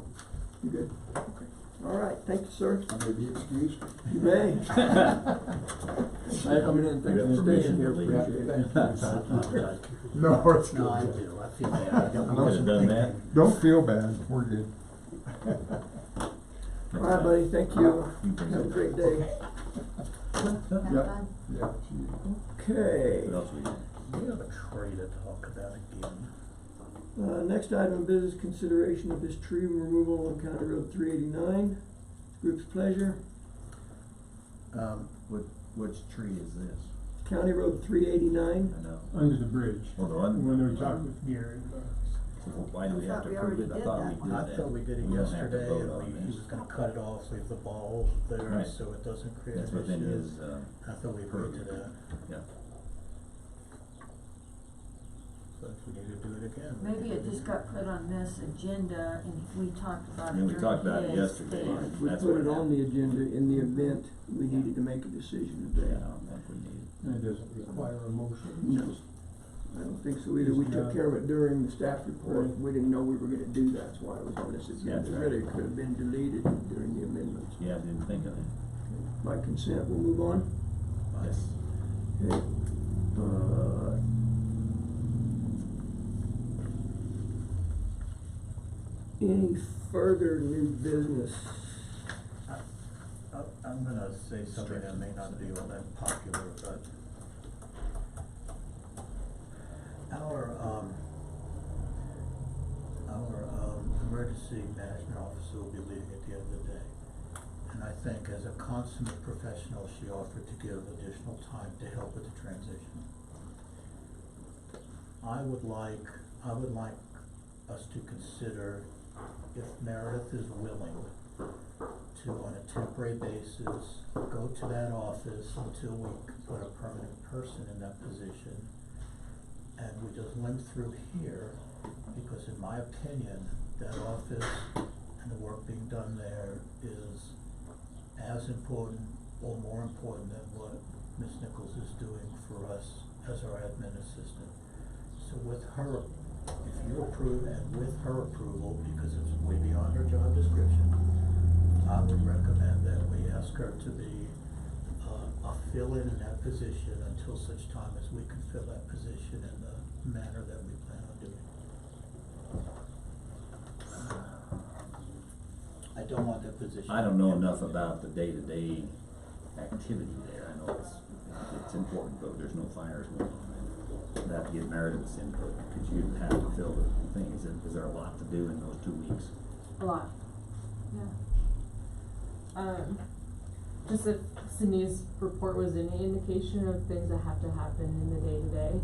you good? Okay. All right, thank you, sir. I may be excused. You may. Coming in, thanks You have for permission staying here, to leave. appreciate it. Yeah, I apologize. No, it's good. No, I do. I feel bad. I don't I Could have done that. Don't feel bad, we're good. All right, buddy, thank you. You can Have a go. great day. Yeah, yeah, Okay. What else we got? We have a tree to talk about again. Next item of business, consideration of this tree removal on County Road 389. Group's pleasure. Which tree is this? County Road 389. I know. Under the bridge, Well, the one. when we talked with Gary. Why do we have to we approve it? already I did thought that we one. did I that. thought we did it We don't have to yesterday, vote and on he this. was gonna cut it off, leave the ball there, Right. so it doesn't create an That's issue. within his, I thought we agreed to that, yeah. so if we need to do it again. we Maybe can it do just got put on this agenda and we talked about it And we during talked about it his yesterday. thing. We That's put what it on happened. the agenda in the event we needed to make a decision Yeah, today. I don't think we need it. It doesn't require a motion. No, I don't think so either. We took care of it during the staff report. Right. We didn't know we were gonna do that. That's why it was on this agenda. That's right. Really, it could have been deleted during the amendments. Yeah, I didn't think of it. By consent, we'll move on. Yes. Okay. Any further new business? I'm gonna say something that may not be all that popular, but our emergency management officer will be leaving at the end of the day. And I think as a consummate professional, she offered to give additional time to help with the transition. I would like us to consider if Meredith is willing to, on a temporary basis, go to that office until we can put a permanent person in that position. And we just limp through here, because in my opinion, that office and the work being done there is as important or more important than what Ms. Nichols is doing for us as our admin assistant. So with her, if you approve and with her approval, because it's way beyond her job description, I would recommend that we ask her to be a fill-in in that position until such time as we can fill that position in the manner that we plan on doing. I don't want that position. I don't know enough about the day-to-day activity there. I know it's important, though. There's no fires going on. I'd have to get Meredith's input, because you have to fill the thing. Is there a lot to do in those 2 weeks? A lot, yeah. Just if Cindy's report was any indication of things that have to happen in the day-to-day,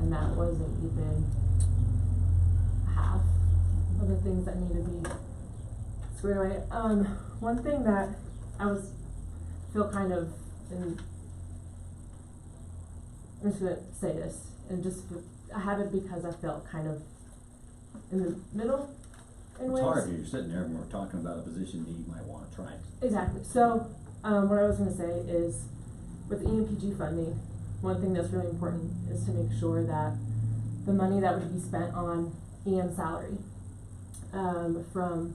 and that wasn't even half of the things that need to be squared away. One thing that I feel kind of, and I'm just gonna say this, and I have it because I felt kind of in the middle in ways. It's hard, you're sitting there and we're talking about a position that you might wanna try. Exactly. So, what I was gonna say is, with the EMPG funding, one thing that's really important is to make sure that the money that would be spent on Ian's salary, from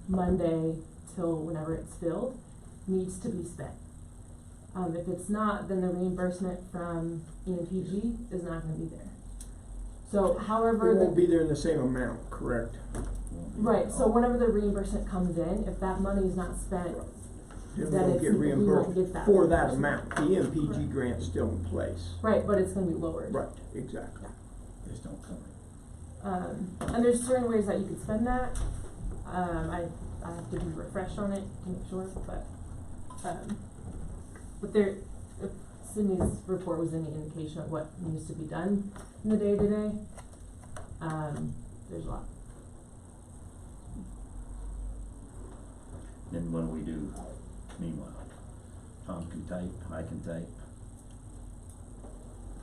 Monday till whenever it's filled, needs to be spent. If it's not, then the reimbursement from EMPG is not gonna be there. So however It won't be there in the same amount, correct? right, so whenever the reimbursement comes in, if that money is not spent, Then we then don't it's, get we won't reimbursed get that. for that reimbursement. amount. The MPG grant's still in place. Right, but it's gonna be lowered. Right, exactly. Just don't cover it. And there's certain ways that you could spend that. I have to be refreshed on it to make sure, but there, if Sydney's report was any indication of what needs to be done in the day-to-day, there's a lot. Then what do we do meanwhile? Tom can type, I can type.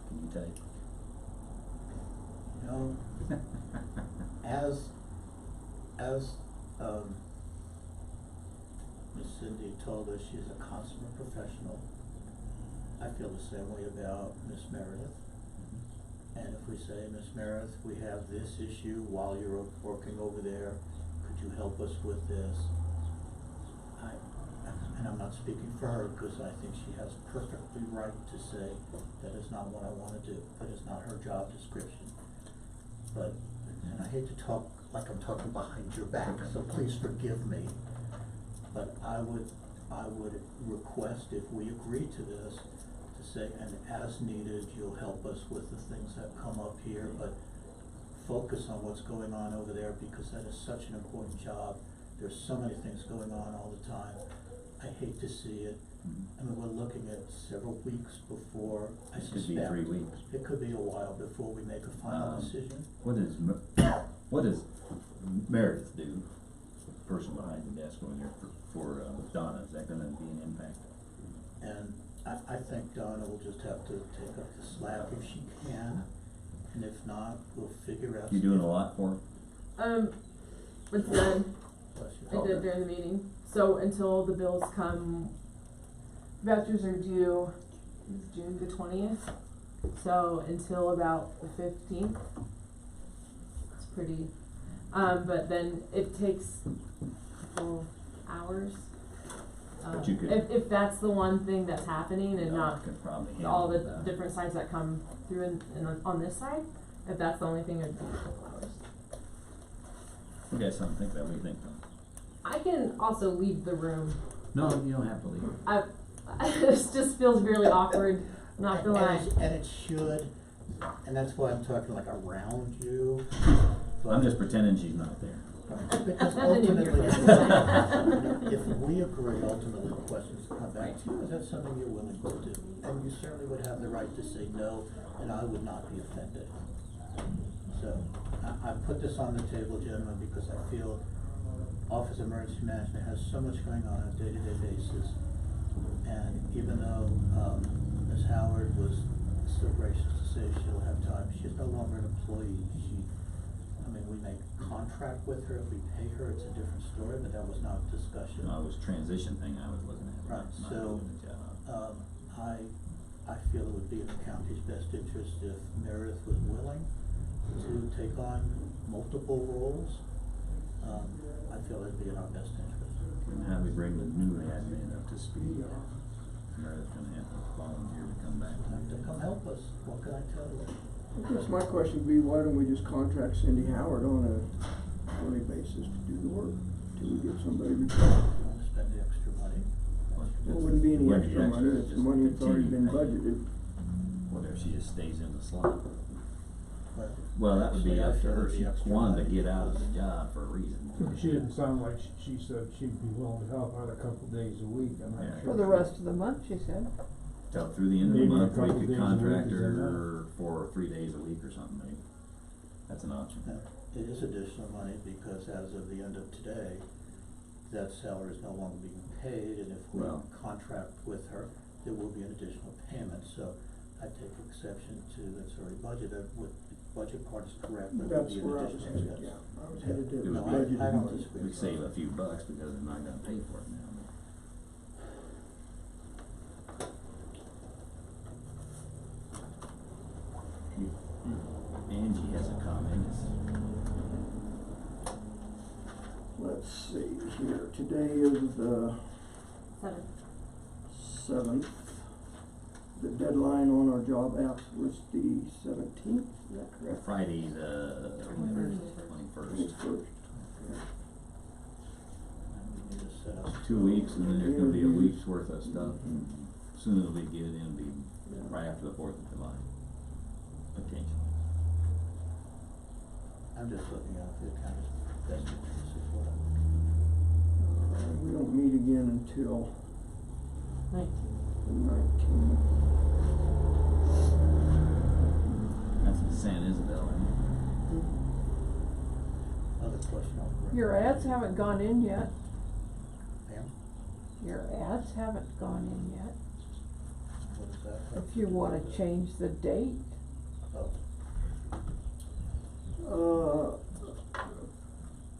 Can you type? You know, as, Miss Cindy told us, she's a consummate professional. I feel the same way about Miss Meredith. And if we say, Miss Meredith, we have this issue while you're working over there, could you help us with this? And I'm not speaking for her, because I think she has perfectly right to say, that is not what I wanna do, that is not her job description. But, and I hate to talk like I'm talking behind your back, so please forgive me. But I would request, if we agree to this, to say, and as needed, you'll help us with the things that come up here, but focus on what's going on over there, because that is such an important job. There's so many things going on all the time. I hate to see it. I mean, we're looking at several weeks before, I It could suspect. be 3 weeks. It could be a while before we make a final decision. What does Meredith do, the person behind the desk over there for Donna, is that gonna be an impact? And I think Donna will just have to take up the slack if she can, and if not, we'll figure out. You doing a lot for her? It's done. Bless you. I did during the meeting. So until the bills come, vouchers are due June the 20th. So until about the 15th, it's pretty, but then it takes a couple hours. But you could- If that's the one thing that's happening and Donna not could probably all the handle that. different sides that come through on this side, if that's the only thing, it'd be a couple hours. You guys something to think about, what do you think, Tom? I can also leave the room. No, you don't have to leave. This just feels really awkward, not gonna lie. And it should, and that's why I'm talking like around you. I'm just pretending she's not there. Because Then you're ultimately, here. if we agree, ultimately the questions come back to you, is that something you're willing to do? And you certainly would have the right to say no, and I would not be offended. So, I put this on the table, gentlemen, because I feel Office of Emergency Management has so much going on a day-to-day basis. And even though, Ms. Howard was so gracious to say she'll have time, she's no longer an employee. We may contract with her, if we pay her, it's a different story, but that was not discussion. No, it was transition thing I was looking at. Right, not so, doing the job. I feel it would be in the county's best interest if Meredith was willing to take on multiple roles. I feel it'd be in our best interest. And how do we bring the new admin up to speed? Meredith's gonna have to volunteer to come back. Have to come help us, what can I tell you? I guess my question would be, why don't we just contract Cindy Howard on a hourly basis to do the work, till we get somebody You retired? wanna spend the extra money? Well, it wouldn't be any Wouldn't be extra money, it's just money that's already been continue. budgeted. What if she just stays in the slot? But Well, that would be actually, I up to feel her, it'd be she extra wanted to money get out of because- the job for a reason. She didn't sound like she said she'd be willing to help out a couple days a week, I'm not Yeah. sure. For the rest of the month, she said. Till through the end of the Maybe a month, we couple could days a week, contract is that her for 3 days a week or something, maybe. That's an option. It is additional money because as of the end of today, that salary is no longer being paid, and if we Well- contract with her, there will be an additional payment, so I take exception to that's already budgeted, with budget part is correct, but it would That's be an where I was additional headed, expense. yeah, I was headed to It would No, be- budgeted I don't money. disagree. We save a few bucks because they're not gonna pay for it now. Angie let's see here, today is the 7th. The deadline on our job apps was the 17th, is that correct? Friday, the 21st. We need to set up. 2 weeks, and then there's gonna be a week's worth of stuff, and soon as we get it in, it'll be right after the 4th of July, potentially. I'm just looking out for the county's best interests as well. We don't meet again until 19. the 19th. That's in San Isabel, isn't Other question I'll bring. Your ads haven't gone in yet. Pam, Your ads haven't gone in yet. what is that? If you wanna change the date. Oh,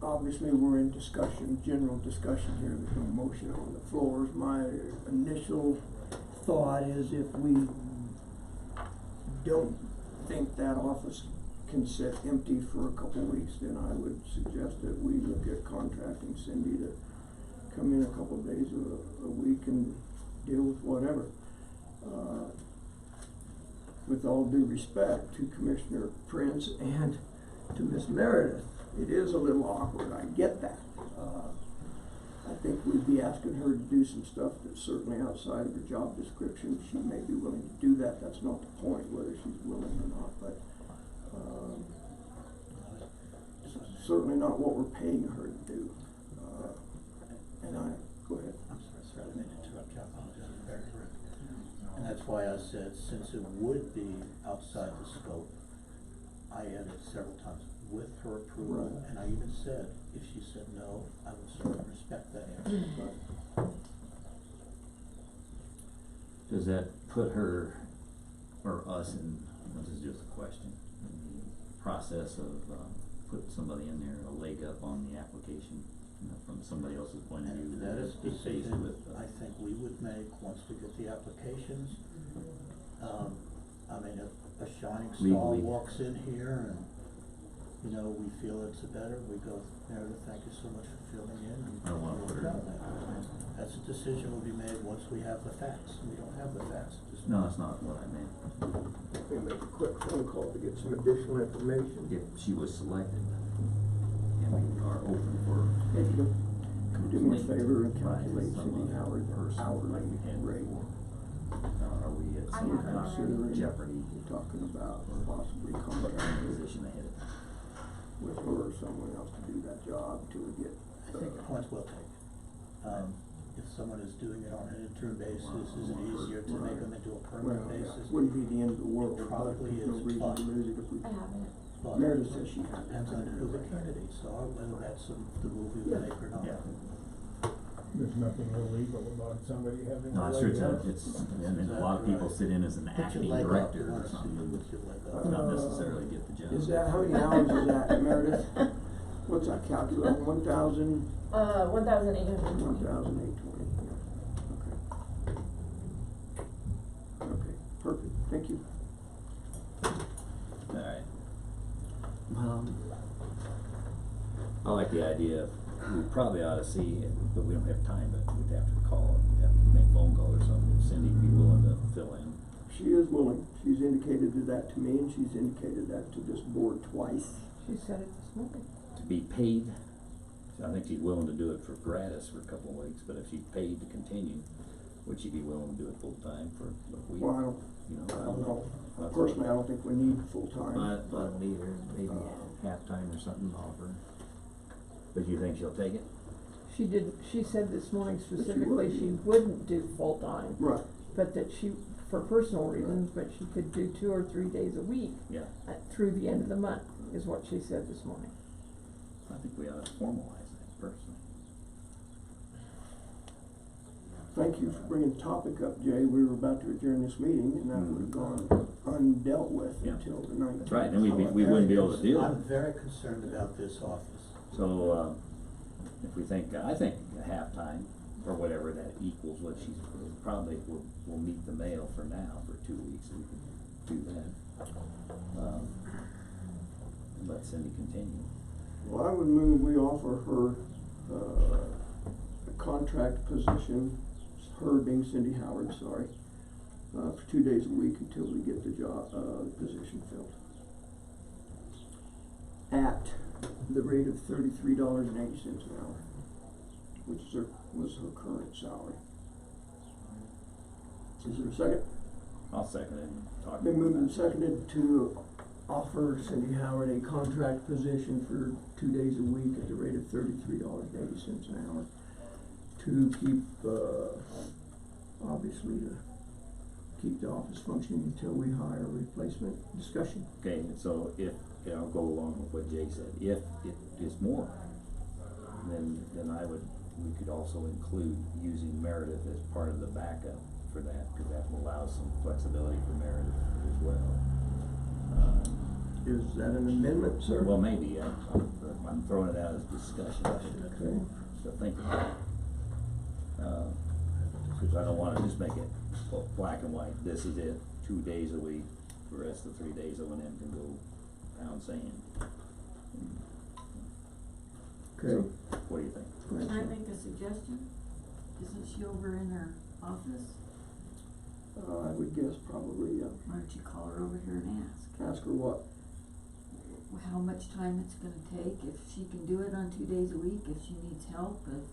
Obviously, we're in discussion, general discussion here, there's no motion on the floors. My initial thought is if we don't think that office can sit empty for a couple weeks, then I would suggest that we look at contracting Cindy to come in a couple of days a week and deal with whatever. With all due respect to Commissioner Prince and to Ms. Meredith, it is a little awkward, I get that. I think we'd be asking her to do some stuff that's certainly outside of her job description. She may be willing to do that, that's not the point, whether she's willing or not, but, certainly not what we're paying her to do. Go ahead. I'm sorry, I didn't mean to interrupt you, I apologize, very rude. And that's why I said, since it would be outside the scope, I added several times with her approval, Right. and I even said, if she said no, I would certainly respect that answer. Does that put her, or us in, this is just a question, in the process of, putting somebody in there, a leg up on the application, from somebody else's point of view? And that is be the faced decision with, I think we would make once we get the applications. I mean, if a shining star Legally. walks in here and, you know, we feel it's a better, we go, Meredith, thank you so much for filling in, and I don't wanna we'll put her go in. there. That's a decision will be made once we have the facts, we don't have the facts. Just- No, that's not what I meant. We make a quick phone call to get some additional information. If she was selected, and we are open for Hey, you do me a complete favor and by calculate some Cindy other Howard's person hourly like we had rate. before. Are we at I some have it kind of already. jeopardy You're talking about possibly putting her in a contracting position ahead of time? with her or someone else to do that job till we get. I think the point's well taken. If someone is doing it on an interim basis, is it easier to make them into a permanent Well, basis? wouldn't be the end of the world, It but probably there's no is, reason but- to lose it if we. I haven't. But Meredith says she had. depends on who the candidates are, whether that's the move we Yeah. make or not. Yeah. There's nothing illegal about somebody having. No, a it's true, leg up. it's, and then a lot of people sit in as an Put your acting leg up, director you or wanna see something, with your leg up. not necessarily get the job. Is that, how many hours is that, Meredith? What's that calculate, 1,000? 1,820. 1,820, yeah, okay, perfect, thank you. Alright. I like the idea of, we probably ought to see, but we don't have time, but we'd have to call, we'd have to make a phone call or something, if Cindy'd be willing to fill in. She is willing, she's indicated that to me, and she's indicated that to this board twice. She said it this morning. To be paid, I think she's willing to do it for gratis for a couple of weeks, but if she's paid to continue, would she be willing to do it full-time for a week? Well, I don't know, personally, I don't think we need full-time. I don't either, maybe half-time or something offer. But you think she'll take it? She said this morning would. specifically she wouldn't do full-time, Right, but that she, for personal reasons, but she could do 2 or 3 days a week Yeah, through the end of the month, is what she said this morning. I think we ought to formalize that personally. thank you for bringing the topic up, Jay, we were about to adjourn this meeting, and that would have gone undealt with Yeah. until the 19th. That's right, and we wouldn't be able to do I'm it. very concerned about this office. So, if we think, I think a half-time, or whatever that equals, what she's, probably will meet the mail for now, for 2 weeks, and we can do that. Let Cindy continue. Well, I would move we offer her a contract position, her being Cindy Howard, sorry, for 2 days a week until we get the position filled. At the rate of $33.80 an hour, which was her current salary. Is there a second? I'll second it and talk. Been moved and seconded to offer Cindy Howard a contract position for 2 days a week at the rate of $33.80 an hour to keep, obviously to keep the office functioning until we hire a replacement. Discussion. Okay, so if, I'll go along with what Jay said, if it is more, then we could also include using Meredith as part of the backup for that, cause that will allow some flexibility for Meredith as well. Is that an amendment, sir? Well, maybe, I'm throwing it out as discussion, Okay. so think about it. Cause I don't wanna just make it black and white, this is it, 2 days a week, the rest of the 3 days O&M can go pound sand. Okay. So, what do you think? Can I make a suggestion? Isn't she over in her office? I would guess probably, Why don't you call her over here and ask her what? how much time it's gonna take, if she can do it on 2 days a week, if she needs help, if.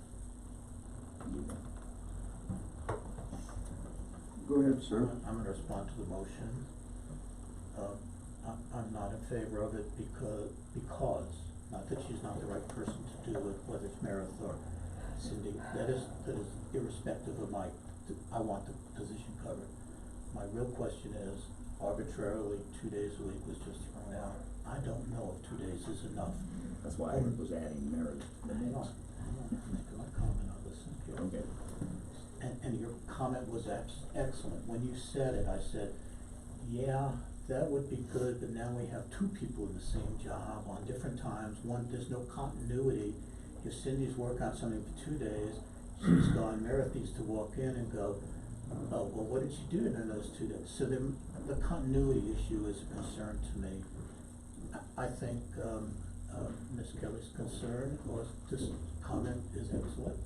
Go ahead, sir. I'm gonna respond to the motion. I'm not in favor of it because, not that she's not the right person to do it, whether it's Meredith or Cindy, that is irrespective of I want the position covered. My real question is, arbitrarily, 2 days a week was just thrown out. I don't know if 2 days is enough. That's why I was adding Meredith. Hang on, make my comment on this, okay? Okay. And your comment was excellent. When you said it, I said, yeah, that would be good, but now we have 2 people in the same job on different times. One, there's no continuity. If Cindy's working on something for 2 days, she's gone, Meredith needs to walk in and go, oh, well, what did she do in those 2 days? So the continuity issue is a concern to me. I think, Ms. Kelly's concern, or this comment is excellent.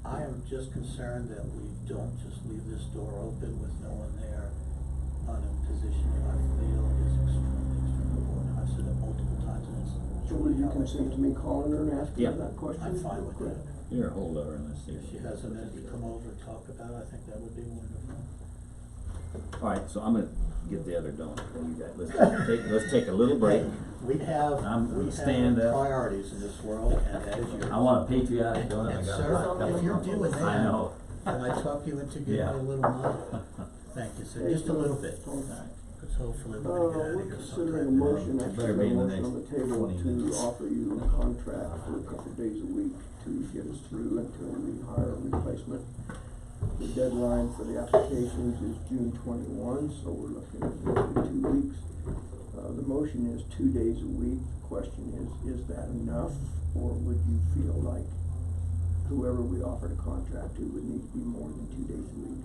I am just concerned that we don't just leave this door open with no one there on a position that I feel is extremely important. I've said it multiple times, and it's. So will you consent to me calling her and asking her Yeah. that question? I'm fine with that. Here, hold over and let's see. If she has a minute to come over and talk about it, I think that would be wonderful. Alright, so I'm gonna get the other donut, and you guys, let's take a little break. We have stand up. priorities in this world, and that is yours. I want a patriotic donut. And I got sir, a hot if you're doing that, I know. can I talk you into giving Yeah. me a little money? Thank you, sir, just a little bit. Because hopefully we're gonna get out We're of here considering a sometime. motion, It actually, better a be in the motion on the next table 20 to minutes. offer you a contract for a couple of days a week to get us through until we hire a replacement. The deadline for the applications is June 21, so we're looking at maybe 2 weeks. The motion is 2 days a week. The question is that enough, or would you feel like whoever we offered a contract to would need to be more than 2 days a week?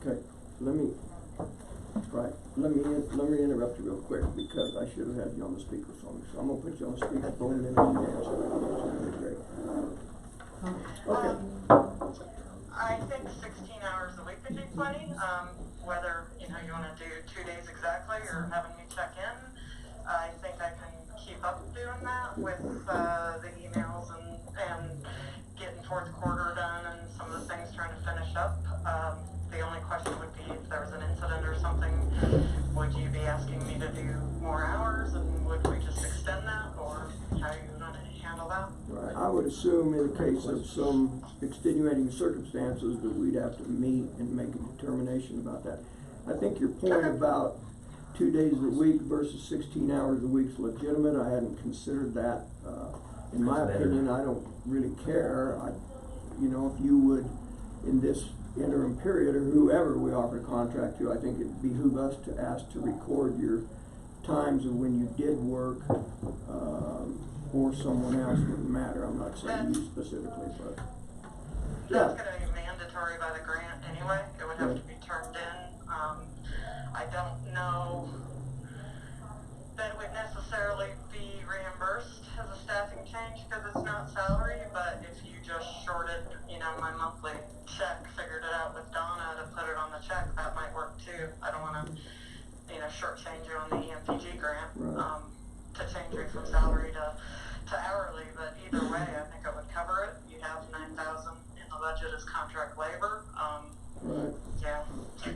Okay, let me interrupt you real quick, because I should have had you on the speakerphone, so I'm gonna put you on the speakerphone and then you can answer that question, that'd be great. Okay, I think 16 hours a week would be plenty, whether, you wanna do 2 days exactly or having me check in. I think I can keep up doing that with, the emails and getting fourth quarter done and some of the things trying to finish up. The only question would be if there was an incident or something, would you be asking me to do more hours, and would we just extend that, or how are you gonna handle that? right, I would assume in the case of some extenuating circumstances that we'd have to meet and make a determination about that. I think your point about 2 days a week versus 16 hours a week is legitimate. I hadn't considered that. In my opinion, I don't really care. If you would, in this interim period, or whoever we offer a contract to, I think it'd behoove us to ask to record your times of when you did work, or someone else, wouldn't matter. I'm not saying you specifically, but. That's gonna be mandatory mandatory by the grant anyway. It would have to be turned in. I don't know that it would necessarily be reimbursed as a staffing change because it's not salary, but if you just shorted, my monthly check, figured it out with Donna to put it on the check, that might work too. I don't want to, shortchange you on the EMPG grant, to change you from salary to hourly, but either way, I think it would cover it. You have 9,000 in the budget as contract labor. Right. Yeah,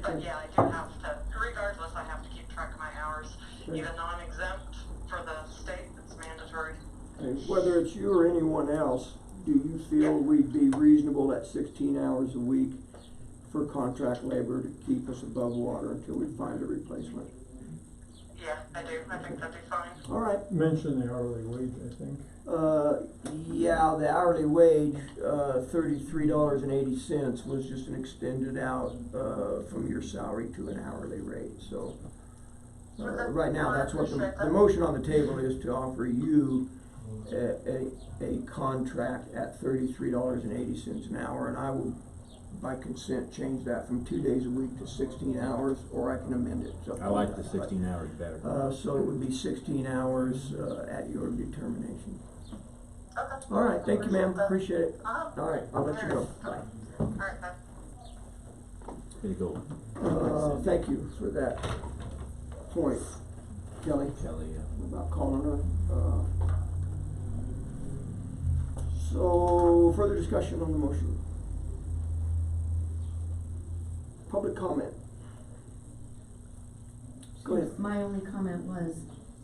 but yeah, I do have to, regardless, I have to keep track of my hours. Okay. Even though I'm exempt for the state, it's mandatory. And whether it's you or anyone else, do you feel we'd be reasonable at 16 hours a week for contract labor to keep us above water until we find a replacement? Yeah, I do. I think that'd be fine. All right. Mention the hourly wage, I think. Yeah, the hourly wage, $33.80 was just an extended out, from your salary to an hourly rate, so. Right now, that's what the motion on the table is, to offer you a contract at $33.80 an hour, and I will, by consent, change that from 2 days a week to 16 hours, or I can amend it. I like the 16 hours better. So it would be 16 hours, at your determination. Okay. All right, thank you, ma'am, appreciate it. Uh-huh. All right, I'll let you go. Bye. All right, bye. Way to go. Thank you for that point, Kelly, Kelly, about calling her. So, further discussion on the motion. Public comment. Go ahead. My only comment was,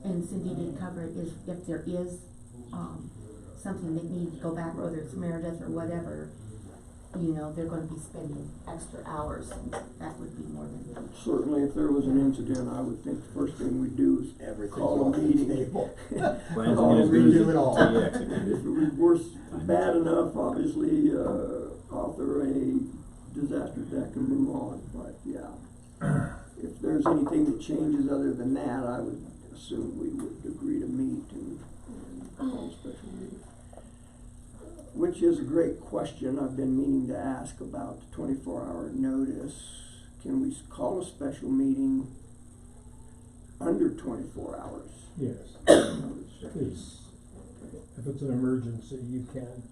and Cindy did cover it, is if there is, something that needs to go back, whether it's Meredith or whatever, they're gonna be spending extra hours, and that would be more than. Certainly, if there was an incident, I would think the first thing we'd do is call a meeting. plans Call and a meeting. redo it all. If it was worse, bad enough, obviously, author a disaster deck and move on, but yeah. If there's anything that changes other than that, I would assume we would agree to meet and call a special meeting. Which is a great question. I've been meaning to ask about the 24-hour notice. Can we call a special meeting under 24 hours? Yes. If it's an emergency, you can.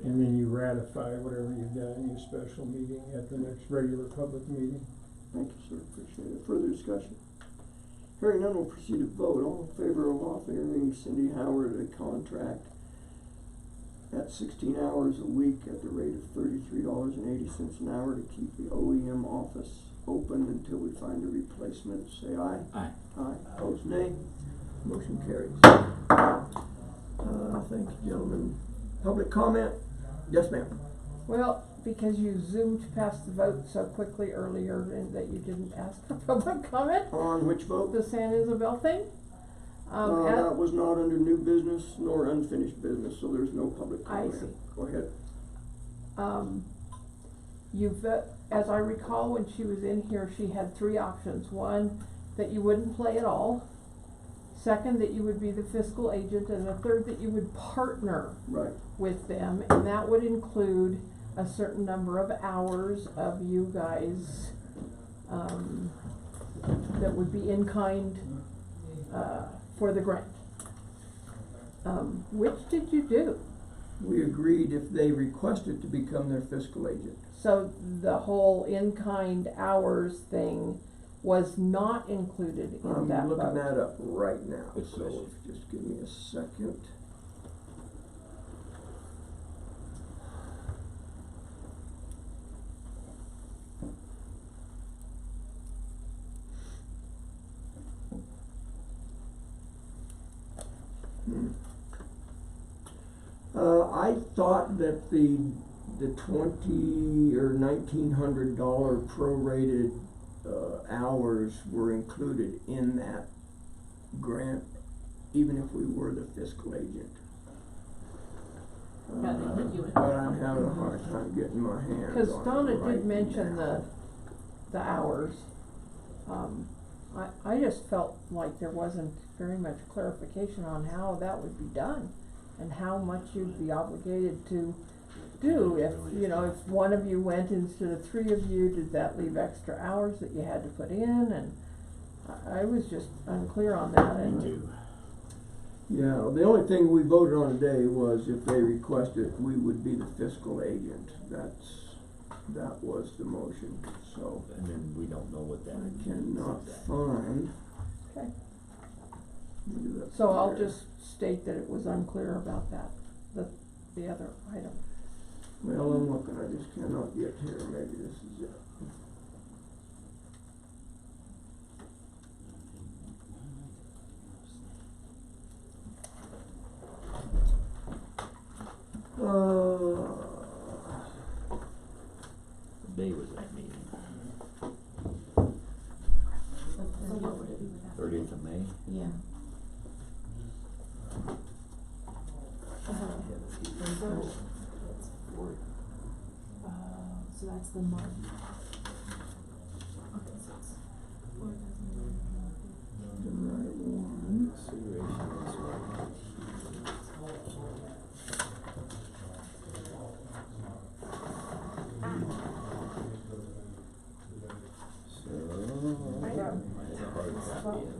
And then you ratify whatever you've done in your special meeting at the next regular public meeting. Thank you, sir. Appreciate it. Further discussion? Hearing none, we'll proceed to vote. All in favor of offering Cindy Howard a contract at 16 hours a week at the rate of $33.80 an hour to keep the OEM office open until we find a replacement, say aye. Aye. Aye. Opposed, nay. Motion carries. Thank you, gentlemen. Public comment? Yes, ma'am. Well, because you zoomed past the vote so quickly earlier and that you didn't ask for public comment, On which vote? the San Isabel thing. That was not under new business nor unfinished business, so there's no public comment. I see. Go ahead. As I recall, when she was in here, she had 3 options. One, that you wouldn't play at all. Second, that you would be the fiscal agent, and the third, that you would partner Right. with them, and that would include a certain number of hours of you guys, that would be in kind, for the grant. Which did you do? We agreed if they requested to become their fiscal agent. So the whole in-kind hours thing was not included in that I'm vote. looking that up right now, Which so list? just give me a second. I thought that the $20 or $1,900 prorated hours were included in that grant, even if we were the fiscal agent. Yeah, they put you in. But I'm having a hard time getting my hands on it. Cause Donna right did mention now. the hours. I just felt like there wasn't very much clarification on how that would be done and how much you'd be obligated to do? If, you know, if one of you went instead of three of you, did that leave extra hours that you had to put in? And I was just unclear on that, and. Me too. Yeah, the only thing we voted on today was if they requested, we would be the fiscal agent. That was the motion, so And then we don't know what that I means. cannot find. Okay. Maybe that's So I'll there. just state that it was unclear about that, the other item. Well, I'm looking, I just cannot get here, maybe this is it. What day was that meeting? So what would it be with that? 30th of May? Yeah. So that's the month. Okay, so it's The right one. Consideration is what? So, might have a hard copy of it.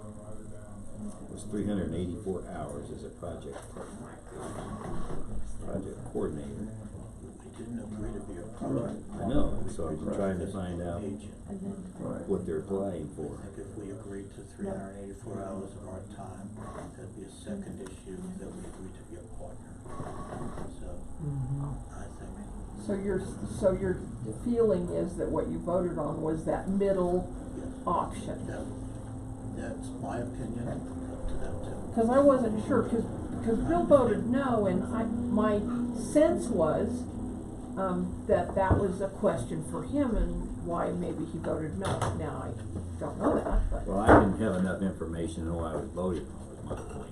It was 384 hours as a project partner, project coordinator. We didn't agree to be a project. I know, so I'm trying to find out Agent. Right. what they're applying for. I think if we agreed to 384 hours of our time, that'd be a second issue that we agreed to be a partner. So, I think. So your feeling is that what you voted on was that middle Yes. option? That's my opinion, up to them too. Cause I wasn't sure, cause Bill voted no, and my sense was, that was a question for him and why maybe he voted no. Now, I don't know that, but. Well, I didn't have enough information to know I was voting on, was my point.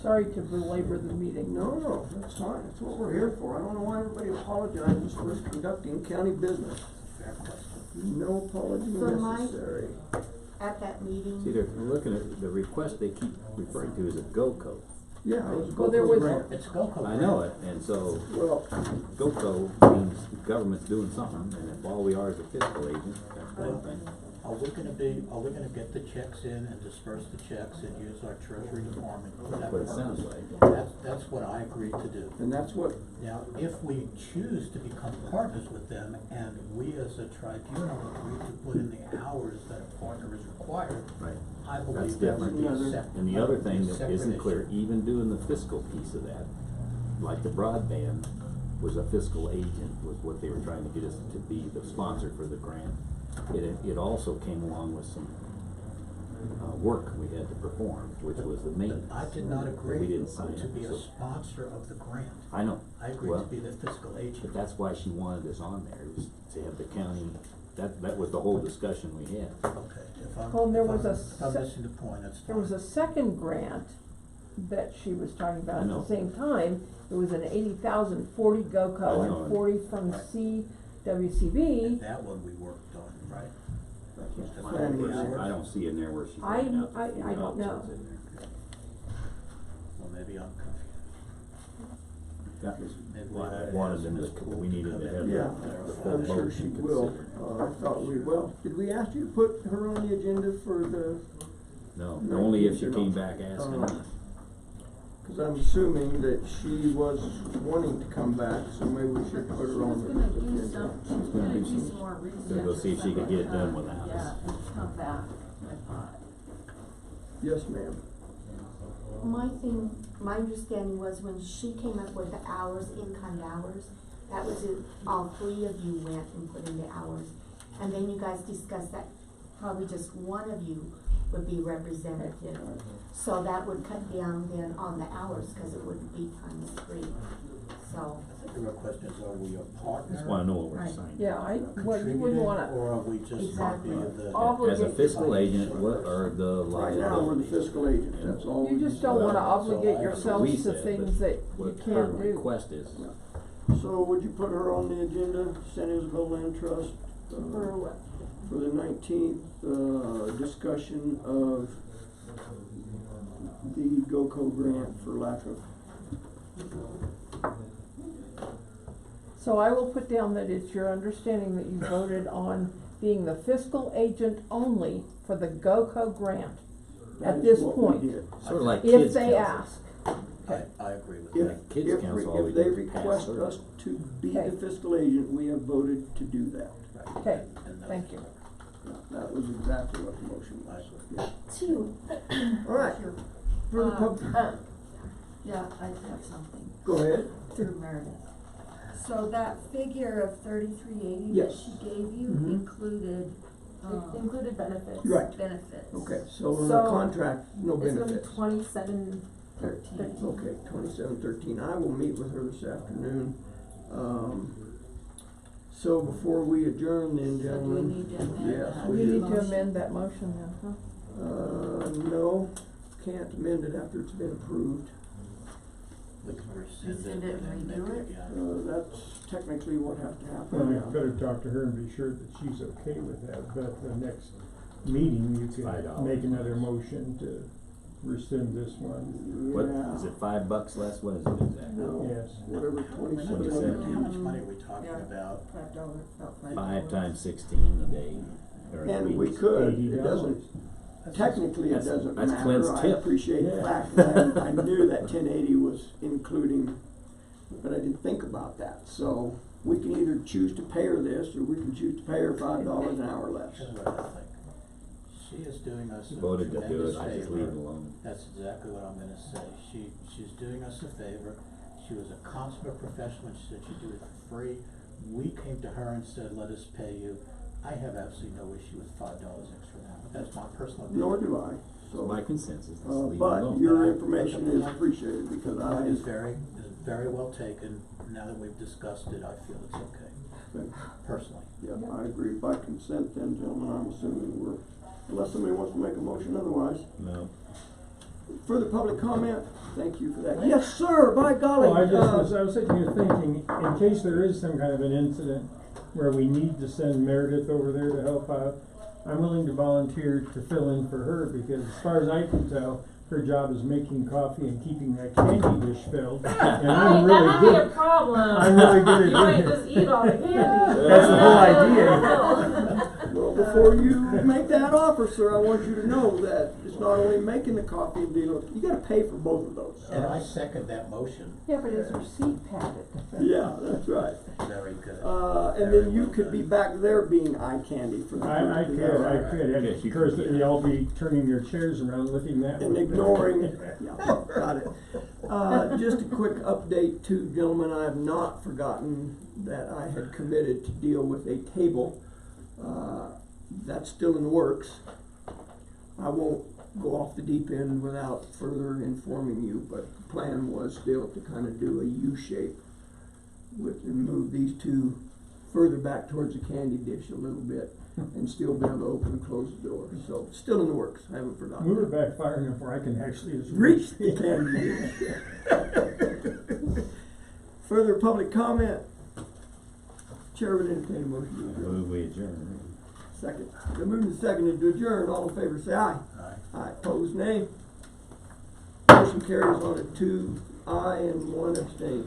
Sorry to belabor the meeting. No, that's fine, that's what we're here for. I don't know why everybody apologizes for us conducting county business. Fair question. No apology So necessary. At that meeting. See, they're looking at, the request they keep referring to is a GOCO. Yeah, it was Well, there GoCo's was- grant. It's GoCo. I know it, and so Well, GOCO means the government's doing something, and if all we are is a fiscal agent, that's one thing. Are we gonna get the checks in and disperse the checks and use our treasury department for that That's what it purpose? sounds like. That's what I agreed to do. and that's what, Now, if we choose to become partners with them and we as a tribunal agree to put in the hours that a partner is required, Right. I That's believe that would be a different. separate. And the other thing that separate isn't issue. clear, even doing the fiscal piece of that, like the broadband was a fiscal agent, was what they were trying to get us to be the sponsor for the grant. It also came along with some, work we had to perform, which was the maintenance. I did not We agree didn't sign to it, be a so- sponsor of the grant. I know. I agreed Well, to be the fiscal agent. But that's why she wanted us on there, was to have the county, that was the whole discussion we had. Okay, if I'm, Well, there if was I'm, a if I'm se- missing the point, that's fine. There was a second grant that she was talking about I at know. the same time. It was an 80,000, 40 I GoCo know. and 40 from Right. CWCB. And that one we worked on, right? I That's what I don't see in there where she. I- pointed out the I- three I don't know. options in there. Well, maybe I'm confused. That was Maybe why I I wanted asked them Ms. to, Poole we to needed come to in. have yeah, the full I'm sure vote she and will. consider. I thought we will. Did we ask you to put her on the agenda for the, No, No, only if she you're came not. back asking Uh, us. cause I'm assuming that she was wanting to come back, so maybe we should put her on the agenda. She's gonna do some, gonna go see if she could get it done without us. and come back, I thought. Yes, ma'am. My understanding was when she came up with the hours, in-kind hours, that was it, all three of you went and put in the hours. And then you guys discussed that probably just one of you would be representative. So that would cut down then on the hours, cause it wouldn't be times 3. So, I think the real question is, are we a partner? Just wanna know what we're Right. signing. Yeah, well, you contributing, wouldn't wanna, or are we just gonna be Exactly. the? Obligate- As a fiscal agent, what are the Right now, we're the liabilities? fiscal agent, that's all. you we just don't wanna Well, obligate so I- yourselves we to said, things that you What her can't do. request is, So would you put her on the agenda, San Isabel Land Trust? For what? for the 19th, discussion of the GOCO grant for lack of. So I will put down that it's your understanding that you voted on being the fiscal agent only for the GOCO grant That at is this what we point, did. Sort of like if kids they council. ask. I agree with If, that. Kids council, all we if they do is pass request through. us to be the Okay. fiscal agent, we have voted to do that. Okay, And that thank you. That was exactly what the motion was. Yeah. Two. All right. For the pub, Yeah, I have something go ahead. through Meredith. So that figure of 3380 that Yes. she gave you Mhm. included, It included benefits. Right. benefits. Okay, so on the So, contract, no It's gonna be benefits. 2713. Okay, 2713. I will meet with her this afternoon. So before we adjourn then, So do we gentlemen. need to amend Yes, that? we You do. need to amend that motion then, huh? No, can't amend it after it's been approved. We can rescind Rescind it it and and then redo make it? it again. That's technically what has to happen. Well, you now. better talk to her and be sure that she's okay with that, but the next meeting, you could $5. make another motion to rescind this one. What, Yeah. is it $5 less, what is it exactly? No, Yes. whatever, How 2713. much money are we talking about? $5, about $5. 5 times 16 a day, or a And we week. could, it $80. doesn't, technically it That's- doesn't that's matter. Clint's I tip. appreciate the Yeah. fact that I knew that 1080 was including, but I didn't think about that. So we can either choose to pay her this, or we can choose to pay her $5 an hour less. Here's what I think. She is doing us a Voted to do tremendous it, I just leave it favor. alone. That's exactly what I'm gonna say. She's doing us a favor. She was a consummate professional, and she said she'd do it for free. We came to her and said, let us pay you. I have absolutely no issue with $5 extra an hour. That's my personal opinion. Nor do I. So by consensus, let's leave it But alone. your information is appreciated because The I point is very well taken. Now that we've discussed it, I feel it's okay, personally. Yeah, I agree. By consent then, gentlemen, I'm assuming we're, unless somebody wants to make a motion otherwise. No. Further public comment? Thank you for that. Yes, sir, by golly. Well, I was sitting here thinking, in case there is some kind of an incident where we need to send Meredith over there to help out, I'm willing to volunteer to fill in for her, because as far as I can tell, her job is making coffee and keeping that candy dish filled, and I'm Hey, really that might be a good. problem. I'm really good at You might doing it. just eat all the candy. That's the whole idea. Well, before you make that offer, sir, I want you to know that it's not only making the coffee and dealing with, you gotta pay for both of those. And I second that motion. Yeah, but is her seat padded? Yeah, that's right. Very good. And then you could be back there being eye candy for the. I group. could, and of course, you'll be turning your chairs around, looking that way. And ignoring, yeah, got it. Just a quick update too, gentlemen, I have not forgotten that I had committed to deal with a table. That's still in the works. I won't go off the deep end without further informing you, but the plan was still to kind of do a U shape with, and move these two further back towards the candy dish a little bit and still be able to open and close the door. So, still in the works, I haven't forgotten. Move it back far enough where I can actually Reach the candy. Further public comment? Chair would entertain a motion to adjourn. Move we adjourn. Second. The move is seconded to adjourn. All in favor say aye. Aye. Aye. Opposed nay. Motion carries on a 2 aye and 1 abstain.